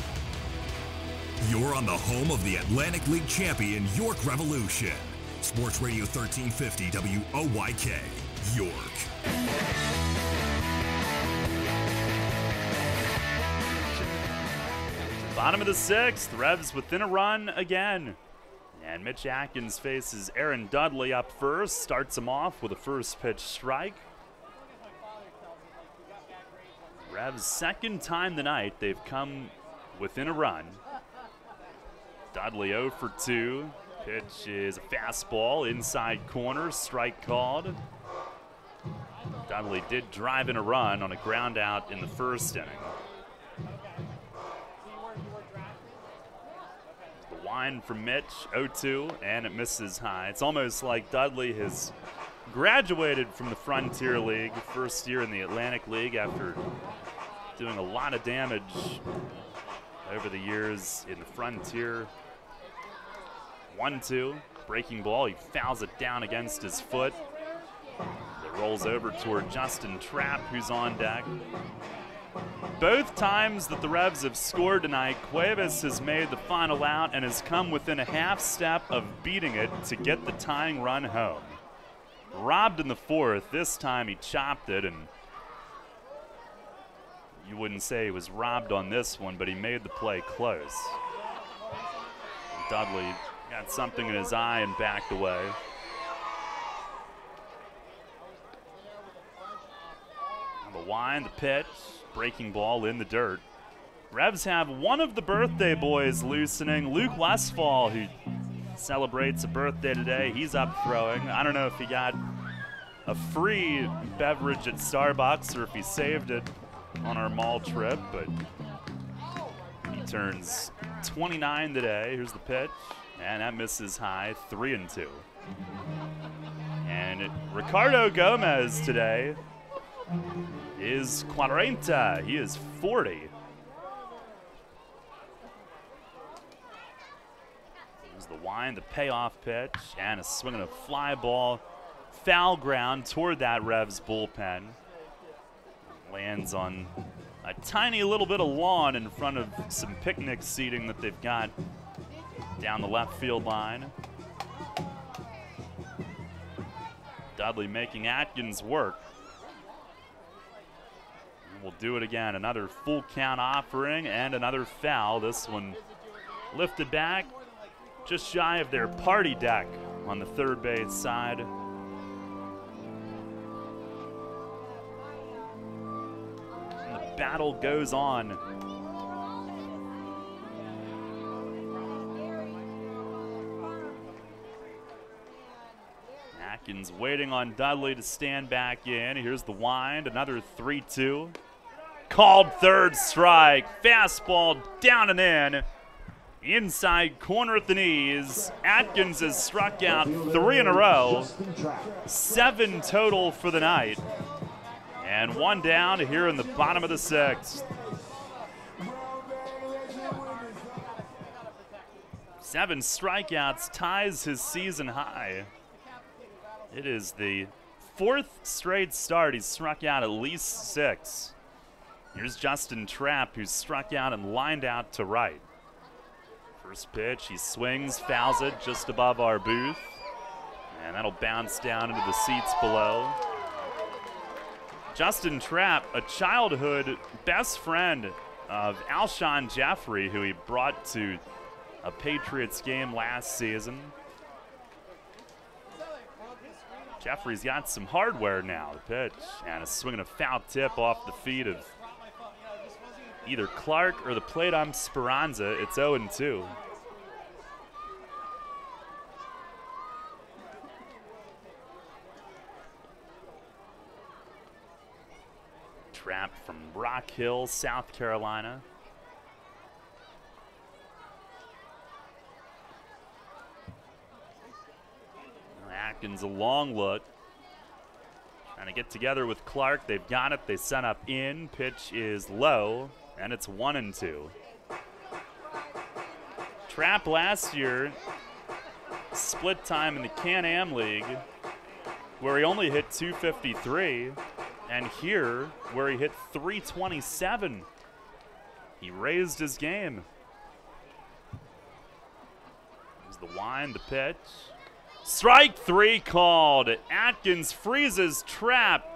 You're on the home of the Atlantic League champion York Revolution. Sports Radio 1350 WOYK, York. Bottom of the 6th, Revs within a run again. And Mitch Atkins faces Aaron Dudley up first, starts him off with a first pitch strike. Revs' second time tonight they've come within a run. Dudley 0 for 2. Pitch is a fastball, inside corner, strike called. Dudley did drive in a run on a ground out in the first inning. The wind from Mitch, 0-2, and it misses high. It's almost like Dudley has graduated from the Frontier League, first year in the Atlantic League after doing a lot of damage over the years in the Frontier. 1-2, breaking ball. He fouls it down against his foot. It rolls over toward Justin Trapp, who's on deck. Both times that the Revs have scored tonight, Cuevas has made the final out and has come within a half step of beating it to get the tying run home. Robbed in the 4th. This time he chopped it, and you wouldn't say he was robbed on this one, but he made the play close. Dudley got something in his eye and backed away. On the wind, the pitch, breaking ball in the dirt. Revs have one of the birthday boys loosening, Luke Westfall, who celebrates a birthday today. He's up throwing. I don't know if he got a free beverage at Starbucks or if he saved it on our mall trip, but he turns 29 today. Here's the pitch, and that misses high, 3-2. And Ricardo Gomez today is 40. He is 40. wind, the payoff pitch, and a swing and a fly ball. Foul ground toward that Revs bullpen. Lands on a tiny little bit of lawn in front of some picnic seating that they've got down the left field line. Dudley making Atkins work. And we'll do it again. Another full count offering and another foul. This one lifted back just shy of their party deck on the third base side. And the battle goes on. Atkins waiting on Dudley to stand back in. Here's the wind, another 3-2. Called third strike. Fastball down and in. Inside corner at the knees. Atkins has struck out 3 in a row. 7 total for the night. And 1 down here in the bottom of the 6th. 7 strikeouts ties his season high. It is the 4th straight start he's struck out at least 6. Here's Justin Trapp, who's struck out and lined out to right. First pitch, he swings, fouls it just above our booth. And that'll bounce down into the seats below. Justin Trapp, a childhood best friend of Alshon Jeffrey, who he brought to a Patriots game last season. Jeffrey's got some hardware now. The pitch and a swing and a foul tip off the feet of either Clark or the plate ump Speranza. It's 0-2. Trapp from Rock Hill, South Carolina. Atkins a long look. Trying to get together with Clark. They've got it. They sent up in. Pitch is low, and it's 1-2. Trapp last year, split time in the Can-Am League, where he only hit 253, and here, where he hit 327. He raised his game. Here's the wind, the pitch. Strike 3 called. Atkins freezes Trapp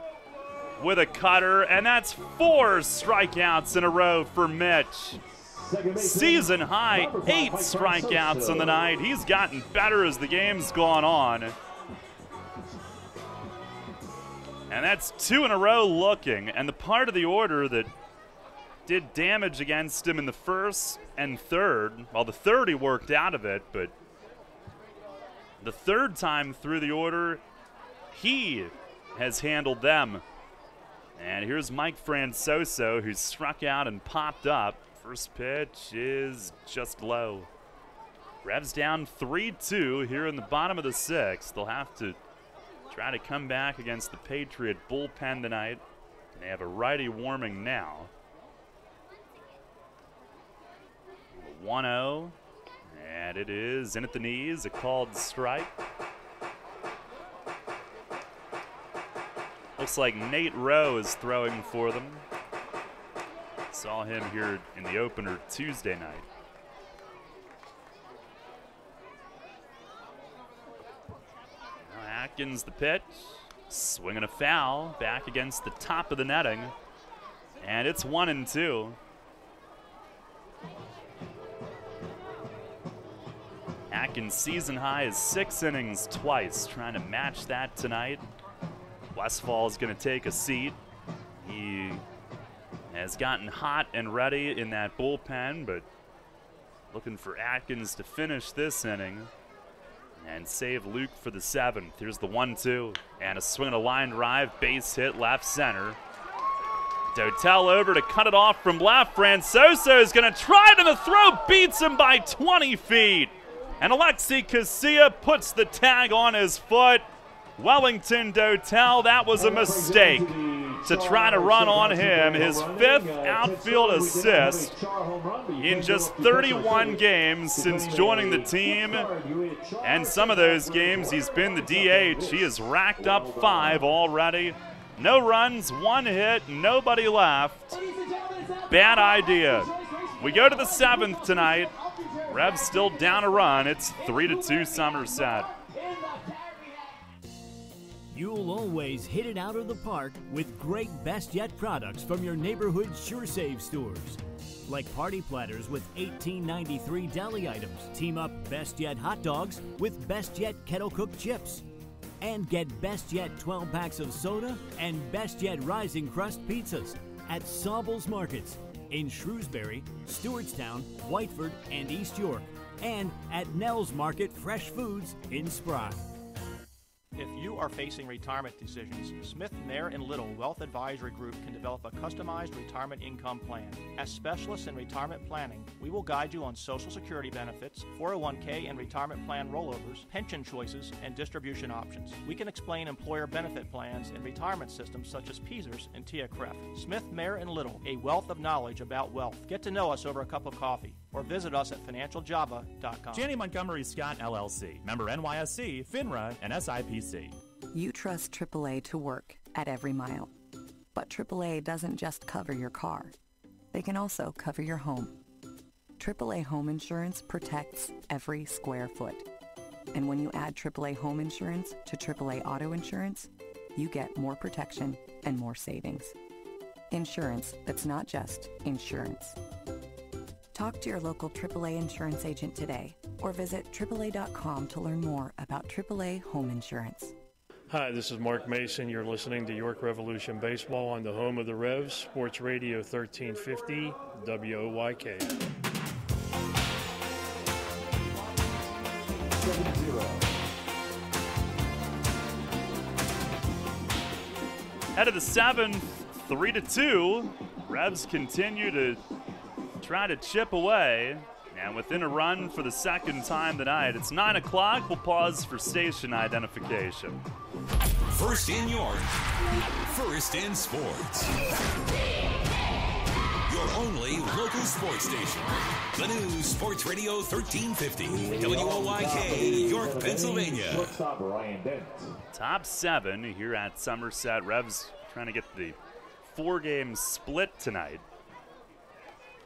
with a cutter, and that's 4 strikeouts in a row for Mitch. Season high, 8 strikeouts on the night. He's gotten better as the game's gone on. And that's 2 in a row looking. And the part of the order that did damage against him in the first and third, well, the third he worked out of it, but the third time through the order, he has handled them. And here's Mike Francoso, who's struck out and popped up. First pitch is just low. Revs down 3-2 here in the bottom of the 6th. They'll have to try to come back against the Patriot bullpen tonight. They have a righty warming now. 1-0. And it is in at the knees, a called strike. Looks like Nate Rowe is throwing for them. Saw him here in the opener Tuesday night. Now Atkins the pitch, swinging a foul, back against the top of the netting. And it's 1-2. Atkins' season high is 6 innings twice, trying to match that tonight. Westfall is going to take a seat. He has gotten hot and ready in that bullpen, but looking for Atkins to finish this inning and save Luke for the 7th. Here's the 1-2, and a swing and a line drive, base hit left center. Dotel over to cut it off from left. Francoso is going to try it, and the throw beats him by 20 feet. And Alexi Casilla puts the tag on his foot. Wellington Dotel, that was a mistake to try to run on him. His 5th outfield assist in just 31 games since joining the team. And some of those games he's been the DH. He has racked up 5 already. No runs, 1 hit, nobody left. Bad idea. We go to the 7th tonight. Revs still down a run. It's 3-2 Somerset. You'll always hit it out of the park with great Best Yet products from your neighborhood SureSave stores. Like party platters with $18.93 deli items. Team up Best Yet hot dogs with Best Yet kettle cooked chips. And get Best Yet 12 packs of soda and Best Yet Rising Crust pizzas at Sobel's Markets in Shrewsbury, Stewartstown, Whiteford, and East York. And at Nell's Market Fresh Foods in Spry. If you are facing retirement decisions, Smith, Mayer & Little Wealth Advisory Group can develop a customized retirement income plan. As specialists in retirement planning, we will guide you on Social Security benefits, 401k and retirement plan rollovers, pension choices, and distribution options. We can explain employer benefit plans and retirement systems such as PESERS and TIACREF. Smith, Mayer & Little, a wealth of knowledge about wealth. Get to know us over a cup of coffee or visit us at financialjava.com. Janney Montgomery Scott LLC, member NYSE, FINRA, and SIPC. You trust AAA to work at every mile. But AAA doesn't just cover your car. They can also cover your home. AAA Home Insurance protects every square foot. And when you add AAA Home Insurance to AAA Auto Insurance, you get more protection and more savings. Insurance that's not just insurance. Talk to your local AAA insurance agent today or visit AAA.com to learn more about AAA Home Insurance. Hi, this is Mark Mason. You're listening to York Revolution Baseball on the home of the Revs, Sports Radio 1350, WOYK. 7-0. Head of the 7th, 3-2. Revs continue to try to chip away. And within a run for the second time tonight. It's 9 o'clock. We'll pause for station identification. First in York, first in sports. Your only local sports station. The new Sports Radio 1350, WOYK, York, Pennsylvania. Top 7 here at Somerset. Revs trying to get the 4-game split tonight.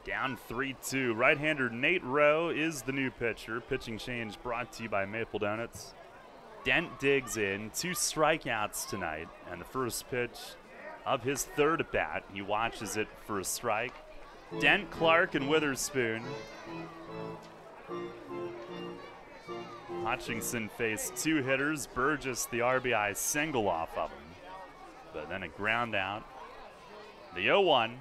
Down 3-2. Right-hander Nate Rowe is the new pitcher. Pitching change brought to you by Maple Donuts. Dent digs in. 2 strikeouts tonight. And the first pitch of his 3rd at-bat. He watches it for a strike. Dent, Clark, and Witherspoon. Hutchinson faced 2 hitters. Burgess, the RBI single off of him. But then a ground out. The 0-1.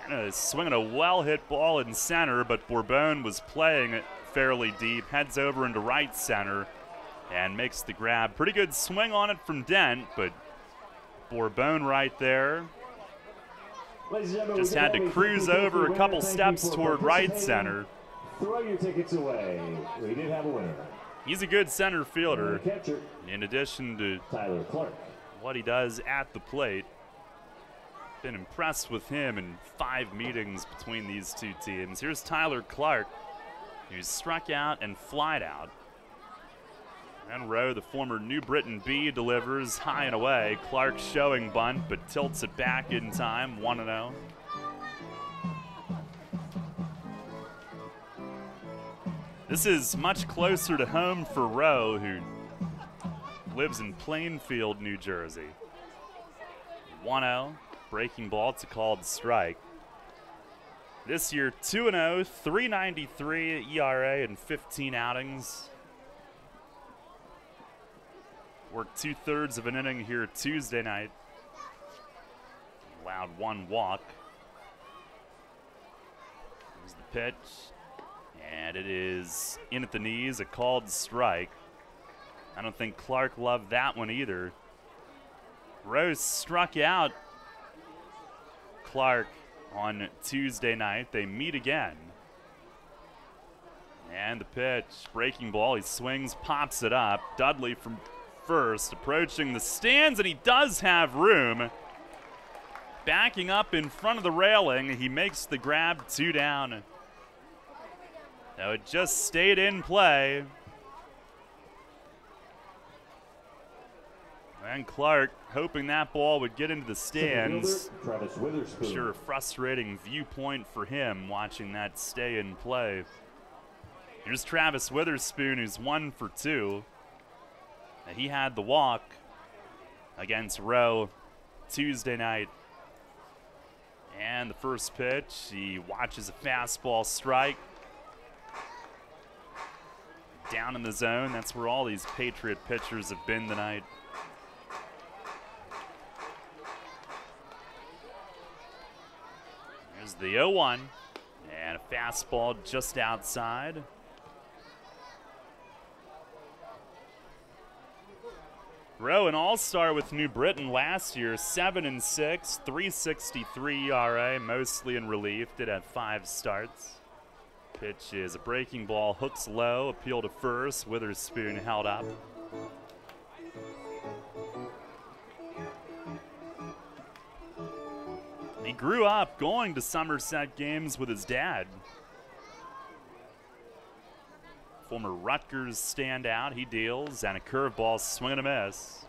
Anna is swinging a well-hit ball in center, but Bourbon was playing it fairly deep, heads over into right center, and makes the grab. Pretty good swing on it from Dent, but Bourbon right there just had to cruise over a couple steps toward right center. Throw your tickets away. We did have a winner. He's a good center fielder, in addition to Tyler Clark. what he does at the plate. Been impressed with him in 5 meetings between these two teams. Here's Tyler Clark, who's struck out and flied out. And Rowe, the former New Britain Bee, delivers high and away. Clark showing bunt, but tilts it back in time, 1-0. This is much closer to home for Rowe, who lives in Plainfield, New Jersey. 1-0. Breaking ball, it's a called strike. This year, 2-0, 3.93 ERA in 15 outings. Worked 2/3 of an inning here Tuesday night. Allowed 1 walk. Here's the pitch. And it is in at the knees, a called strike. I don't think Clark loved that one either. Rose struck out Clark on Tuesday night. They meet again. And the pitch, breaking ball, he swings, pops it up. Dudley from first, approaching the stands, and he does have room. Backing up in front of the railing, he makes the grab, 2 down. Now it just stayed in play. And Clark hoping that ball would get into the stands. Travis Witherspoon. I'm sure a frustrating viewpoint for him watching that stay in play. Here's Travis Witherspoon, who's 1 for 2. He had the walk against Rowe Tuesday night. And the first pitch, he watches a fastball strike. Down in the zone, that's where all these Patriot pitchers have been tonight. Here's the 0-1, and a fastball just outside. Rowe, an all-star with New Britain last year, 7-6, 3.63 ERA, mostly in relief, did have 5 starts. Pitch is a breaking ball, hooks low, appeal to first, Witherspoon held up. He grew up going to Somerset games with his dad. Former Rutgers standout, he deals, and a curveball, swing and a miss.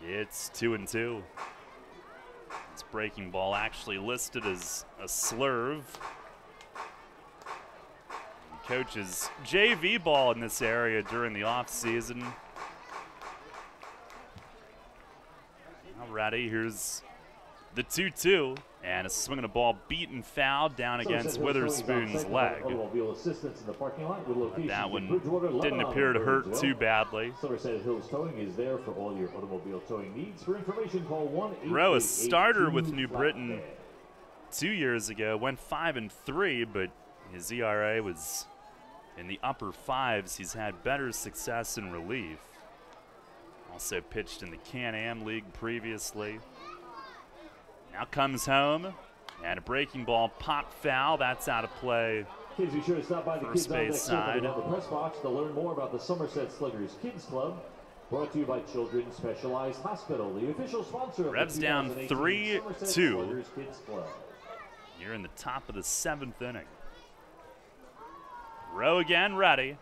It's 2-2. This breaking ball actually listed as a slurve. He coaches JV ball in this area during the offseason. Alrighty, here's the 2-2. And a swing and a ball beaten foul down against Witherspoon's leg. That one didn't appear to hurt too badly. Somerset Hills Towing is there for all your automobile towing needs. For information, call 1-888-2. Rowe, a starter with New Britain 2 years ago, went 5-3, but his ERA was in the upper 5s. He's had better success in relief. Also pitched in the Can-Am League previously. Now comes home, and a breaking ball pop foul. That's out of play. Kids, be sure to stop by the First Kids base side. On the press box to learn more about the Somerset Sluggers Kids Club. Brought to you by Children's Specialized Hospital, the official sponsor of Revs the down 3-2 3-2. You're in the top of the 7th inning. Rowe again ready.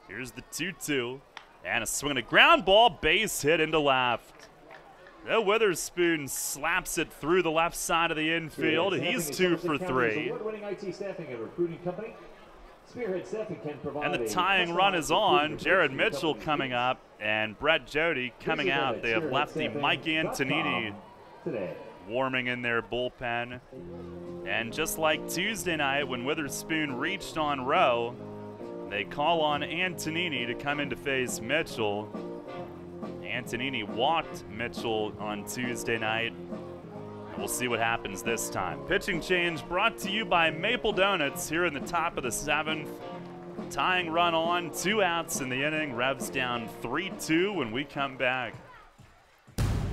Here's the 2-2. And a swing and a ground ball, base hit into left. The Witherspoon slaps it through the left side of the infield. He's 2 for 3. Award-winning IT staffing and recruiting company. Spearhead Staffing can provide. And the tying run is on. Jared Mitchell coming up and Brett Jody coming out. They have lefty Mike Antonini warming in their bullpen. And just like Tuesday night when Witherspoon reached on Rowe, they call on Antonini to come in to face Mitchell. Antonini walked Mitchell on Tuesday night. We'll see what happens this time. Pitching change brought to you by Maple Donuts here in the top of the 7th. Tying run on, 2 outs in the inning. Revs down 3-2 when we come back.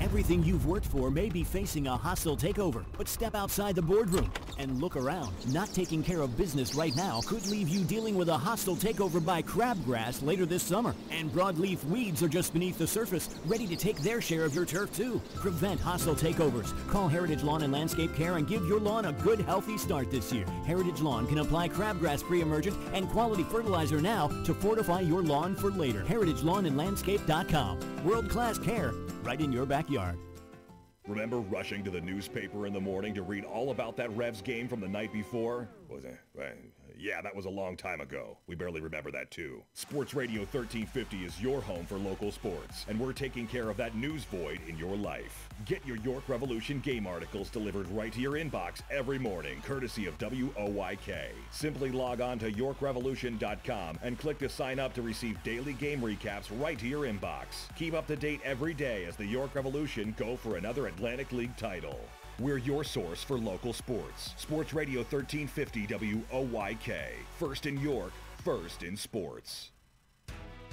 Everything you've worked for may be facing a hostile takeover, but step outside the boardroom and look around. Not taking care of business right now could leave you dealing with a hostile takeover by crabgrass later this summer. And broadleaf weeds are just beneath the surface, ready to take their share of your turf too. Prevent hostile takeovers. Call Heritage Lawn and Landscape Care and give your lawn a good, healthy start this year. Heritage Lawn can apply crabgrass pre-emergent and quality fertilizer now to fortify your lawn for later. HeritageLawnandLandscape.com. World-class care right in your backyard. Remember rushing to the newspaper in the morning to read all about that Revs game from the night before? Was it? Yeah, that was a long time ago. We barely remember that too. Sports Radio 1350 is your home for local sports, and we're taking care of that news void in your life. Get your York Revolution game articles delivered right to your inbox every morning, courtesy of WOYK. Simply log on to YorkRevolution.com and click to sign up to receive daily game recaps right to your inbox. Keep up to date every day as the York Revolution go for another Atlantic League title. We're your source for local sports. Sports Radio 1350 WOYK. First in York, first in sports.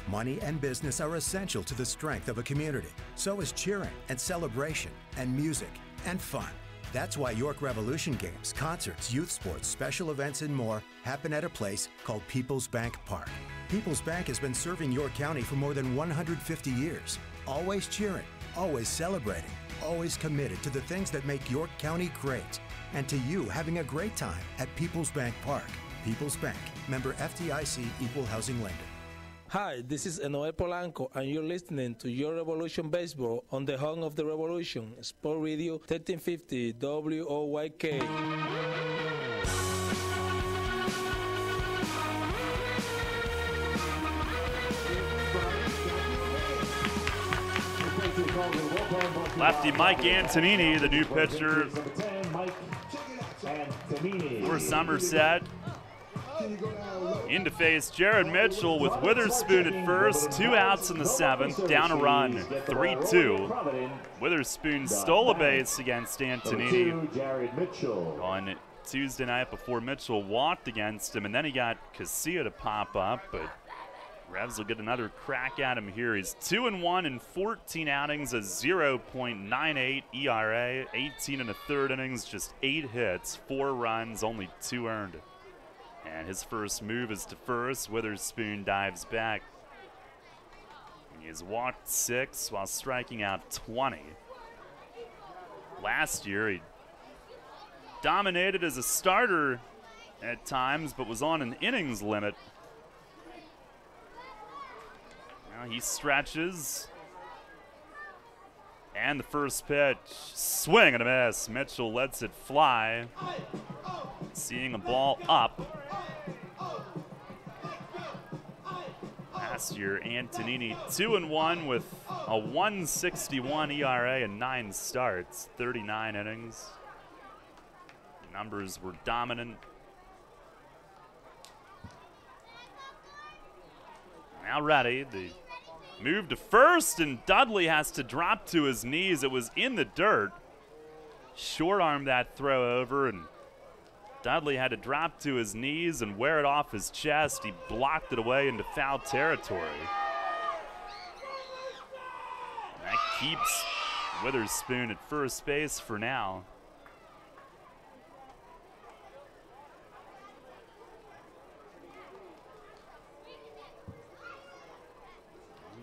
Money and business are essential to the strength of a community. So is cheering and celebration and music and fun. That's why York Revolution games, concerts, youth sports, special events, and more happen at a place called People's Bank Park. People's Bank has been serving York County for more than 150 years. Always cheering, always celebrating, always committed to the things that make York County great. And to you having a great time at People's Bank Park. People's Bank, member FDIC, equal housing lender. Hi, this is Enoel Polanco, and you're listening to Your Revolution Baseball on the home of the revolution, Sport Radio 1350 WOYK. Lefty Mike Antonini, the new pitcher for Somerset. In to face Jared Mitchell with Witherspoon at first, 2 outs in the 7th, down a run, 3-2. Witherspoon stole a base against Antonini on Tuesday night before Mitchell walked against him, and then he got Casilla to pop up, but Revs will get another crack at him here. He's 2-1 in 14 outings, a 0.98 ERA, 18 1/3 innings, just 8 hits, 4 runs, only 2 earned. And his first move is to first. Witherspoon dives back. He has walked 6 while striking out 20. Last year, he dominated as a starter at times, but was on an innings limit. Now he stretches. And the first pitch, swing and a miss. Mitchell lets it fly. Seeing a ball up. Last year, Antonini 2-1 with a 1.61 ERA and 9 starts, 39 innings. Numbers were dominant. Now ready, the move to first, and Dudley has to drop to his knees. It was in the dirt. Short arm that throw over, and Dudley had to drop to his knees and wear it off his chest. He blocked it away into foul territory. And that keeps Witherspoon at first base for now.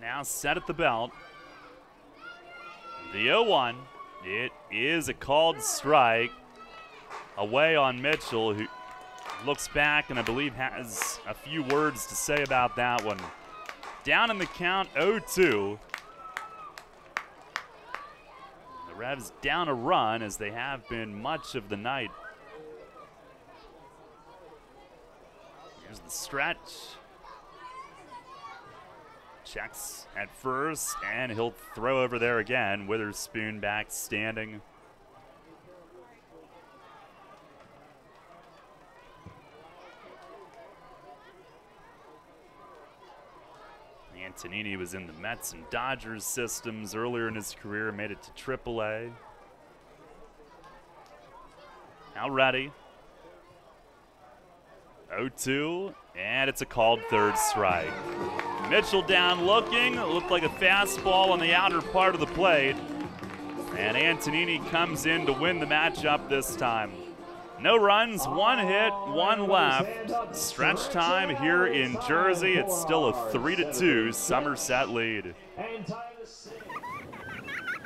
Now set at the belt. The 0-1. It is a called strike. Away on Mitchell, who looks back and I believe has a few words to say about that one. Down in the count, 0-2. The Revs down a run as they have been much of the night. Here's the stretch. Checks at first, and he'll throw over there again. Witherspoon back standing. Antonini was in the Mets and Dodgers systems earlier in his career, made it to AAA. Now ready. 0-2, and it's a called third strike. Mitchell down looking, it looked like a fastball on the outer part of the plate. And Antonini comes in to win the matchup this time. No runs, 1 hit, 1 left. Stretch time here in Jersey. It's still a 3-2 Somerset lead.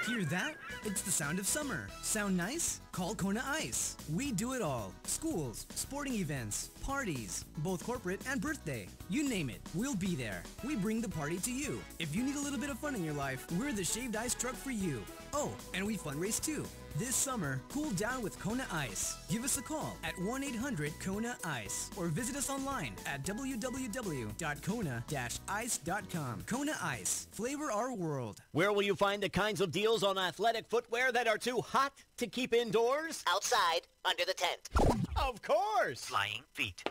Hear that? It's the sound of summer. Sound nice? Call Kona Ice. We do it all. Schools, sporting events, parties, both corporate and birthday. You name it, we'll be there. We bring the party to you. If you need a little bit of fun in your life, we're the shaved ice truck for you. Oh, and we fundraise too. This summer, cool down with Kona Ice. Give us a call at 1-800-KONA-ICE or visit us online at www.kona-ice.com. Kona Ice. Flavor our world. Where will you find the kinds of deals on athletic footwear that are too hot to keep indoors? Outside, under the tent. Of course! Flying Feet.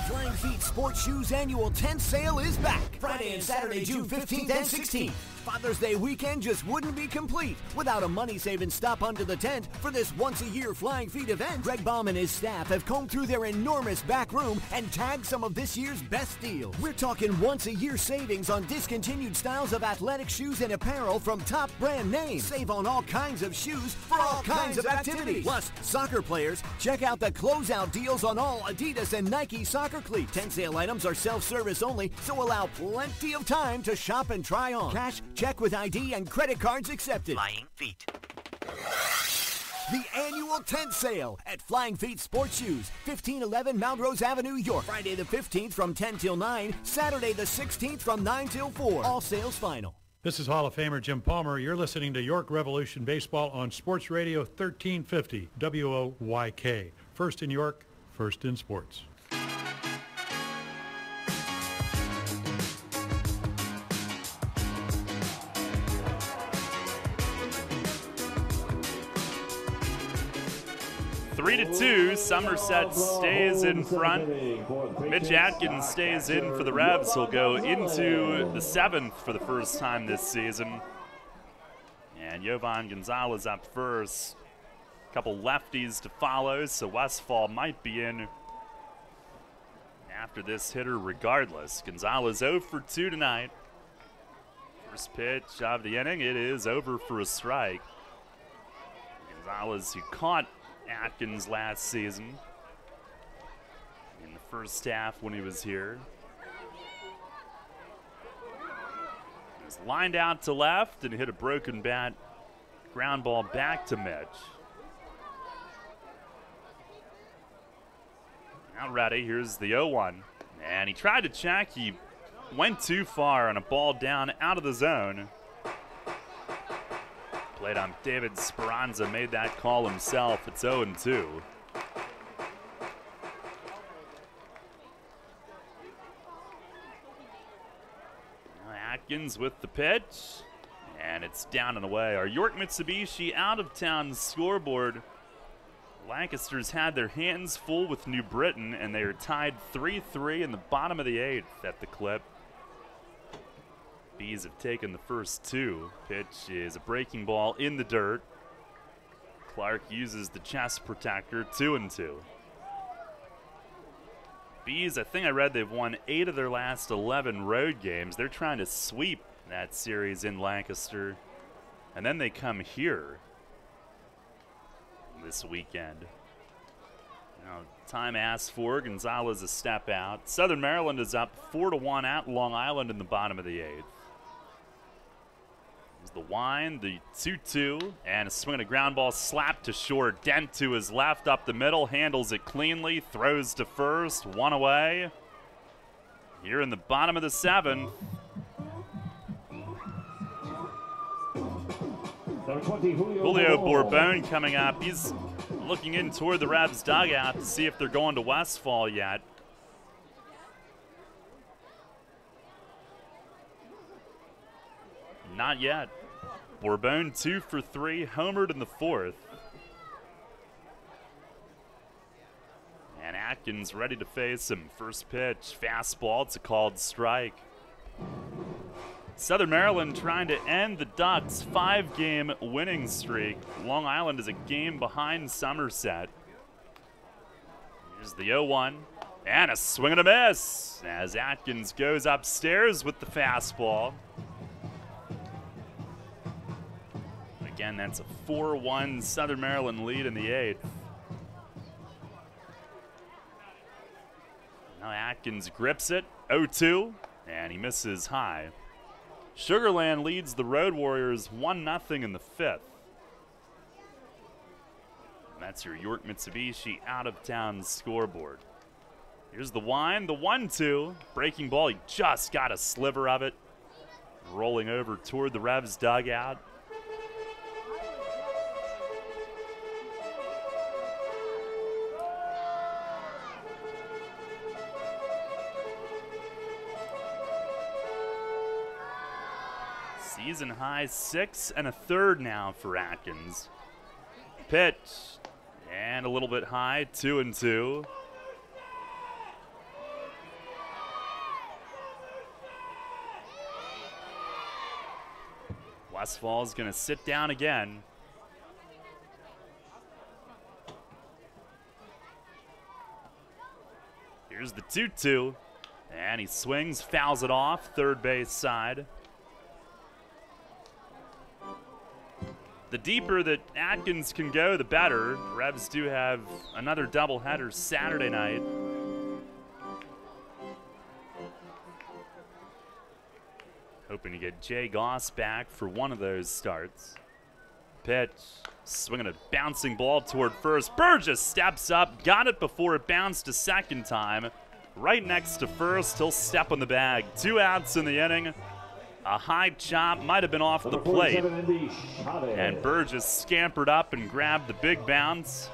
Flying Feet Sports Shoes Annual Tent Sale is back. Friday and Saturday, June 15th and 16th. Father's Day weekend just wouldn't be complete without a money-saving stop under the tent for this once-a-year Flying Feet event. Greg Baum and his staff have combed through their enormous back room and tagged some of this year's best deals. We're talking once-a-year savings on discontinued styles of athletic shoes and apparel from top brand names. Save on all kinds of shoes for all kinds of activities. Plus, soccer players, check out the closeout deals on all Adidas and Nike soccer cleats. Tent sale Sale items are self-service only, so allow plenty of time to shop and try on. Cash, check with ID, and credit cards accepted. Flying Feet. The annual tent sale at Flying Feet Sports Shoes, 1511 Mount Rose Avenue, York. Friday the 15th from 10 till 9, Saturday the 16th from 9 till 4. All sales final. This is Hall of Famer Jim Palmer. You're listening to York Revolution Baseball on Sports Radio 1350 WOYK. First in York, first in sports. 3-2, Somerset stays in front. Mitch Atkins stays in for the Revs. He'll go into the 7th for the first time this season. And Jovan Gonzalez up first. A couple lefties to follow, so Westfall might be in after this hitter regardless. Gonzalez 0 for 2 tonight. First pitch of the inning, it is over for a strike. Gonzalez, who caught Atkins last season in the first half when he was here. He was lined out to left and hit a broken bat ground ball back to Mitch. Now ready, here's the 0-1. And he tried to check, he went too far on a ball down out of the zone. Played on David Speranza, made that call himself. It's 0-2. Atkins with the pitch, and it's down and away. Our York Mitsubishi out-of-town scoreboard. Lancasters had their hands full with New Britain, and they are tied 3-3 in the bottom of the 8th at the clip. Bees have taken the first 2. Pitch is a breaking ball in the dirt. Clark uses the chest protector, 2-2. Bees, I think I read they've won 8 of their last 11 road games. They're trying to sweep that series in Lancaster. And then they come here this weekend. Now, time asked for. Gonzalez a step out. Southern Maryland is up 4-1 at Long Island in the bottom of the 8th. The wind, the 2-2, and a swing and a ground ball slapped to short. Dent to his left, up the middle, handles it cleanly, throws to first, 1 away. Here in the bottom of the 7th. Julio Bourbon coming up. He's looking in toward the Revs dugout to see if they're going to Westfall yet. Not yet. Bourbon 2 for 3, homered in the 4th. And Atkins ready to face him. First pitch, fastball, it's a called strike. Southern Maryland trying to end the Ducks' 5-game winning streak. Long Island is a game behind Somerset. Here's the 0-1, and a swing and a miss as Atkins goes upstairs with the fastball. Again, that's a 4-1 Southern Maryland lead in the 8th. Now Atkins grips it, 0-2, and he misses high. Sugarland leads the Road Warriors 1-0 in the 5th. And that's your York Mitsubishi out-of-town scoreboard. Here's the wind, the 1-2. Breaking ball, he just got a sliver of it. Rolling over toward the Revs dugout. Season high 6 1/3 now for Atkins. Pitch, and a little bit high, 2-2. Westfall's going to sit down again. Here's the 2-2, and he swings, fouls it off, third base side. The deeper that Atkins can go, the better. The Revs do have another doubleheader Saturday night. Hoping to get Jay Goss back for one of those starts. Pitch, swinging a bouncing ball toward first. Burgess steps up, got it before it bounced a second time. Right next to first, he'll step on the bag. 2 outs in the inning. A high chop might have been off the plate. And Burgess scampered up and grabbed the big bounce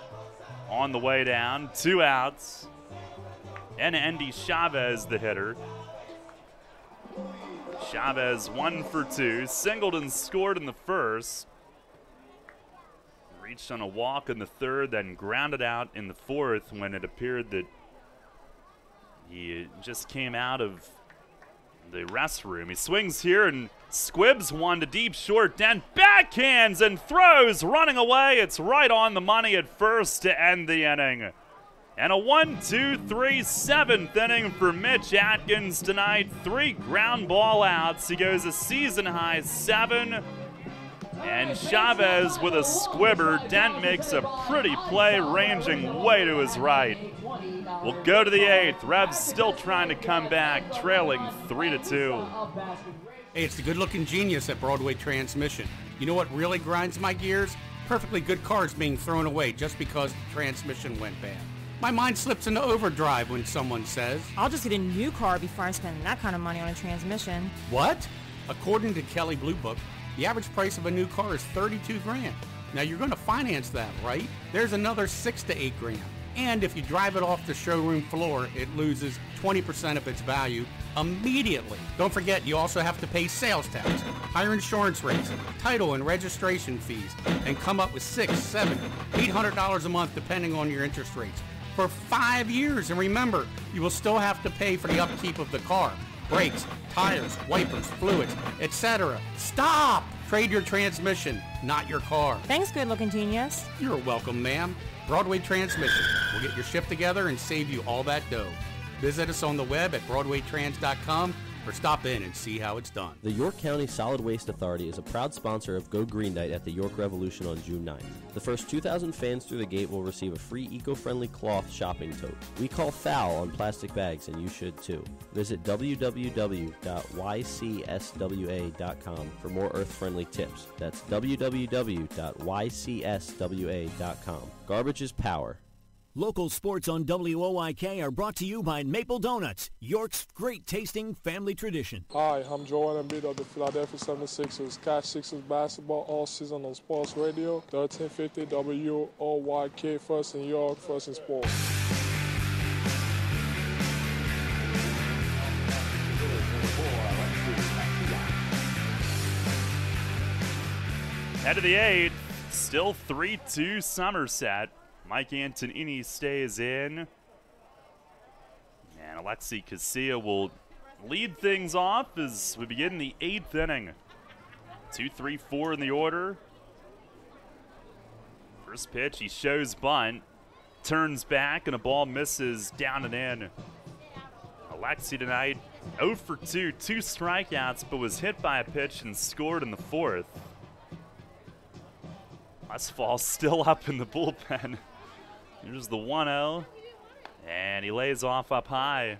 on the way down. 2 outs. And Andy Chavez, the hitter. Chavez 1 for 2. Singled and scored in the first. Reached on a walk in the third, then grounded out in the fourth when it appeared that he just came out of the restroom. He swings here and squibs one to deep short, then backhands and throws, running away. It's right on the money at first to end the inning. And a 1-2-3 7th inning for Mitch Atkins tonight. 3 ground ball outs. He goes a season high 7. And Chavez with a squibber. Dent makes a pretty play, ranging way to his right. We'll go to the 8th. Revs still trying to come back, trailing 3-2. Hey, it's the good-looking genius at Broadway Transmission. You know what really grinds my gears? Perfectly good cars being thrown away just because the transmission went bad. My mind slips into overdrive when someone says, I'll just get a new car before I spend that kind of money on a transmission. What? According to Kelley Blue Book, the average price of a new car is $32 grand. Now you're going to finance that, right? There's another $6 to $8 grand. And if you drive it off the showroom floor, it loses 20% of its value immediately. Don't forget, you also have to pay sales tax, higher insurance rates, title and registration fees, and come up with $600, $700, $800 a month depending on your interest rates for 5 years. And remember, you will still have to pay for the upkeep of the car. Brakes, tires, wipers, fluids, etc. Stop! Trade your transmission, not your car. Thanks, good-looking genius. You're welcome, ma'am. Broadway Transmission. We'll get your shift together and save you all that dough. Visit us on the web at BroadwayTrans.com or stop in and see how it's done. The York County Solid Waste Authority is a proud sponsor of Go Green Night at the York Revolution on June 9th. The first 2,000 fans through the gate will receive a free eco-friendly cloth shopping tote. We call foul on plastic bags, and you should too. Visit www.ycswa.com for more earth-friendly tips. That's www.ycswa.com. Garbage is power. Local sports on WOYK are brought to you by Maple Donuts, York's great-tasting family tradition. Hi, I'm Joel Embiid of the Philadelphia 76ers. Catch Sixers basketball all season on Sports Radio, 1350 WOYK, first in York, first in sports. Head of the 8th, still 3-2 Somerset. Mike Antonini stays in. And Alexi Casilla will lead things off as we begin the 8th inning. 2-3-4 in the order. First pitch, he shows bunt. Turns back and a ball misses down and in. Alexi tonight 0 for 2, 2 strikeouts, but was hit by a pitch and scored in the 4th. Westfall still up in the bullpen. Here's the 1-0, and he lays off up high.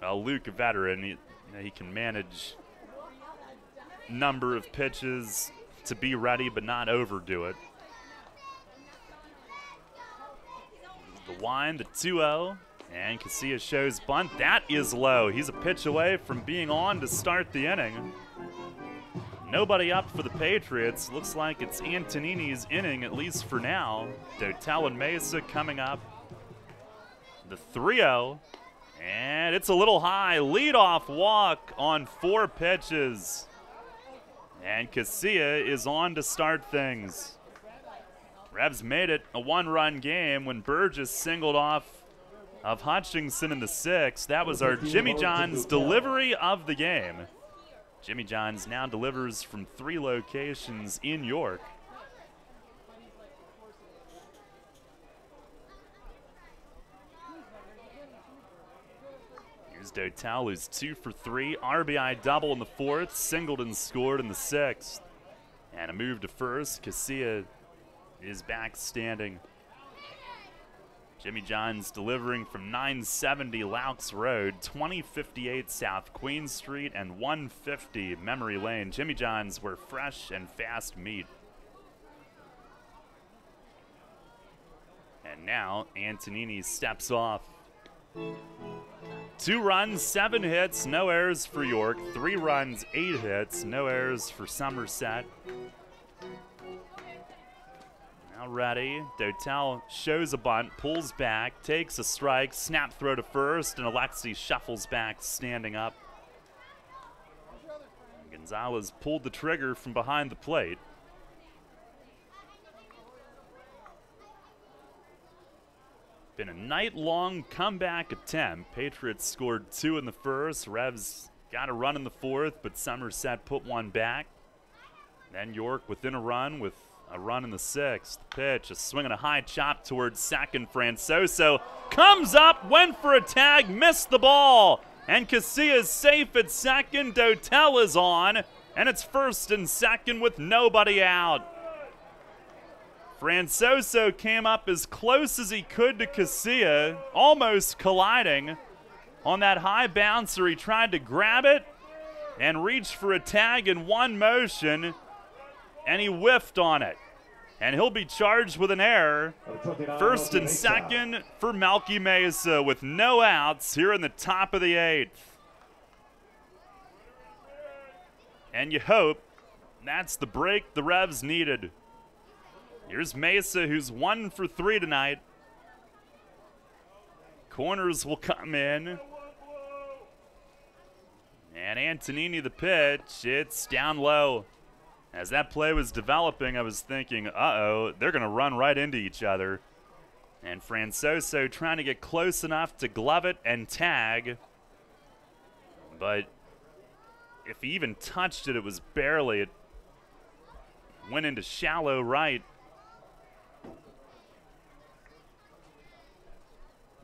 Well, Luke, a veteran, he can manage number of pitches to be ready but not overdo it. The wind, the 2-0, and Casilla shows bunt. That is low. He's a pitch away from being on to start the inning. Nobody up for the Patriots. Looks like it's Antonini's inning, at least for now. Dotel and Mesa coming up. The 3-0. And it's a little high. Leadoff walk on 4 pitches. And Casilla is on to start things. Revs made it a 1-run game when Burgess singled off of Hutchinson in the 6th. That was our Jimmy John's delivery of the game. Jimmy John's now delivers from 3 locations in York. Here's Dotel, who's 2 for 3. RBI double in the 4th. Singled and scored in the 6th. And a move to first. Casilla is back standing. Jimmy Johns delivering from 970 Loucks Road, 2058 South Queen Street, and 150 Memory Lane. Jimmy Johns, where fresh and fast meet. And now Antonini steps off. 2 runs, 7 hits, no errors for York. 3 runs, 8 hits, no errors for Somerset. Now ready. Dotel shows a bunt, pulls back, takes a strike, snap throw to first, and Alexi shuffles back, standing up. Gonzalez pulled the trigger from behind the plate. Been a night-long comeback attempt. Patriots scored 2 in the first. Revs got a run in the fourth, but Somerset put one back. Then York within a run with a run in the sixth. Pitch, a swing and a high chop towards second. Francoso comes up, went for a tag, missed the ball. And Casillas safe at second. Dotel is on, and it's first and second with nobody out. Francoso came up as close as he could to Casillas, almost colliding. On that high bouncer, he tried to grab it and reach for a tag in one motion, and he whiffed on it. And he'll be charged with an error. First and second for Melky Mesa with no outs here in the top of the 8th. And you hope that's the break the Revs needed. Here's Mesa, who's 1 for 3 tonight. Corners will come in. And Antonini the pitch. It's down low. As that play was developing, I was thinking, uh-oh, they're going to run right into each other. And Francoso trying to get close enough to glove it and tag. But if he even touched it, it was barely. It went into shallow right.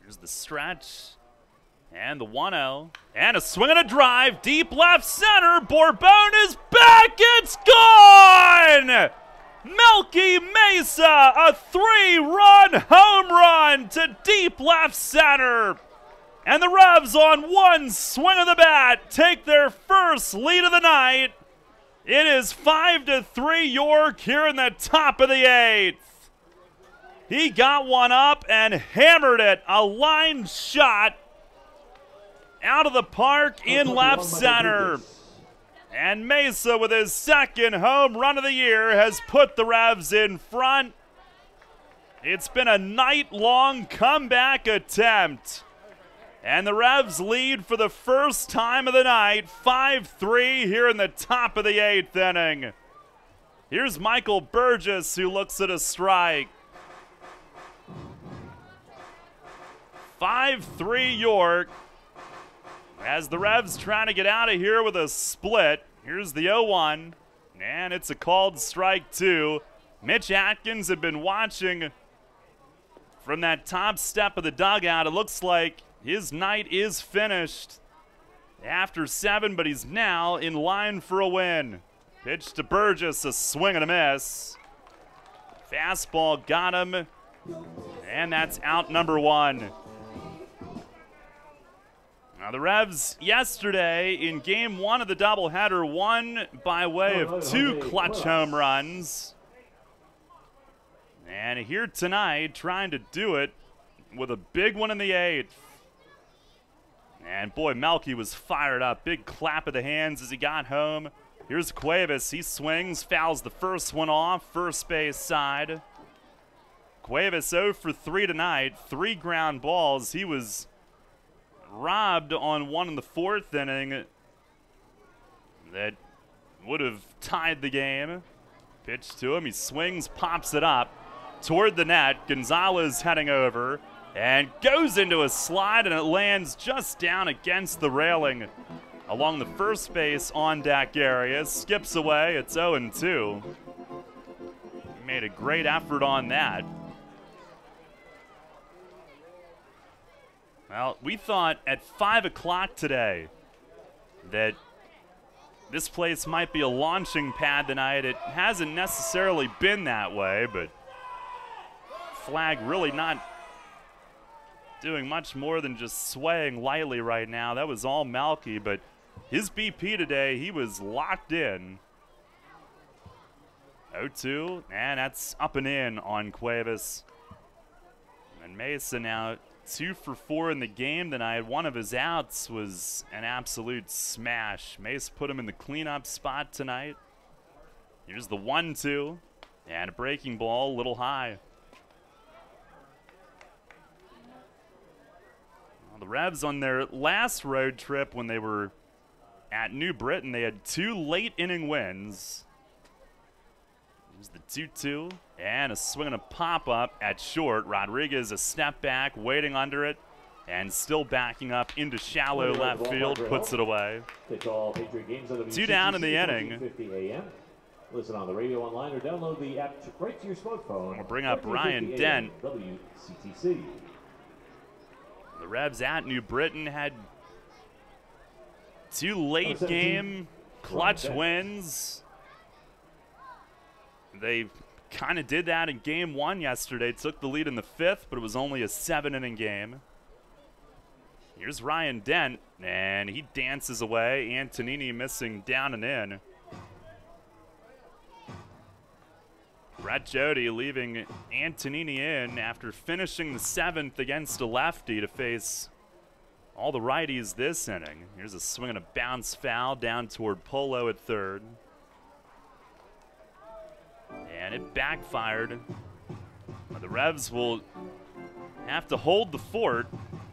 Here's the stretch. And the 1-0. And a swing and a drive. Deep left center. Bourbon is back. It's gone! Melky Mesa, a 3-run home run to deep left center. And the Revs on one swing of the bat take their first lead of the night. It is 5-3 York here in the top of the 8th. He got one up and hammered it. A line shot out of the park in left center. And Mesa, with his second home run of the year, has put the Revs in front. It's been a night-long comeback attempt. And the Revs lead for the first time of the night, 5-3 here in the top of the 8th inning. Here's Michael Burgess, who looks at a strike. 5-3 York. As the Revs trying to get out of here with a split. Here's the 0-1. And it's a called strike 2. Mitch Atkins had been watching from that top step of the dugout. It looks like his night is finished after 7, but he's now in line for a win. Pitch to Burgess, a swing and a miss. Fastball got him, and that's out number 1. Now the Revs yesterday in game 1 of the doubleheader won by way of 2 clutch home runs. And here tonight trying to do it with a big one in the 8th. And boy, Melky was fired up. Big clap of the hands as he got home. Here's Cuevas. He swings, fouls the first one off, first base side. Cuevas 0 for 3 tonight, 3 ground balls. He was robbed on one in the 4th inning that would have tied the game. Pitch to him. He swings, pops it up toward the net. Gonzalez heading over and goes into a slide, and it lands just down against the railing along the first base on deck area. Skips away. It's 0-2. He made a great effort on that. Well, we thought at 5 o'clock today that this place might be a launching pad tonight. It hasn't necessarily been that way, but flag really not doing much more than just swaying lightly right now. That was all Malky, but his BP today, he was locked in. 0-2, and that's up and in on Cuevas. And Mesa now 2 for 4 in the game tonight. One of his outs was an absolute smash. Mesa put him in the cleanup spot tonight. Here's the 1-2, and a breaking ball, a little high. Well, the Revs on their last road trip when they were at New Britain, they had 2 late inning wins. Here's the 2-2, and a swing and a pop-up at short. Rodriguez a step back, waiting under it, and still backing up into shallow left field, puts it away. 2 down in the inning. Listen on the radio, online, or download the app right to your smartphone. We'll bring up Ryan Dent. WCTC. The Revs at New Britain had 2 late game clutch wins. They kind of did that in game 1 yesterday. Took the lead in the 5th, but it was only a 7-inning game. Here's Ryan Dent, and he dances away. Antonini missing down and in. Brett Jody leaving Antonini in after finishing the 7th against a lefty to face all the righties this inning. Here's a swing and a bounce foul down toward Polo at third. And it backfired. But the Revs will have to hold the fort.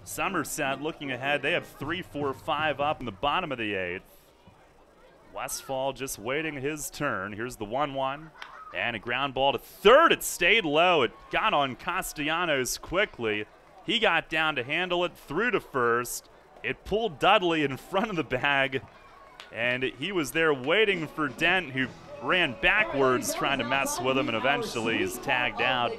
Somerset looking ahead. They have 3, 4, 5 up in the bottom of the 8th. Westfall just waiting his turn. Here's the 1-1. And a ground ball to third. It stayed low. It got on Castellanos quickly. He got down to handle it, through to first. It pulled Dudley in front of the bag. And he was there waiting for Dent, who ran backwards trying to mess with him, and eventually is tagged out.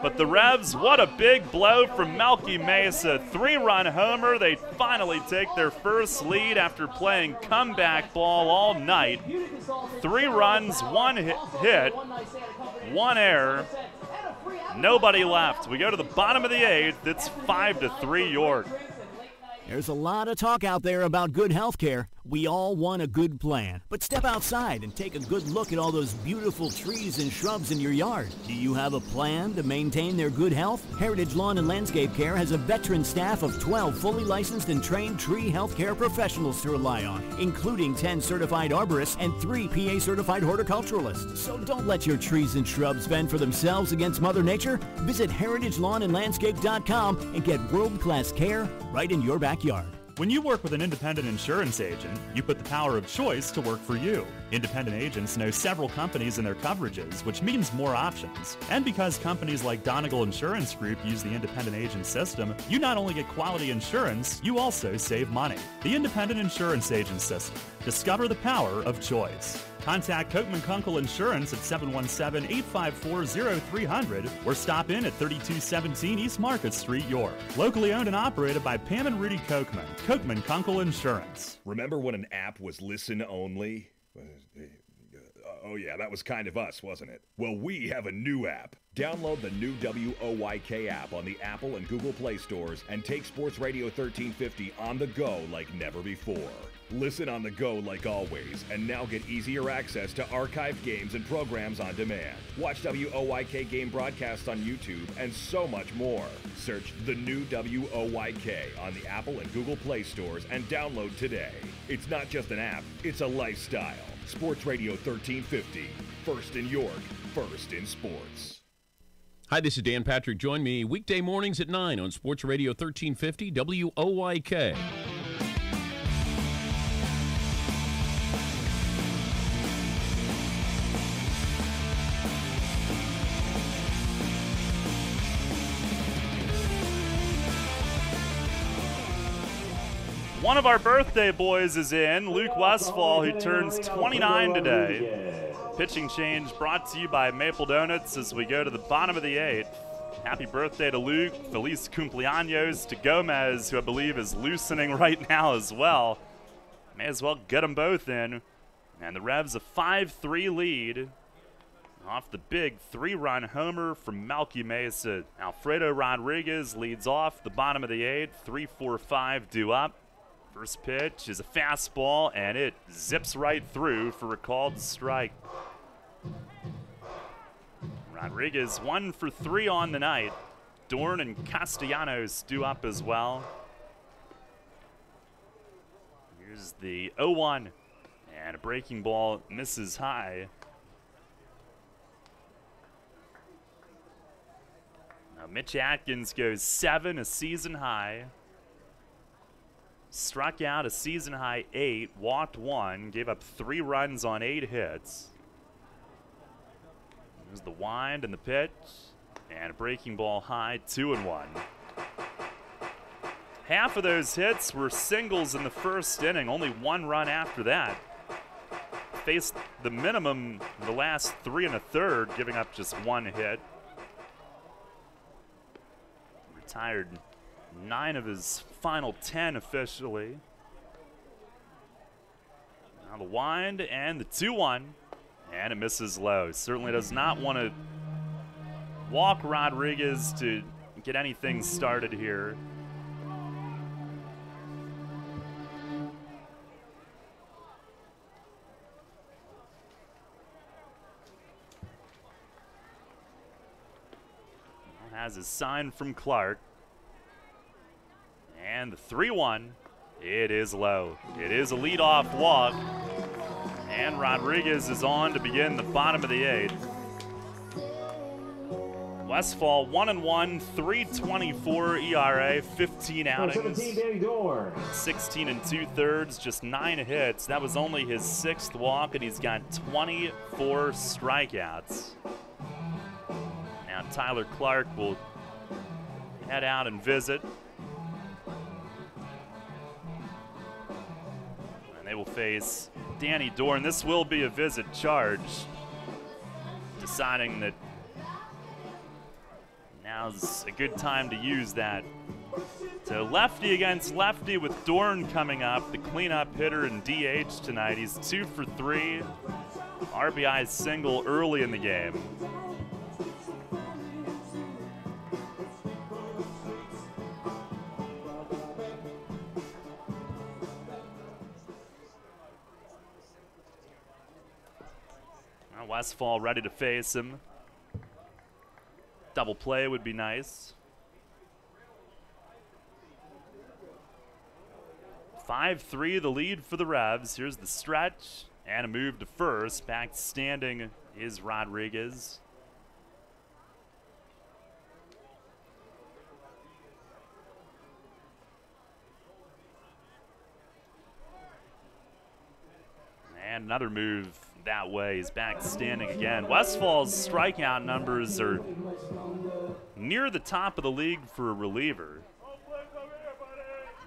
But the Revs, what a big blow from Melky Mesa. 3-run homer. They finally take their first lead after playing comeback ball all night. 3 runs, 1 hit, 1 error. Nobody left. We go to the bottom of the 8th. It's 5-3 York. There's a lot of talk out there about good health care. We all want a good plan. But step outside and take a good look at all those beautiful trees and shrubs in your yard. Do you have a plan to maintain their good health? Heritage Lawn and Landscape Care has a veteran staff of 12 fully licensed and trained tree health care professionals to rely on, including 10 certified arborists and 3 PA certified horticulturalists. So don't let your trees and shrubs fend for themselves against Mother Nature. Visit heritagelawnandlandscape.com and get world-class care right in your backyard. When you work with an independent insurance agent, you put the power of choice to work for you. Independent agents know several companies and their coverages, which means more options. And because companies like Donegal Insurance Group use the independent agent system, you not only get quality insurance, you also save money. The independent insurance agent system. Discover the power of choice. Contact Kochman Kunkel Insurance at 717-854-0300 or stop in at 3217 East Market Street, York. Locally owned and operated by Pam and Rudy Kochman. Kochman Kunkel Insurance. Remember when an app was listen only? Oh yeah, that was kind of us, wasn't it? Well, we have a new app. Download the new WOYK app on the Apple and Google Play stores and take Sports Radio 1350 on the go like never before. Listen on the go like always, and now get easier access to archived games and programs on demand. Watch WOYK game broadcasts on YouTube and so much more. Search the new WOYK on the Apple and Google Play stores and download today. It's not just an app, it's a lifestyle. Sports Radio 1350. First in York, first in sports. Hi, this is Dan Patrick. Join me weekday mornings at 9 on Sports Radio 1350 WOYK. One of our birthday boys is in, Luke Westfall, who turns 29 today. Pitching change brought to you by Maple Donuts as we go to the bottom of the 8th. Happy birthday to Luke. Feliz cumpleaños to Gomez, who I believe is loosening right now as well. May as well get them both in. And the Revs a 5-3 lead Off the big 3-run homer from Melky Mesa, Alfredo Rodriguez leads off the bottom of the 8th. 3-4-5 due up. First pitch is a fastball, and it zips right through for a called strike. Rodriguez 1 for 3 on the night. Dorn and Castellanos due up as well. Here's the 0-1, and a breaking ball misses high. Now Mitch Atkins goes 7, a season high. Struck out a season high 8, walked 1, gave up 3 runs on 8 hits. There's the wind and the pitch, and a breaking ball high, 2-1. Half of those hits were singles in the first inning, only 1 run after that. Faced the minimum in the last 3 1/3, giving up just 1 hit. Retired 9 of his final 10 officially. Now the wind and the 2-1, and it misses low. Certainly does not want to walk Rodriguez to get anything started here. Has a sign from Clark. And the 3-1, it is low. It is a leadoff walk. And Rodriguez is on to begin the bottom of the 8th. Westfall 1-1, 3.24 ERA, 15 outings, 16 2/3, just 9 hits. That was only his 6th walk, and he's got 24 strikeouts. Now Tyler Clark will head out and visit. And they will face Danny Dorn. This will be a visit charge, deciding that now's a good time to use that. So lefty against lefty with Dorn coming up, the cleanup hitter and DH tonight. He's 2 for 3. RBI single early in the game. Westfall ready to face him. Double play would be nice. 5-3 the lead for the Revs. Here's the stretch and a move to first. Back standing is Rodriguez. And another move that way. He's back standing again. Westfall's strikeout numbers are near the top of the league for a reliever.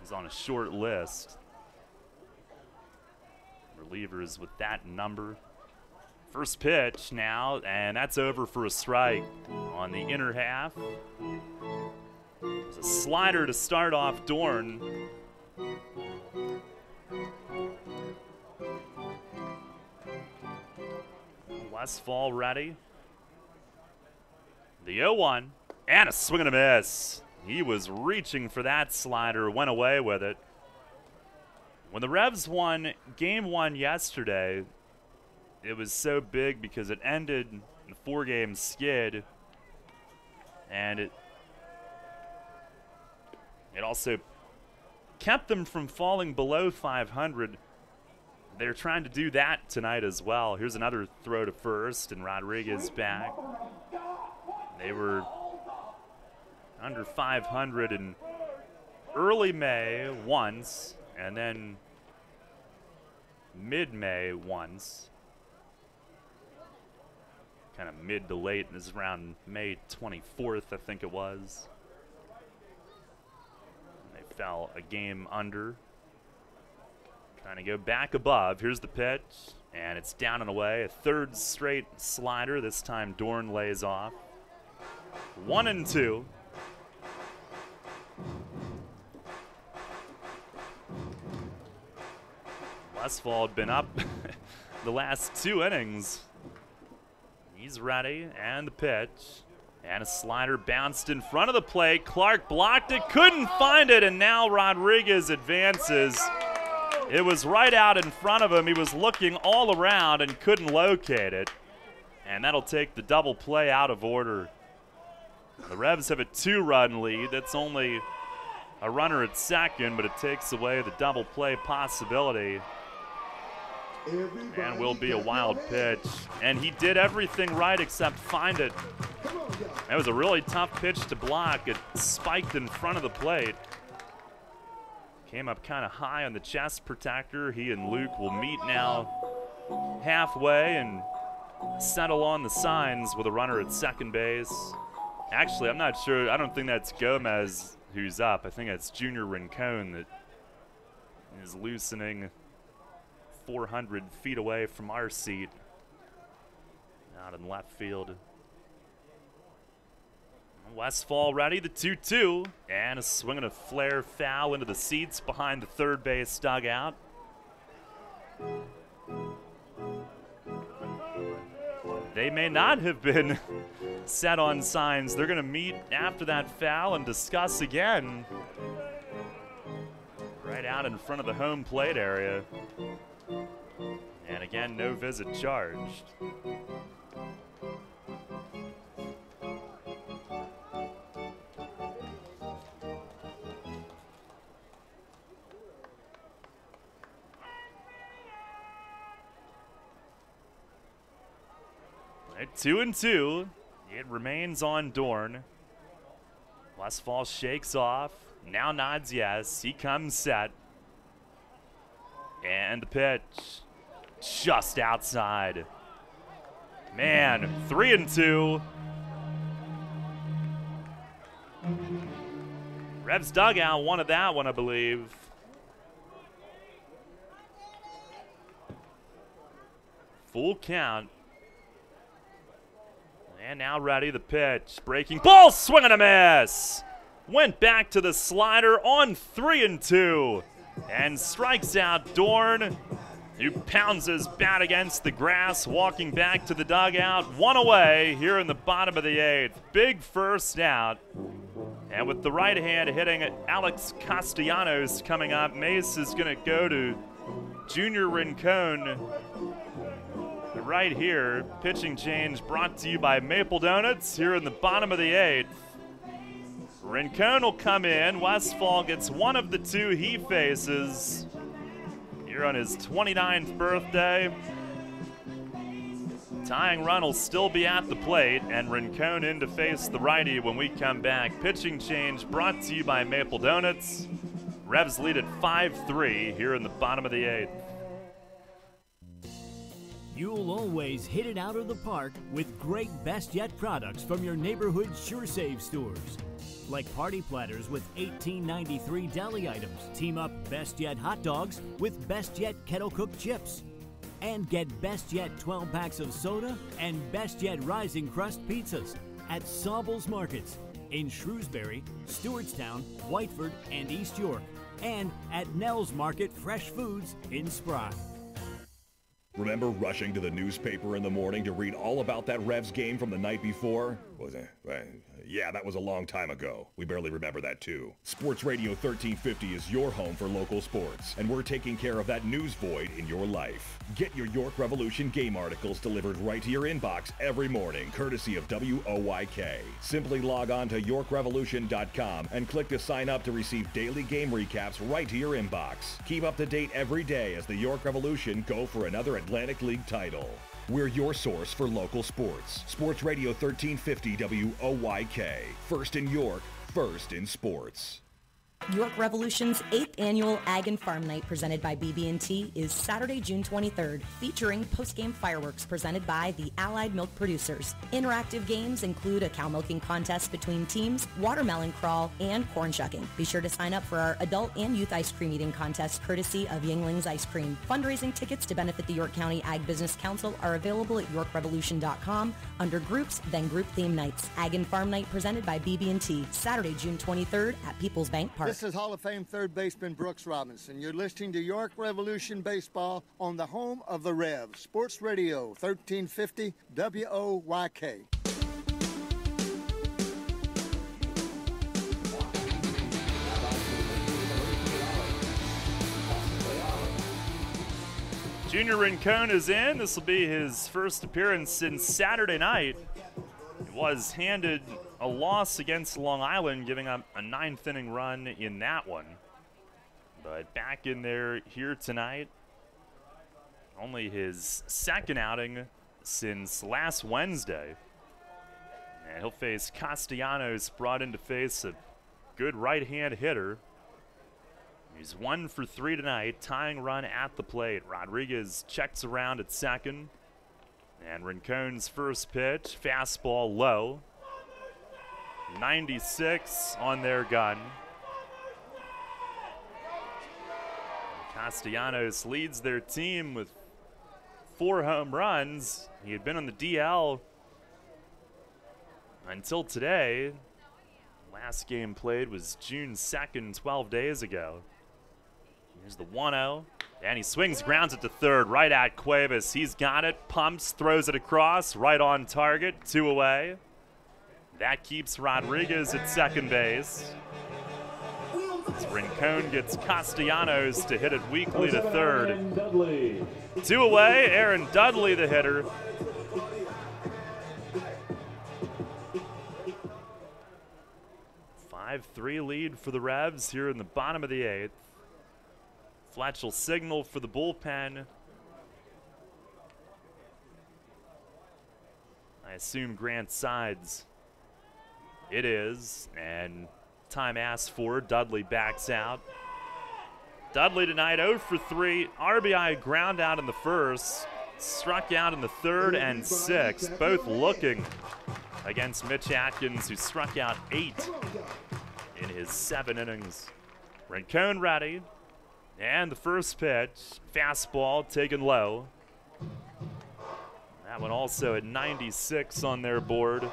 He's on a short list. Relievers with that number. First pitch now, and that's over for a strike on the inner half. There's a slider to start off Dorn. Westfall ready. The 0-1, and a swing and a miss. He was reaching for that slider, went away with it. When the Revs won Game 1 yesterday, it was so big because it ended in a 4-game skid, and it also kept them from falling below 500. They're trying to do that tonight as well. Here's another throw to first, and Rodriguez back. They were under 500 in early May once, and then mid-May once. Kind of mid to late, this is around May 24th, I think it was. They fell a game under. Trying to go back above. Here's the pitch, and it's down and away. A third straight slider. This time Dorn lays off. 1-2. Westfall had been up the last 2 innings. He's ready, and the pitch. And a slider bounced in front of the plate. Clark blocked it, couldn't find it, and now Rodriguez advances. It was right out in front of him. He was looking all around and couldn't locate it. And that'll take the double play out of order. The Revs have a 2-run lead. That's only a runner at second, but it takes away the double play possibility. And will be a wild pitch. And he did everything right except find it. That was a really tough pitch to block. It spiked in front of the plate. Came up kind of high on the chest protector. He and Luke will meet now halfway and settle on the signs with a runner at second base. Actually, I'm not sure. I don't think that's Gomez who's up. I think that's Junior Rincon that is loosening 400 feet away from our seat out in left field. Westfall ready, the 2-2, and a swing and a flare foul into the seats behind the third base dugout. They may not have been set on signs. They're going to meet after that foul and discuss again. Right out in front of the home plate area. And again, no visit charged. At 2-2, it remains on Dorn. Westfall shakes off, now nods yes, he comes set. And the pitch, just outside. Man, 3-2. Revs dugout wanted that one, I believe. Full count. And now ready, the pitch. Breaking ball, swing and a miss. Went back to the slider on 3-2. And strikes out Dorn, who pounds his bat against the grass, walking back to the dugout. One away here in the bottom of the 8th. Big first out. And with the right hand hitting Alex Castellanos coming up, Mace is going to go to Junior Rincon. Right here, pitching change brought to you by Maple Donuts here in the bottom of the 8th. Rincon will come in. Westfall gets one of the 2 he faces here on his 29th birthday. Tying run will still be at the plate, and Rincon in to face the righty when we come back. Pitching change brought to you by Maple Donuts. Revs lead at 5-3 here in the bottom of the 8th. You'll always hit it out of the park with great Best Yet products from your neighborhood Sure Save stores. Like party platters with $18.93 deli items. Team up Best Yet hot dogs with Best Yet kettle cooked chips. And get Best Yet 12 packs of soda and Best Yet Rising Crust pizzas at Sobel's Markets in Shrewsbury, Stewartstown, Whiteford, and East York. And at Nell's Market Fresh Foods in Spry. Remember rushing to the newspaper in the morning to read all about that Revs game from the night before? Was it? Yeah, that was a long time ago. We barely remember that too. Sports Radio 1350 is your home for local sports, and we're taking care of that news void in your life. Get your York Revolution game articles delivered right to your inbox every morning, courtesy of WOYK. Simply log on to YorkRevolution.com and click to sign up to receive daily game recaps right to your inbox. Keep up to date every day as the York Revolution go for another Atlantic League title. We're your source for local sports. Sports Radio 1350 WOYK. First in York, first in sports. York Revolution's 8th annual Ag and Farm Night presented by BB&T is Saturday, June 23rd, featuring post-game fireworks presented by the Allied Milk Producers. Interactive games include a cow milking contest between teams, watermelon crawl, and corn shucking. Be sure to sign up for our adult and youth ice cream eating contest courtesy of Yingling's Ice Cream. Fundraising tickets to benefit the York County Ag Business Council are available at YorkRevolution.com under groups, then group theme nights. Ag and Farm Night presented by BB&T, Saturday, June 23rd at People's Bank Park. This is Hall of Fame third baseman Brooks Robinson. You're listening to York Revolution Baseball on the home of the Revs, Sports Radio 1350 WOYK. Junior Rincon is in. This will be his first appearance since Saturday night. He was handed a loss against Long Island, giving up a 9th-inning run in that one. But back in there here tonight. Only his second outing since last Wednesday. And he'll face Castellanos, brought in to face a good right-hand hitter. He's 1 for 3 tonight, tying run at the plate. Rodriguez checks around at second. And Rincon's first pitch, fastball low. 96 on their gun. Castellanos leads their team with 4 home runs. He had been on the DL until today. Last game played was June 2nd, 12 days ago. Here's the 1-0, and he swings, grounds it to third, right at Cuevas. He's got it, pumps, throws it across, right on target, 2 away. That keeps Rodriguez at second base. As Rincon gets Castellanos to hit it weakly to third. 2 away, Aaron Dudley the hitter. A 5-3 lead for the Revs here in the bottom of the 8th. Fletch will signal for the bullpen. I assume Grant sides. It is, and time asked for. Dudley backs out. Dudley tonight 0 for 3. RBI ground out in the first. Struck out in the third and 6th. Both looking against Mitch Atkins, who struck out 8 in his 7 innings. Rincon ready. And the first pitch, fastball taken low. That one also at 96 on their board.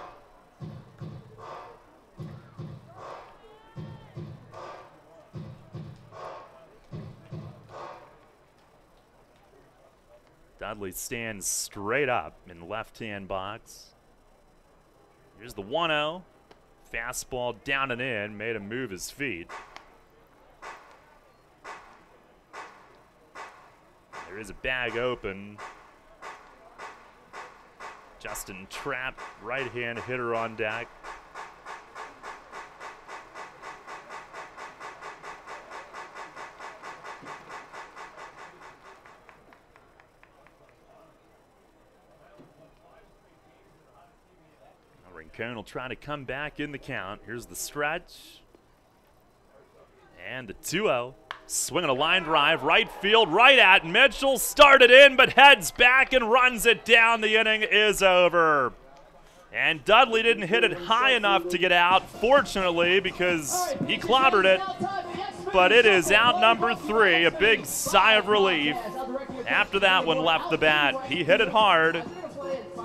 Dudley stands straight up in the left-hand box. Here's the 1-0. Fastball down and in, made him move his feet. There is a bag open. Justin Trapp, right-hand hitter on deck. Rincon will try to come back in the count. Here's the stretch. And the 2-0. Swinging a line drive, right field, right at Mitchell. Started in, but heads back and runs it down. The inning is over. And Dudley didn't hit it high enough to get out, fortunately, because he clobbered it. But it is out number 3, a big sigh of relief. After that one left the bat, he hit it hard.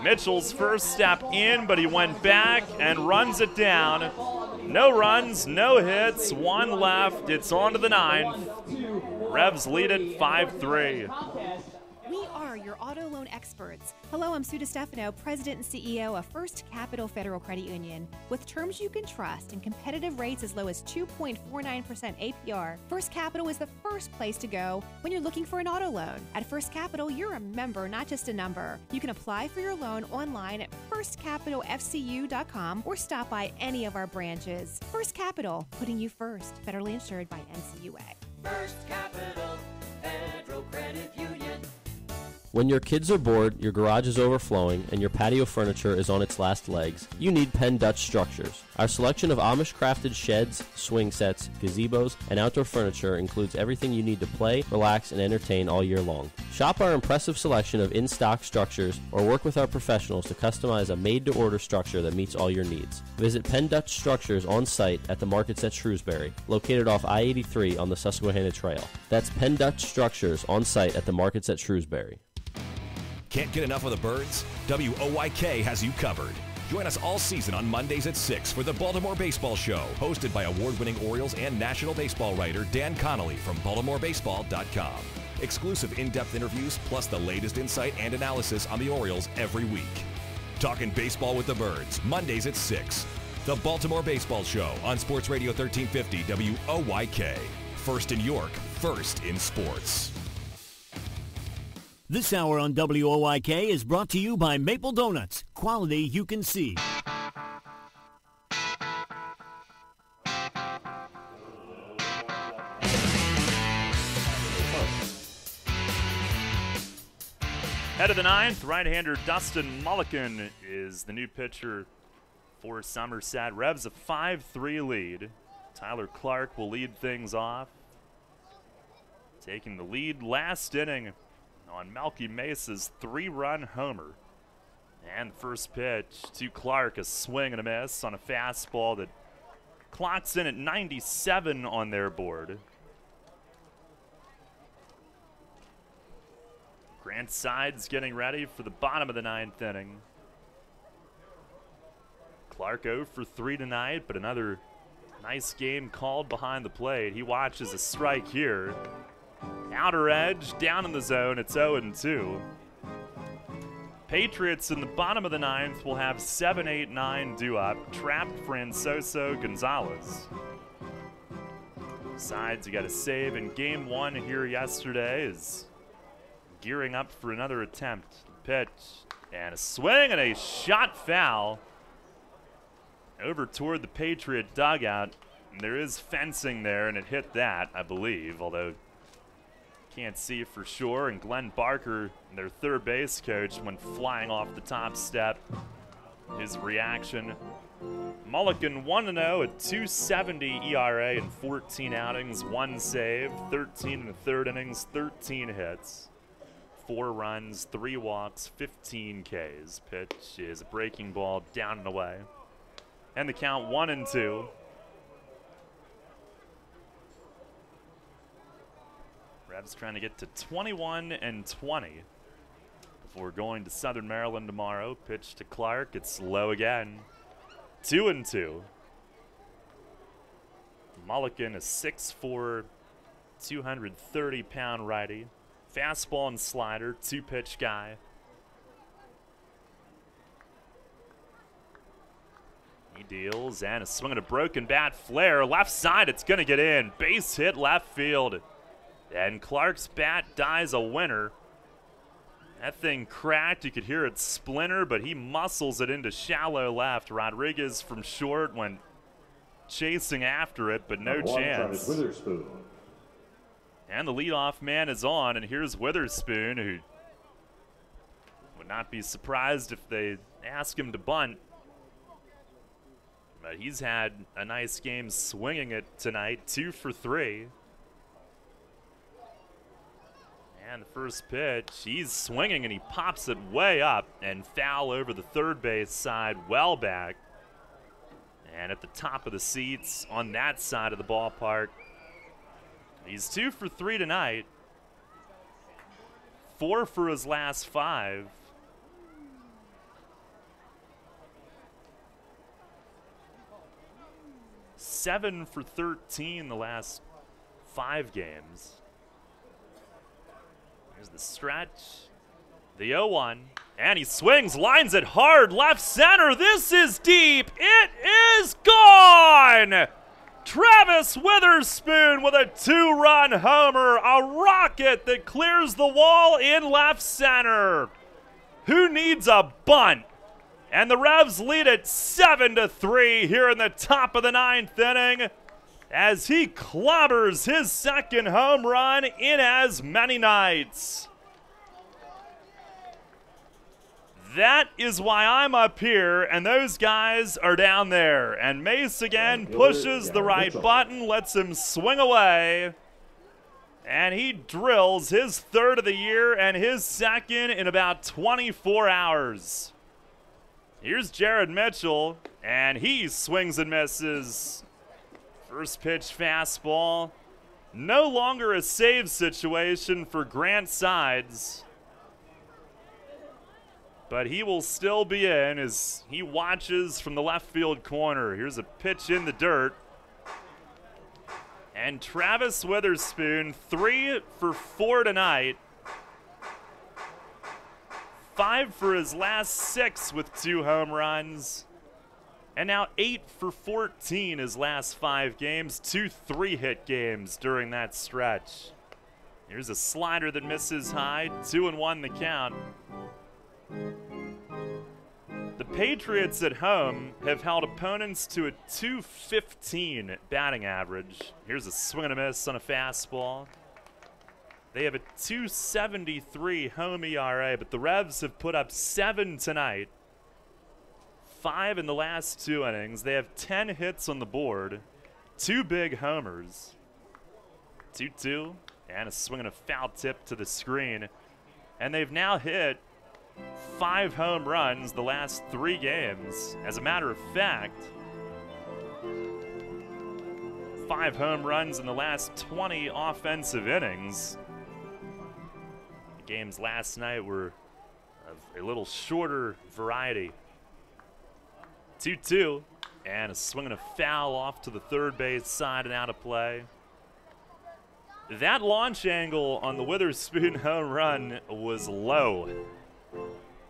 Mitchell's first step in, but he went back and runs it down. No runs, no hits, 1 left. It's on to the 9th. Revs lead it 5-3. We are your auto loan experts. Hello, I'm Sue DeStefano, President and CEO of First Capital Federal Credit Union. With terms you can trust and competitive rates as low as 2.49% APR, First Capital is the first place to go when you're looking for an auto loan. At First Capital, you're a member, not just a number. You can apply for your loan online at firstcapitalfcu.com or stop by any of our branches. First Capital, putting you first. Federally insured by NCUA. First Capital Federal Credit Union. When your kids are bored, your garage is overflowing, and your patio furniture is on its last legs, you need Penn Dutch Structures. Our selection of Amish-crafted sheds, swing sets, gazebos, and outdoor furniture includes everything you need to play, relax, and entertain all year long. Shop our impressive selection of in-stock structures or work with our professionals to customize a made-to-order structure that meets all your needs. Visit Penn Dutch Structures on site at the Markets at Shrewsbury, located off I-83 on the Susquehanna Trail. That's Penn Dutch Structures on site at the Markets at Shrewsbury. Can't get enough of the birds? WOYK has you covered. Join us all season on Mondays at 6 for the Baltimore Baseball Show, hosted by award-winning Orioles and National Baseball writer Dan Connolly from BaltimoreBaseball.com. Exclusive in-depth interviews plus the latest insight and analysis on the Orioles every week. Talking baseball with the Birds, Mondays at 6. The Baltimore Baseball Show on Sports Radio 1350 WOYK. First in York, first in sports. This hour on WOYK is brought to you by Maple Donuts. Quality you can see. Head of the ninth, right-hander Dustin Mulligan is the new pitcher for Somerset. Revs a 5-3 lead. Tyler Clark will lead things off, taking the lead last inning on Melky Mesa's 3-run homer. And the first pitch to Clark, a swing and a miss on a fastball that clocks in at 97 on their board. Grant Sides getting ready for the bottom of the ninth inning. Clark 0 for 3 tonight, but another nice game called behind the plate. He watches a strike here. Outer edge, down in the zone, it's 0-2. Patriots in the bottom of the ninth will have 7-8-9 due up. Trapped Francoso Gonzalez. Sides, you got a save in game one here yesterday, is gearing up for another attempt. Pitch, and a swing and a shot foul over toward the Patriot dugout. And there is fencing there, and it hit that, I believe, although can't see for sure. And Glenn Barker, their third base coach, went flying off the top step. His reaction. Mulligan 1-0 at 2.70 ERA in 14 outings, 1 save, 13 in the third innings, 13 hits, 4 runs, 3 walks, 15 Ks. Pitch is a breaking ball down and away. And the count 1-2. Revs trying to get to 21-20 before going to Southern Maryland tomorrow. Pitch to Clark. It's low again. 2-2. Mulligan, a 6'4", 230-pound righty. Fastball and slider, 2-pitch guy. He deals, and a swing and a broken bat flare. Left side, it's going to get in. Base hit left field. And Clark's bat dies a winner. That thing cracked. You could hear it splinter, but he muscles it into shallow left. Rodriguez from short went chasing after it, but no chance. And the leadoff man is on, and here's Witherspoon, who would not be surprised if they ask him to bunt. But he's had a nice game swinging it tonight, 2 for 3. And the first pitch, he's swinging and he pops it way up and foul over the third base side, well back. And at the top of the seats on that side of the ballpark. He's 2 for 3 tonight. 4 for his last 5. Seven for 13 the last 5 games. Here's the stretch. The 0-1. And he swings, lines it hard, left center. This is deep. It is gone! Travis Witherspoon with a 2-run homer. A rocket that clears the wall in left center. Who needs a bunt? And the Revs lead it 7-3 here in the top of the 9th inning as he clobbers his second home run in as many nights. That is why I'm up here and those guys are down there. And Mace again pushes the right button, lets him swing away. And he drills his 3rd of the year and his 2nd in about 24 hours. Here's Jared Mitchell, and he swings and misses. First pitch fastball. No longer a save situation for Grant Sides. but he will still be in as he watches from the left field corner. Here's a pitch in the dirt. And Travis Witherspoon, 3 for 4 tonight. 5 for his last 6 with 2 home runs. And now 8 for 14 his last 5 games. 2 3-hit games during that stretch. Here's a slider that misses high. 2-1 the count. The Patriots at home have held opponents to a .215 batting average. Here's a swing and a miss on a fastball. They have a .273 home ERA, but the Revs have put up 7 tonight. 5 in the last 2 innings. They have 10 hits on the board. 2 big homers. 2-2, and a swing and a foul tip to the screen. And they've now hit 5 home runs the last 3 games. As a matter of fact, 5 home runs in the last 20 offensive innings. The games last night were of a little shorter variety. 2-2, and a swing and a foul off to the third base side and out of play. That launch angle on the Witherspoon home run was low,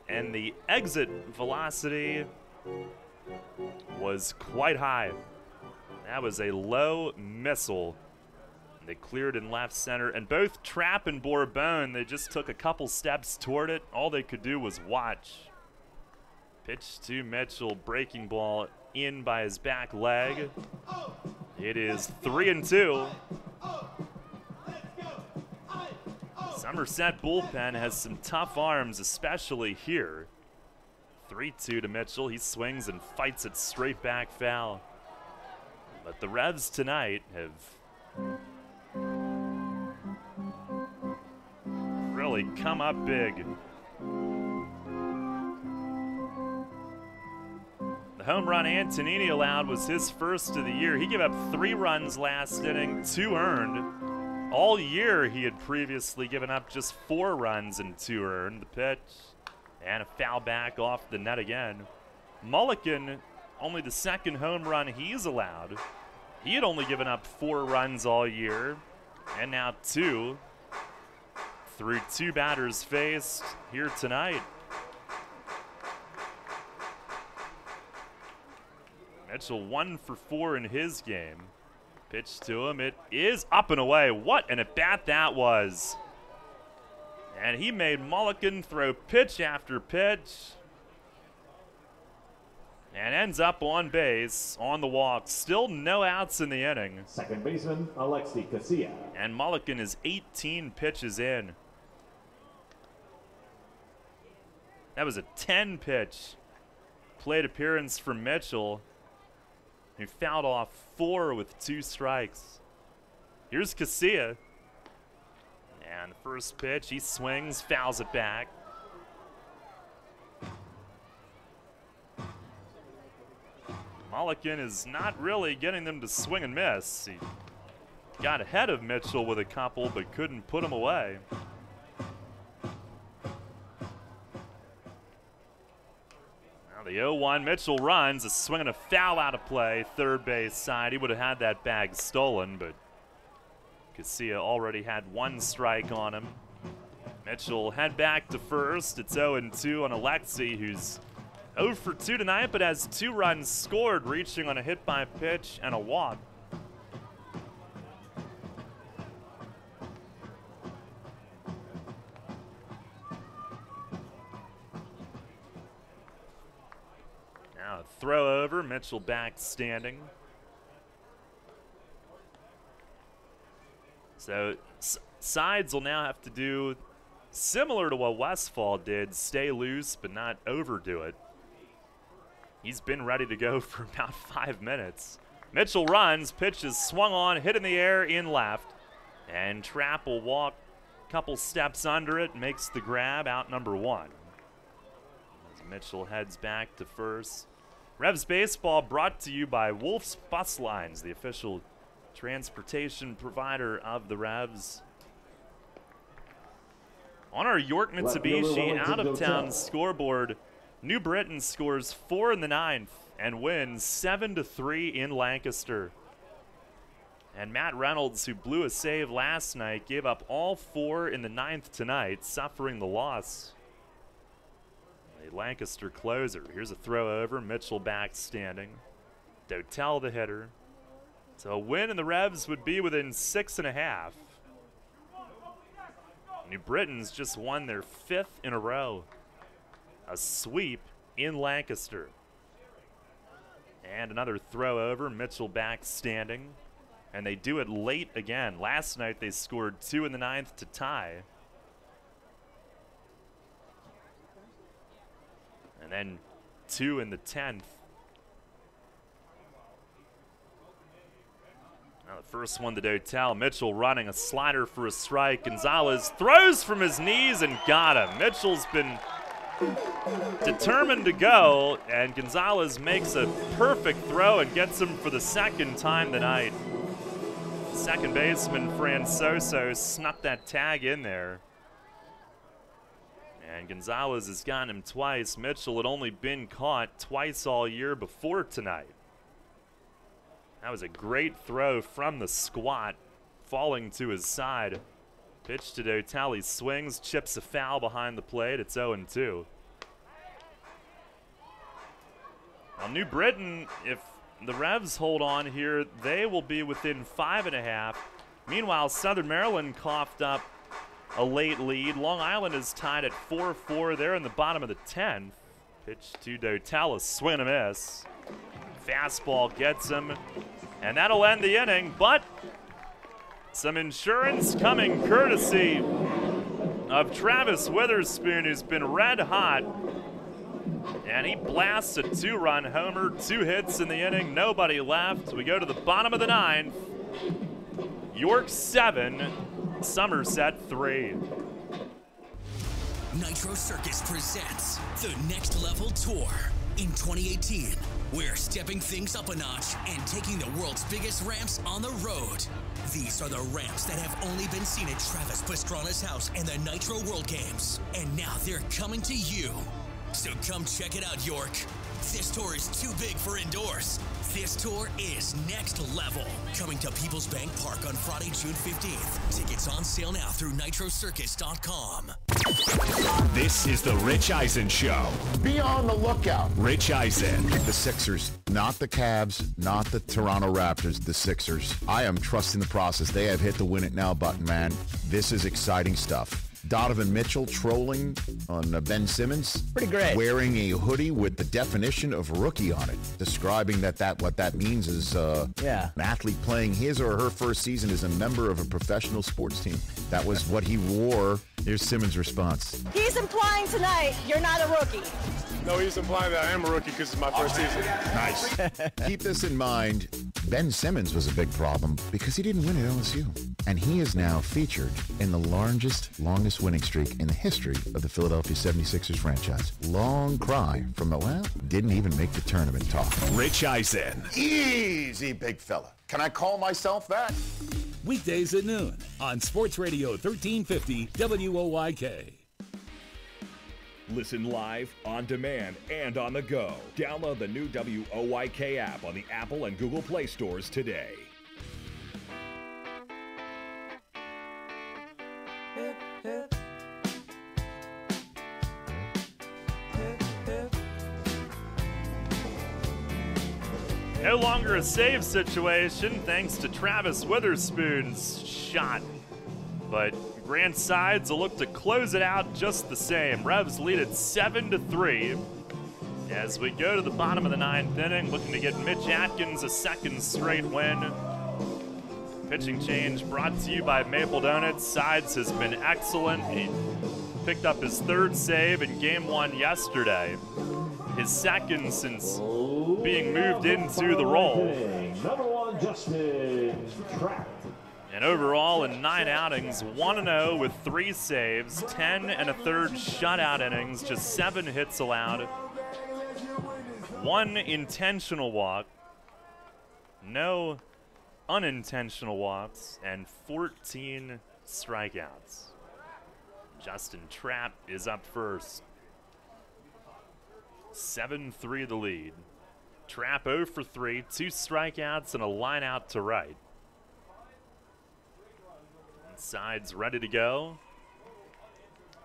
and the exit velocity was quite high. That was a low missile. They cleared in left center, and both Trapp and Bourbon, they just took a couple steps toward it. All they could do was watch. Pitch to Mitchell, breaking ball in by his back leg. It is 3-2. Somerset bullpen has some tough arms, especially here. 3-2 to Mitchell. He swings and fights it straight back foul. But the Revs tonight have really come up big. The home run Antonini allowed was his first of the year. He gave up 3 runs last inning, 2 earned. All year he had previously given up just 4 runs and 2 earned. The pitch and a foul back off the net again. Mulligan, only the 2nd home run he's allowed. He had only given up 4 runs all year, and now 2 through 2 batters faced here tonight. Mitchell 1 for 4 in his game. Pitch to him. It is up and away. What an at-bat that was. And he made Mulligan throw pitch after pitch. And ends up on base on the walk. Still no outs in the inning. Second baseman, Alexi Casilla. And Mulligan is 18 pitches in. That was a 10-pitch plate appearance for Mitchell, who fouled off 4 with 2 strikes. Here's Casilla. And the first pitch, he swings, fouls it back. Mulligan is not really getting them to swing and miss. He got ahead of Mitchell with a couple, but couldn't put him away. The 0-1, Mitchell runs, a swing and a foul out of play, third base side. He would have had that bag stolen, but Casilla already had 1 strike on him. Mitchell head back to first. It's 0-2 on Alexi, who's 0 for 2 tonight, but has 2 runs scored, reaching on a hit by pitch and a walk. Throw over, Mitchell back standing. So sides will now have to do similar to what Westfall did, stay loose but not overdo it. He's been ready to go for about 5 minutes. Mitchell runs, pitch is swung on, hit in the air in left, and Trapp will walk a couple steps under it, makes the grab, out number 1. As Mitchell heads back to first. Revs Baseball brought to you by Wolf's Bus Lines, the official transportation provider of the Revs. On our York Mitsubishi out-of-town scoreboard, New Britain scores 4 in the 9th and wins 7-3 in Lancaster. And Matt Reynolds, who blew a save last night, gave up all 4 in the 9th tonight, suffering the loss. A Lancaster closer. Here's a throw over. Mitchell back standing. Dotel the hitter. So a win in the Revs would be within 6.5. New Britain's just won their 5th in a row. A sweep in Lancaster. And another throw over. Mitchell back standing. And they do it late again. Last night they scored 2 in the 9th to tie. And then 2 in the 10th. Now the first one to Dotel. Mitchell running a slider for a strike. Gonzalez throws from his knees and got him. Mitchell's been determined to go, and Gonzalez makes a perfect throw and gets him for the second time tonight. Second baseman Francoso snuck that tag in there. And Gonzalez has gotten him twice. Mitchell had only been caught twice all year before tonight. That was a great throw from the squat, falling to his side. Pitch to Dotel. He swings, chips a foul behind the plate. It's 0-2. Now, New Britain, if the Revs hold on here, they will be within 5.5. Meanwhile, Southern Maryland coughed up a late lead. Long Island is tied at 4-4. They're in the bottom of the 10th. Pitch to Dotel, a swing and a miss. Fastball gets him, and that'll end the inning, but some insurance coming courtesy of Travis Witherspoon, who's been red hot. And he blasts a 2-run homer, 2 hits in the inning, nobody left. We go to the bottom of the 9th. York 7, Somerset 3. Nitro Circus presents the Next Level Tour. In 2018, we're stepping things up a notch and taking the world's biggest ramps on the road. These are the ramps that have only been seen at Travis Pastrana's house and the Nitro World Games. And now they're coming to you. So come check it out, York. This tour is too big for indoors. This tour is next level. Coming to People's Bank Park on Friday, June 15th. Tickets on sale now through nitrocircus.com. This is the Rich Eisen Show. Be on the lookout. Rich Eisen. The Sixers, not the Cavs, not the Toronto Raptors, the Sixers. I am trusting the process. They have hit the win it now button, man. This is exciting stuff. Donovan Mitchell trolling on Ben Simmons. Pretty great. Wearing a hoodie with the definition of rookie on it, describing what that means is an athlete playing his or her first season as a member of a professional sports team. That was what he wore. Here's Simmons' response. He's implying tonight you're not a rookie. No, he's implying that I am a rookie because it's my first season. Nice. Keep this in mind. Ben Simmons was a big problem because he didn't win at LSU. And he is now featured in the longest winning streak in the history of the Philadelphia 76ers franchise. Long cry from the, didn't even make the tournament talk. Rich Eisen. Easy, big fella. Can I call myself that? Weekdays at noon on Sports Radio 1350 WOYK. Listen live, on demand, and on the go. Download the new WOYK app on the Apple and Google Play stores today. Hip, hip. Hip, hip. No longer a save situation thanks to Travis Witherspoon's shot. But Grand Sides will look to close it out just the same. Revs lead it 7-3 as we go to the bottom of the 9th inning, looking to get Mitch Atkins a second straight win. Pitching change brought to you by Maple Donuts. Sides has been excellent. He picked up his 3rd save in Game 1 yesterday. His 2nd since being moved into the role. Number 1, Justin Trapp. And overall, in 9 outings, 1-0 with 3 saves, 10 1/3 shutout innings, just 7 hits allowed, 1 intentional walk, no unintentional walks, and 14 strikeouts. Justin Trapp is up first. 7-3 the lead. Trapp 0 for 3, 2 strikeouts and a line out to right. Side's ready to go.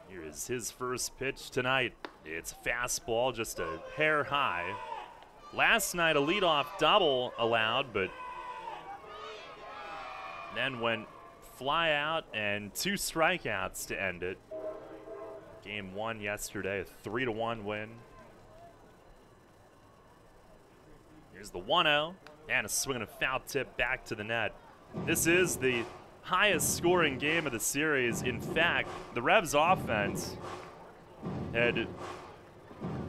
Here is his first pitch tonight. It's a fastball, just a hair high. Last night, a leadoff double allowed, but then went fly out and 2 strikeouts to end it. Game 1 yesterday, a 3-1 win. Here's the 1-0, and a swing and a foul tip back to the net. This is the highest scoring game of the series. In fact, the Revs offense had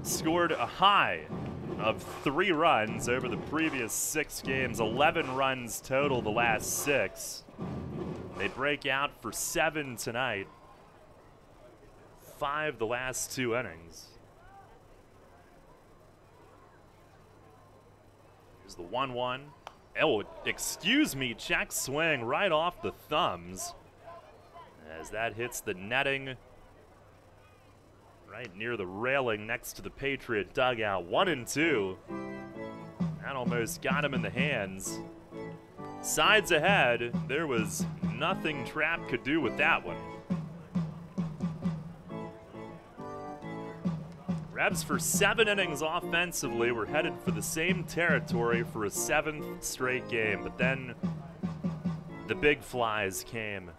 scored a high of 3 runs over the previous 6 games, 11 runs total the last 6. They break out for 7 tonight, 5 the last 2 innings. Here's the 1-1. Oh, excuse me, check swing right off the thumbs as that hits the netting right near the railing next to the Patriot dugout. 1-2. That almost got him in the hands. Sides ahead. There was nothing Trapp could do with that one. Revs for 7 innings offensively. We're headed for the same territory for a 7th straight game, but then the big flies came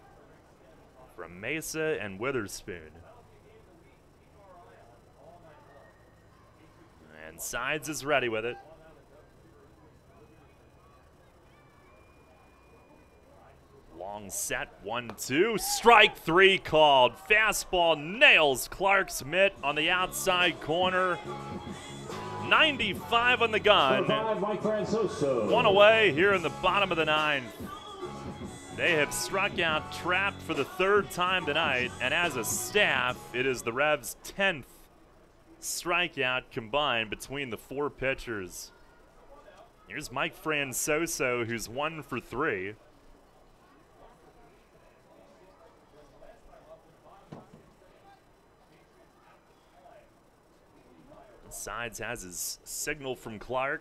from Mesa and Witherspoon. And Sides is ready with it. Long set, 1-2. Strike 3 called. Fastball nails Clark's mitt on the outside corner. 95 on the gun. 1 away here in the bottom of the 9th. They have struck out Trapp for the 3rd time tonight, and as a staff, it is the Revs' 10th strikeout combined between the 4 pitchers. Here's Mike Francoso, who's 1 for 3. Sides has his signal from Clark.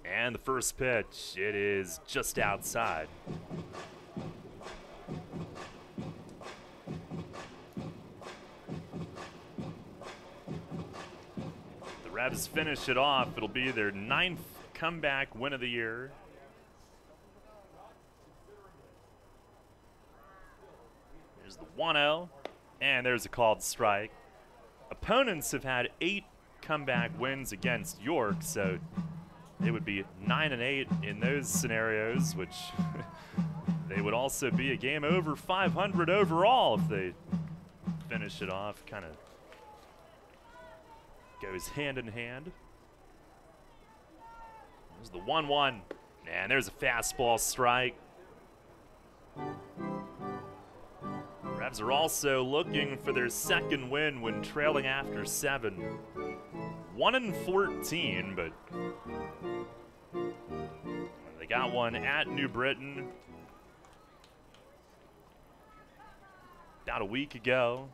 And the first pitch, it is just outside. The Revs finish it off. It'll be their 9th comeback win of the year. There's the 1-0, and there's a called strike. Opponents have had 8 comeback wins against York, so they would be 9-8 in those scenarios, which they would also be a game over 500 overall if they finish it off. Kind of goes hand in hand. There's the 1-1, and there's a fastball strike. Revs are also looking for their 2nd win when trailing after 7. 1-14, but they got one at New Britain about a week ago.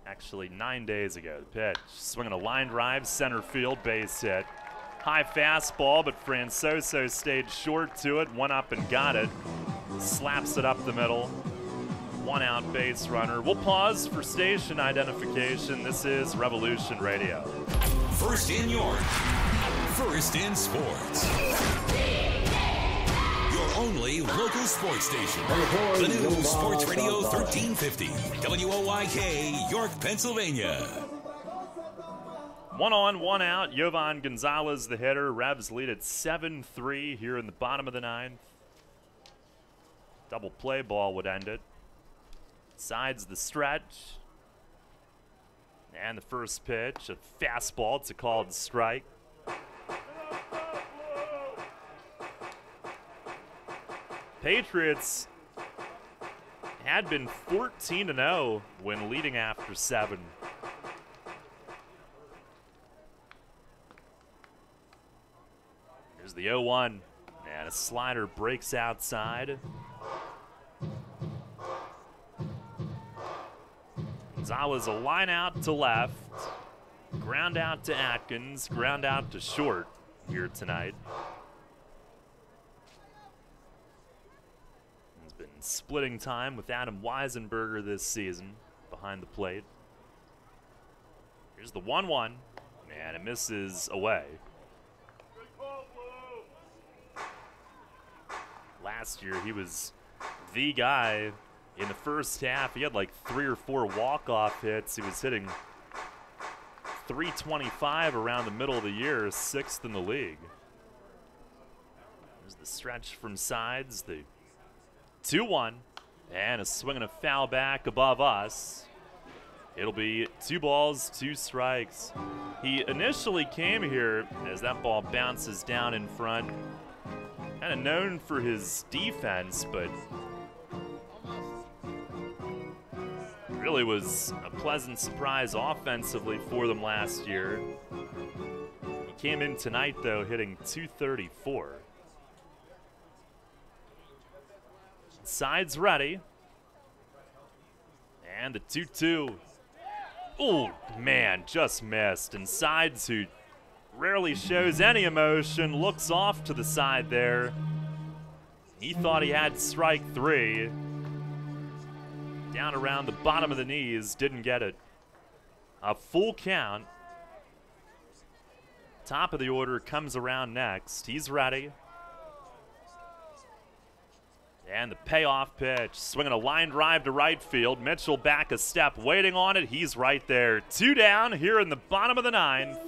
Actually, 9 days ago. The pitch, swinging a line drive, center field, base hit. High fastball, but Francoso stayed short to it, went up and got it. Slaps it up the middle. 1 out base runner. We'll pause for station identification. This is Revolution Radio. First in York, first in sports. Your only local sports station. The new Sports Radio 1350, WOYK, York, Pennsylvania. 1 on, 1 out. Jovan Gonzalez, the hitter. Revs lead at 7-3 here in the bottom of the 9th. Double play ball would end it. Sides the stretch. And the first pitch, a fastball. It's a called strike. Patriots had been 14-0 when leading after 7. Here's the 0-1, and a A slider breaks outside. Zawa's a line out to left. Ground out to Atkins. Ground out to short here tonight. He's been splitting time with Adam Weisenberger this season behind the plate. Here's the 1-1. And it misses away. Last year, he was the guy in the first half. He had like 3 or 4 walk-off hits. He was hitting .325 around the middle of the year, 6th in the league. There's the stretch from sides, the 2-1, and a swing and a foul back above us. It'll be 2 balls, 2 strikes. He initially came here as that ball bounces down in front. Kind of known for his defense, but really was a pleasant surprise offensively for them last year. He came in tonight, though, hitting .234. Sides ready. And the 2-2. Oh, man, just missed. And Sides, who rarely shows any emotion, looks off to the side there. He thought he had strike 3. Down around the bottom of the knees, didn't get it. A full count. Top of the order comes around next. He's ready. And the payoff pitch, swinging a line drive to right field. Mitchell back a step, waiting on it. He's right there. 2 down here in the bottom of the 9th.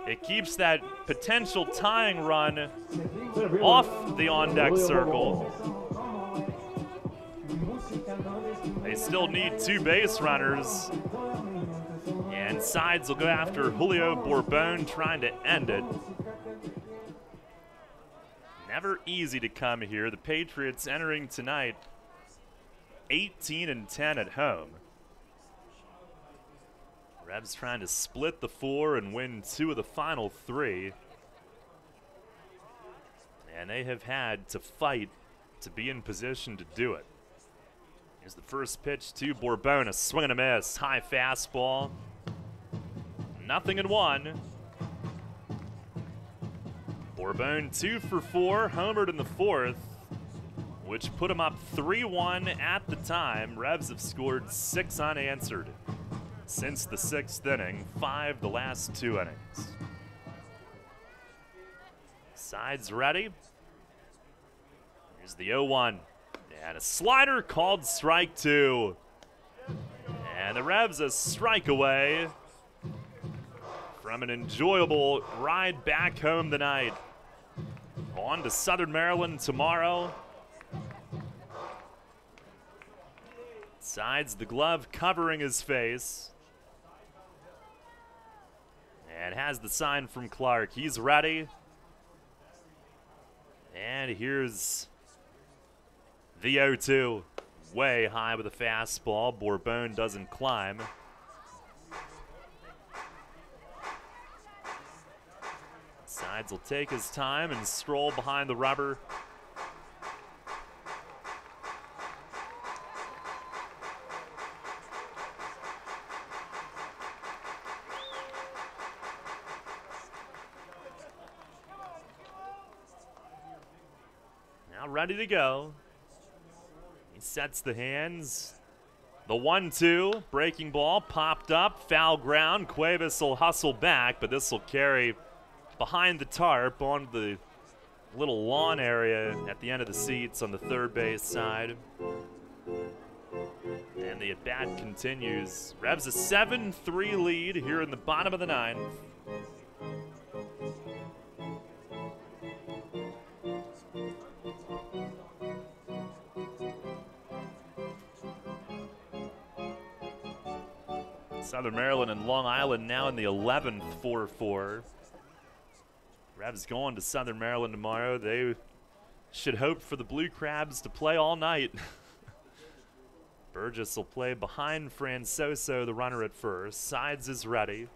It keeps that potential tying run off the on-deck circle. They still need 2 base runners. And Sides will go after Julio Bourbon, trying to end it. Never easy to come here. The Patriots entering tonight 18-10 at home. Revs trying to split the 4 and win 2 of the final 3. And they have had to fight to be in position to do it. Here's the first pitch to Bourbon, a swing and a miss. High fastball. 0-1. Bourbon 2 for 4, homered in the 4th, which put him up 3-1 at the time. Revs have scored 6 unanswered since the 6th inning, 5 the last 2 innings. Sides ready. Here's the 0-1. And a slider called strike 2. And the Revs a strike away from an enjoyable ride back home tonight. On to Southern Maryland tomorrow. Sides the glove covering his face. And has the sign from Clark. He's ready. And here's the 0-2. Way high with a fastball. Bourbon doesn't climb. Sides will take his time and stroll behind the rubber. Now ready to go. He sets the hands. The 1-2, breaking ball, popped up, foul ground. Cuevas will hustle back, but this will carry behind the tarp on the little lawn area at the end of the seats on the third base side. And the at-bat continues. Revs a 7-3 lead here in the bottom of the 9th. Southern Maryland and Long Island now in the 11th 4-4. Revs going to Southern Maryland tomorrow. They should hope for the Blue Crabs to play all night. Burgess will play behind Francoso, the runner at first. Sides is ready.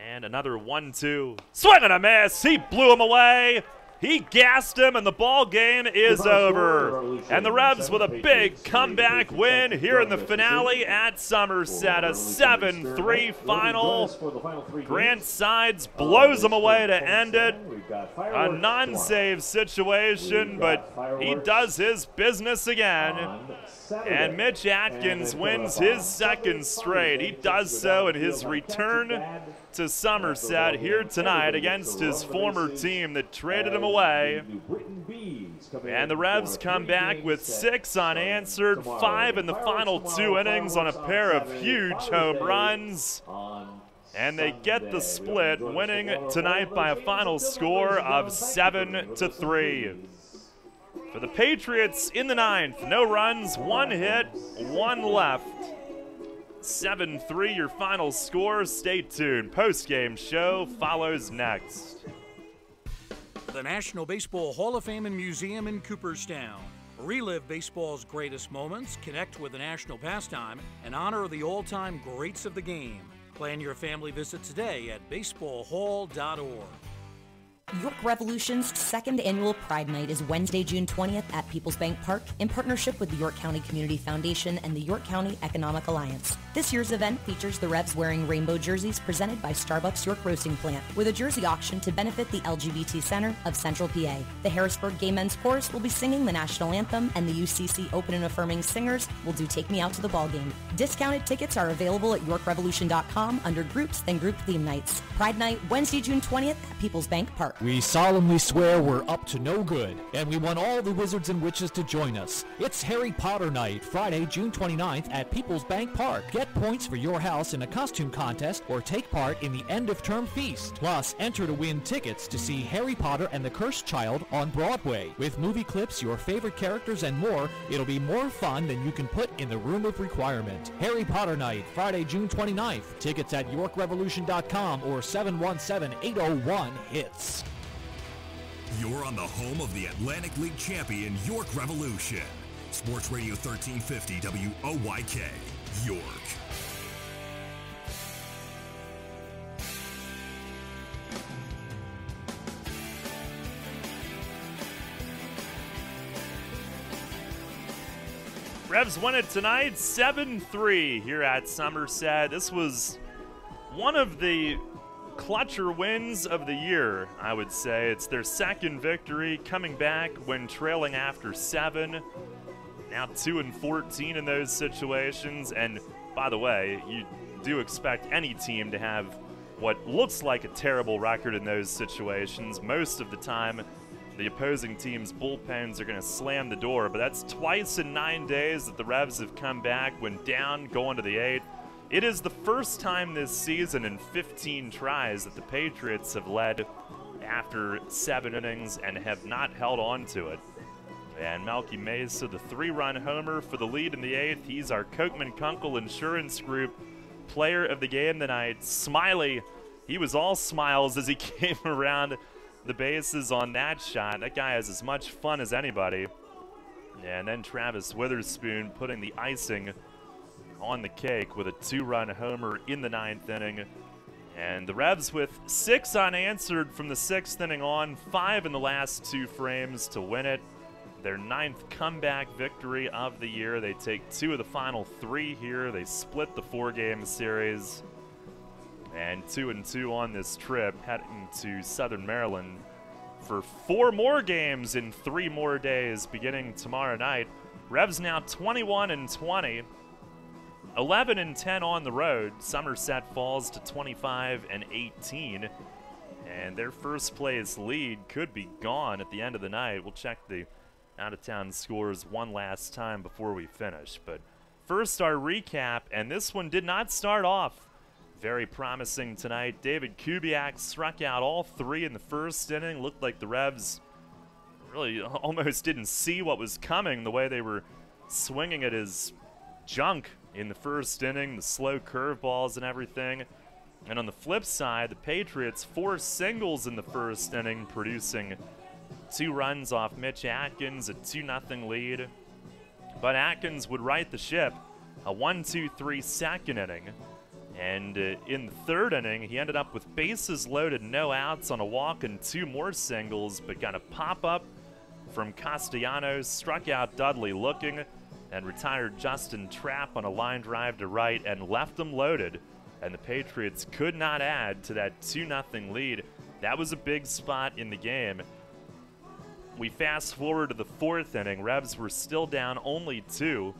And And another 1-2. Swing and a miss. He blew him away. He gassed him, and the ball game is over. And the Revs with a big comeback win here in the finale at Somerset. A 7-3 final. Grant Sides blows him away to end it. A non-save situation, but he does his business again. And Mitch Atkins wins his second straight. He does so in his return to Somerset here tonight against his former team that traded him away. And the Revs come back with 6 unanswered, 5 in the final 2 innings on a pair of huge home runs. And they get the split, winning tonight by a final score of 7-3. For the Patriots in the 9th, no runs, 1 hit, 1 left. 7-3 your final score. Stay tuned. Post-game show follows next. The National Baseball Hall of Fame and Museum in Cooperstown. Relive baseball's greatest moments, connect with the national pastime, and honor the all-time greats of the game. Plan your family visit today at baseballhall.org. York Revolution's second annual Pride Night is Wednesday, June 20th at Peoples Bank Park in partnership with the York County Community Foundation and the York County Economic Alliance. This year's event features the Revs wearing rainbow jerseys presented by Starbucks York Roasting Plant with a jersey auction to benefit the LGBT Center of Central PA. The Harrisburg Gay Men's Chorus will be singing the national anthem, and the UCC Open and Affirming Singers will do Take Me Out to the Ball Game. Discounted tickets are available at yorkrevolution.com under groups and group theme nights. Pride Night, Wednesday, June 20th at Peoples Bank Park. We solemnly swear we're up to no good, and we want all the wizards and witches to join us. It's Harry Potter Night, Friday, June 29th at Peoples Bank Park. Get points for your house in a costume contest or take part in the end-of-term feast. Plus, enter to win tickets to see Harry Potter and the Cursed Child on Broadway. With movie clips, your favorite characters, and more, it'll be more fun than you can put in the room of requirement. Harry Potter Night, Friday, June 29th. Tickets at yorkrevolution.com or 717-801-HITS. You're on the home of the Atlantic League champion York Revolution. Sports Radio 1350 WOYK, York. Revs win it tonight, 7-3 here at Somerset. This was one of the clutcher wins of the year, I would say. It's their second victory, coming back when trailing after 7. Now 2-14 in those situations. And by the way, you do expect any team to have what looks like a terrible record in those situations. Most of the time, the opposing team's bullpens are going to slam the door, but that's twice in 9 days that the Revs have come back when down going to the 8th. It is the first time this season in 15 tries that the Patriots have led after 7 innings and have not held on to it. And Melky Mesa, the 3-run homer for the lead in the 8th. He's our Kochman Kunkel Insurance Group player of the game tonight. Smiley, he was all smiles as he came around the bases on that shot. That guy has as much fun as anybody. And then Travis Witherspoon putting the icing on the cake with a 2-run homer in the 9th inning. And the Revs with 6 unanswered from the 6th inning on, 5 in the last 2 frames to win it. Their 9th comeback victory of the year. They take 2 of the final 3 here. They split the 4-game series. And 2-2 on this trip, heading to Southern Maryland for 4 more games in 3 more days beginning tomorrow night. Revs now 21-20, 11-10 on the road. Somerset falls to 25-18, and their first place lead could be gone at the end of the night. We'll check the out-of-town scores one last time before we finish. But first, our recap, and this one did not start off very promising tonight. David Kubiak struck out all 3 in the first inning. Looked like the Revs really almost didn't see what was coming, the way they were swinging at his junk in the first inning, the slow curveballs and everything. And on the flip side, the Patriots 4 singles in the first inning, producing 2 runs off Mitch Atkins, a 2-0 lead. But Atkins would right the ship, a 1-2-3 second inning. And in the third inning, he ended up with bases loaded, no outs on a walk and 2 more singles, but got a pop-up from Castellanos, struck out Dudley looking, and retired Justin Trapp on a line drive to right and left them loaded. And the Patriots could not add to that 2-0 lead. That was a big spot in the game. We fast forward to the 4th inning. Revs were still down only 2.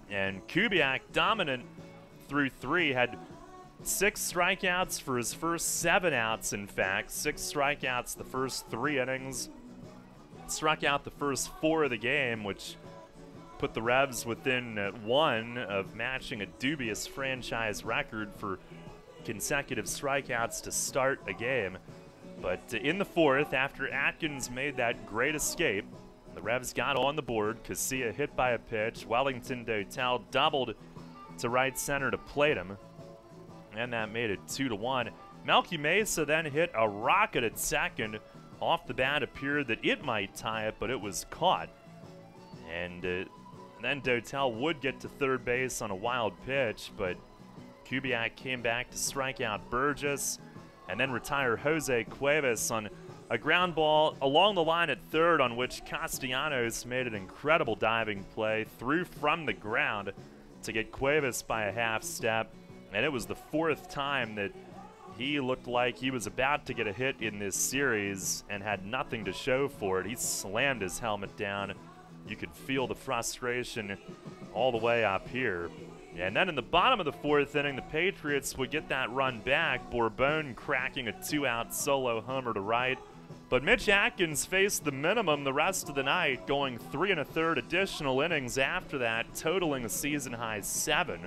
And Kubiak, dominant through 3, had 6 strikeouts for his first 7 outs, in fact. 6 strikeouts the first 3 innings. Struck out the first 4 of the game, which put the Revs within 1 of matching a dubious franchise record for consecutive strikeouts to start a game. But in the 4th, after Atkins made that great escape, the Revs got on the board. Casilla hit by a pitch. Wellington Dotel doubled to right center to plate him, and that made it 2-1. Melky Mesa then hit a rocket at second. Off the bat, appeared that it might tie it, but it was caught. And then Dotel would get to third base on a wild pitch, but Kubiak came back to strike out Burgess and then retire Jose Cuevas on a ground ball along the line at third, on which Castellanos made an incredible diving play, threw from the ground to get Cuevas by a half step. And it was the 4th time that he looked like he was about to get a hit in this series and had nothing to show for it. He slammed his helmet down. You could feel the frustration all the way up here. And then in the bottom of the 4th inning, the Patriots would get that run back. Bourbon cracking a 2-out solo homer to right. But Mitch Atkins faced the minimum the rest of the night, going 3 1/3 additional innings after that, totaling a season-high 7.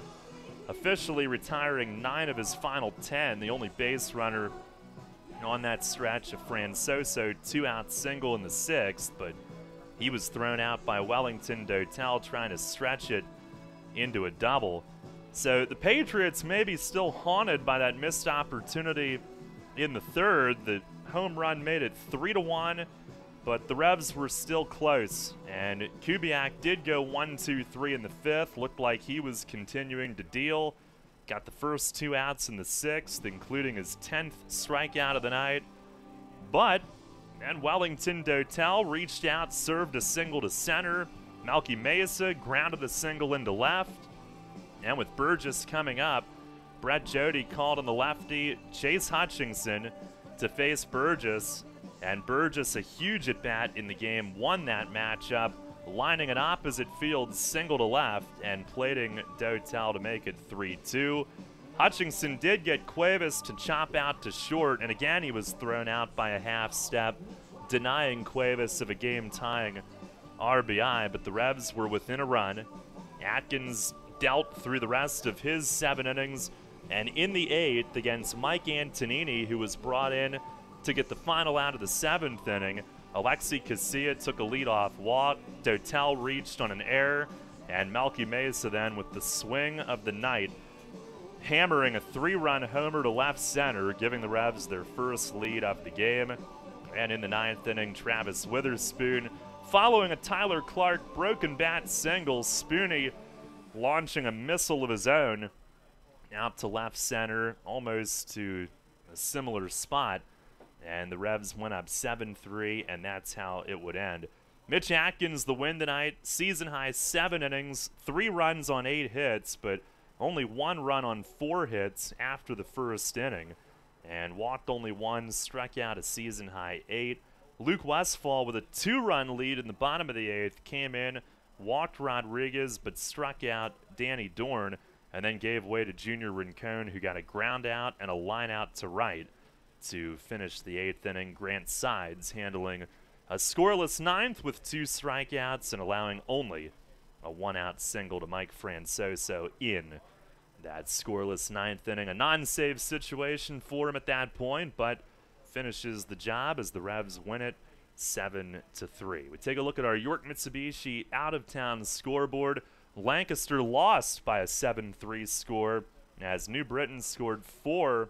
Officially retiring 9 of his final 10, the only base runner on that stretch of Francoso, 2-out single in the 6th, but he was thrown out by Wellington Dotel trying to stretch it into a double. So the Patriots may be still haunted by that missed opportunity in the 3rd. The home run made it 3-1, but the Revs were still close, and Kubiak did go 1-2-3 in the 5th. Looked like he was continuing to deal. Got the first 2 outs in the 6th, including his 10th strikeout of the night. But then Wellington Dotel reached out, served a single to center. Melky Mesa grounded the single into left. And with Burgess coming up, Brett Jody called on the lefty Chase Hutchinson to face Burgess. And Burgess, a huge at-bat in the game, won that matchup, lining an opposite field single to left and plating Dotel to make it 3-2. Hutchinson did get Cuevas to chop out to short, and again he was thrown out by a half step, denying Cuevas of a game-tying RBI, but the Revs were within a run. Atkins dealt through the rest of his 7 innings, and in the 8th against Mike Antonini, who was brought in to get the final out of the 7th inning, Alexi Casilla took a leadoff walk. Dotel reached on an error, and Melky Mesa then with the swing of the night, hammering a 3-run homer to left center, giving the Revs their first lead of the game. And in the 9th inning, Travis Witherspoon, following a Tyler Clark broken bat single, Spooney launching a missile of his own out to left center, almost to a similar spot. And the Revs went up 7-3, and that's how it would end. Mitch Atkins, the win tonight, season-high 7 innings, 3 runs on 8 hits, but only 1 run on 4 hits after the first inning. And walked only 1, struck out a season-high 8. Luke Westfall with a 2-run lead in the bottom of the 8th came in, walked Rodriguez, but struck out Danny Dorn, and then gave way to Junior Rincon, who got a ground out and a line out to right to finish the 8th inning. Grant Sides handling a scoreless 9th with 2 strikeouts and allowing only a 1-out single to Mike Francoso in that scoreless 9th inning. A non-save situation for him at that point, but finishes the job as the Revs win it 7-3. We take a look at our York Mitsubishi out-of-town scoreboard. Lancaster lost by a 7-3 score as New Britain scored 4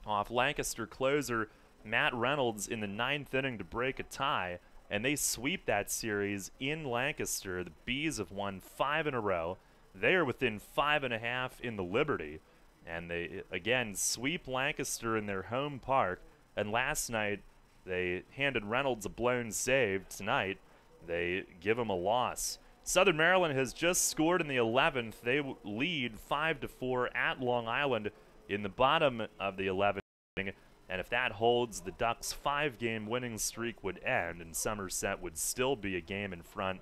off Lancaster closer Matt Reynolds in the 9th inning to break a tie, and they sweep that series in Lancaster. The Bees have won 5 in a row. They are within 5.5 in the Liberty. And they, again, sweep Lancaster in their home park. And last night, they handed Reynolds a blown save. Tonight, they give him a loss. Southern Maryland has just scored in the 11th. They lead 5-4 at Long Island in the bottom of the 11th. And if that holds, the Ducks' 5-game winning streak would end, and Somerset would still be a game in front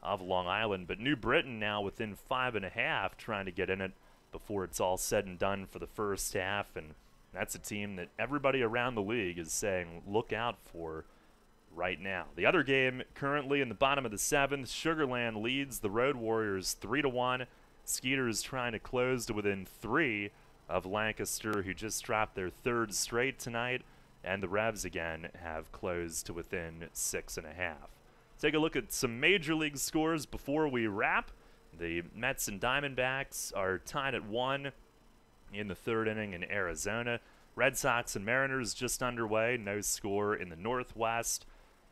of Long Island. But New Britain now within 5.5, trying to get in it before it's all said and done for the first half. And that's a team that everybody around the league is saying look out for right now. The other game currently in the bottom of the 7th, Sugar Land leads the Road Warriors 3-1. Skeeters trying to close to within 3 of Lancaster, who just dropped their 3rd straight tonight, and the Revs again have closed to within 6.5. Take a look at some Major League scores before we wrap. The Mets and Diamondbacks are tied at 1 in the 3rd inning in Arizona. Red Sox and Mariners just underway, no score in the Northwest.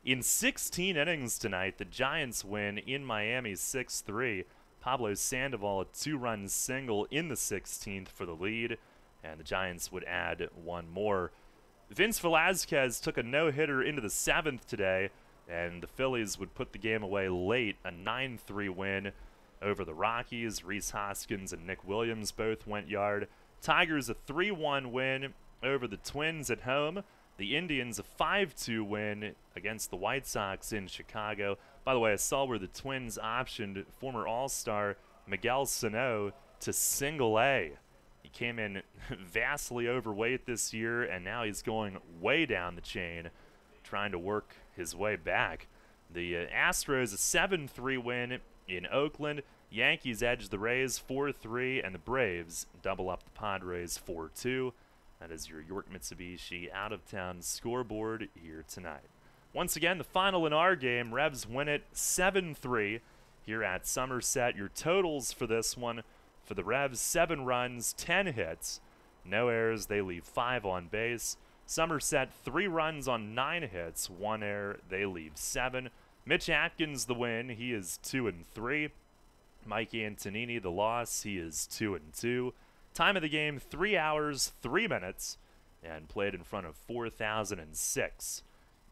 In 16 innings tonight, the Giants win in Miami 6-3. Pablo Sandoval, a 2-run single in the 16th for the lead, and the Giants would add one more. Vince Velasquez took a no-hitter into the 7th today, and the Phillies would put the game away late, a 9-3 win over the Rockies. Rhys Hoskins and Nick Williams both went yard. Tigers a 3-1 win over the Twins at home. The Indians a 5-2 win against the White Sox in Chicago. By the way, I saw where the Twins optioned former All-Star Miguel Sano to Single-A. He came in vastly overweight this year, and now he's going way down the chain, trying to work his way back. The Astros a 7-3 win in Oakland. Yankees edge the Rays 4-3, and the Braves double up the Padres 4-2. That is your York Mitsubishi out-of-town scoreboard here tonight. Once again, the final in our game, Revs win it 7-3 here at Somerset. Your totals for this one, for the Revs, 7 runs, 10 hits, no errors. They leave 5 on base. Somerset, 3 runs on 9 hits, 1 error. They leave 7. Mitch Atkins, the win. He is 2-3. Mike Antonini, the loss. He is 2-2. Time of the game, 3 hours, 3 minutes, and played in front of 4,006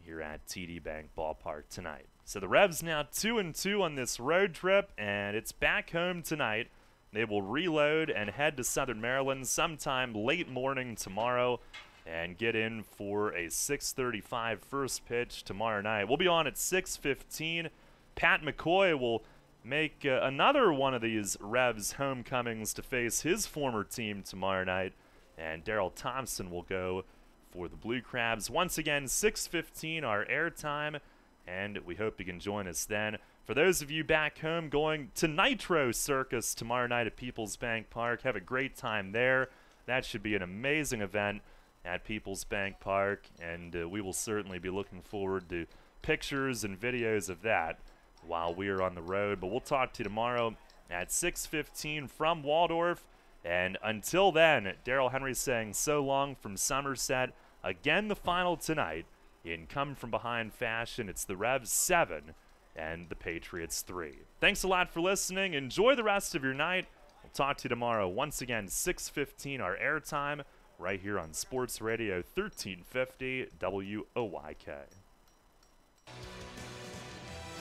here at TD Bank Ballpark tonight. So the Revs now 2-2 on this road trip, and it's back home tonight. They will reload and head to Southern Maryland sometime late morning tomorrow and get in for a 6:35 first pitch tomorrow night. We'll be on at 6:15. Pat McCoy will make another one of these Revs homecomings to face his former team tomorrow night, and Daryl Thompson will go for the Blue Crabs. Once again, 6:15 our airtime, and we hope you can join us then. For those of you back home going to Nitro Circus tomorrow night at People's Bank Park, have a great time there. That should be an amazing event at People's Bank Park, and we will certainly be looking forward to pictures and videos of that while we are on the road. But we'll talk to you tomorrow at 6:15 from Waldorf. And until then, Daryl Henry saying so long from Somerset. Again, the final tonight in come from behind fashion. It's the Revs 7 and the Patriots 3. Thanks a lot for listening. Enjoy the rest of your night. We'll talk to you tomorrow. Once again, 6:15 our airtime right here on Sports Radio 1350 WOYK.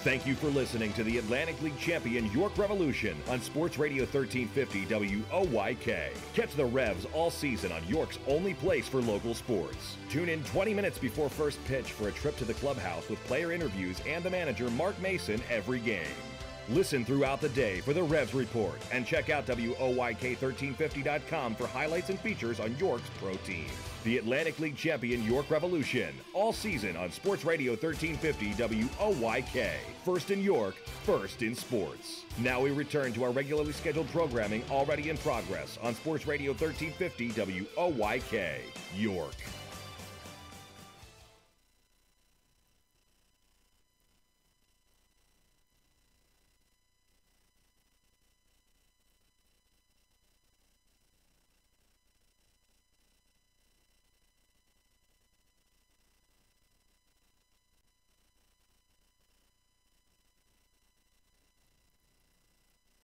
Thank you for listening to the Atlantic League champion York Revolution on Sports Radio 1350 WOYK. Catch the Revs all season on York's only place for local sports. Tune in 20 minutes before first pitch for a trip to the clubhouse with player interviews and the manager Mark Mason every game. Listen throughout the day for the Revs Report and check out WOYK1350.com for highlights and features on York's pro team. The Atlantic League champion York Revolution, all season on Sports Radio 1350 WOYK. First in York, first in sports. Now we return to our regularly scheduled programming already in progress on Sports Radio 1350 WOYK, York.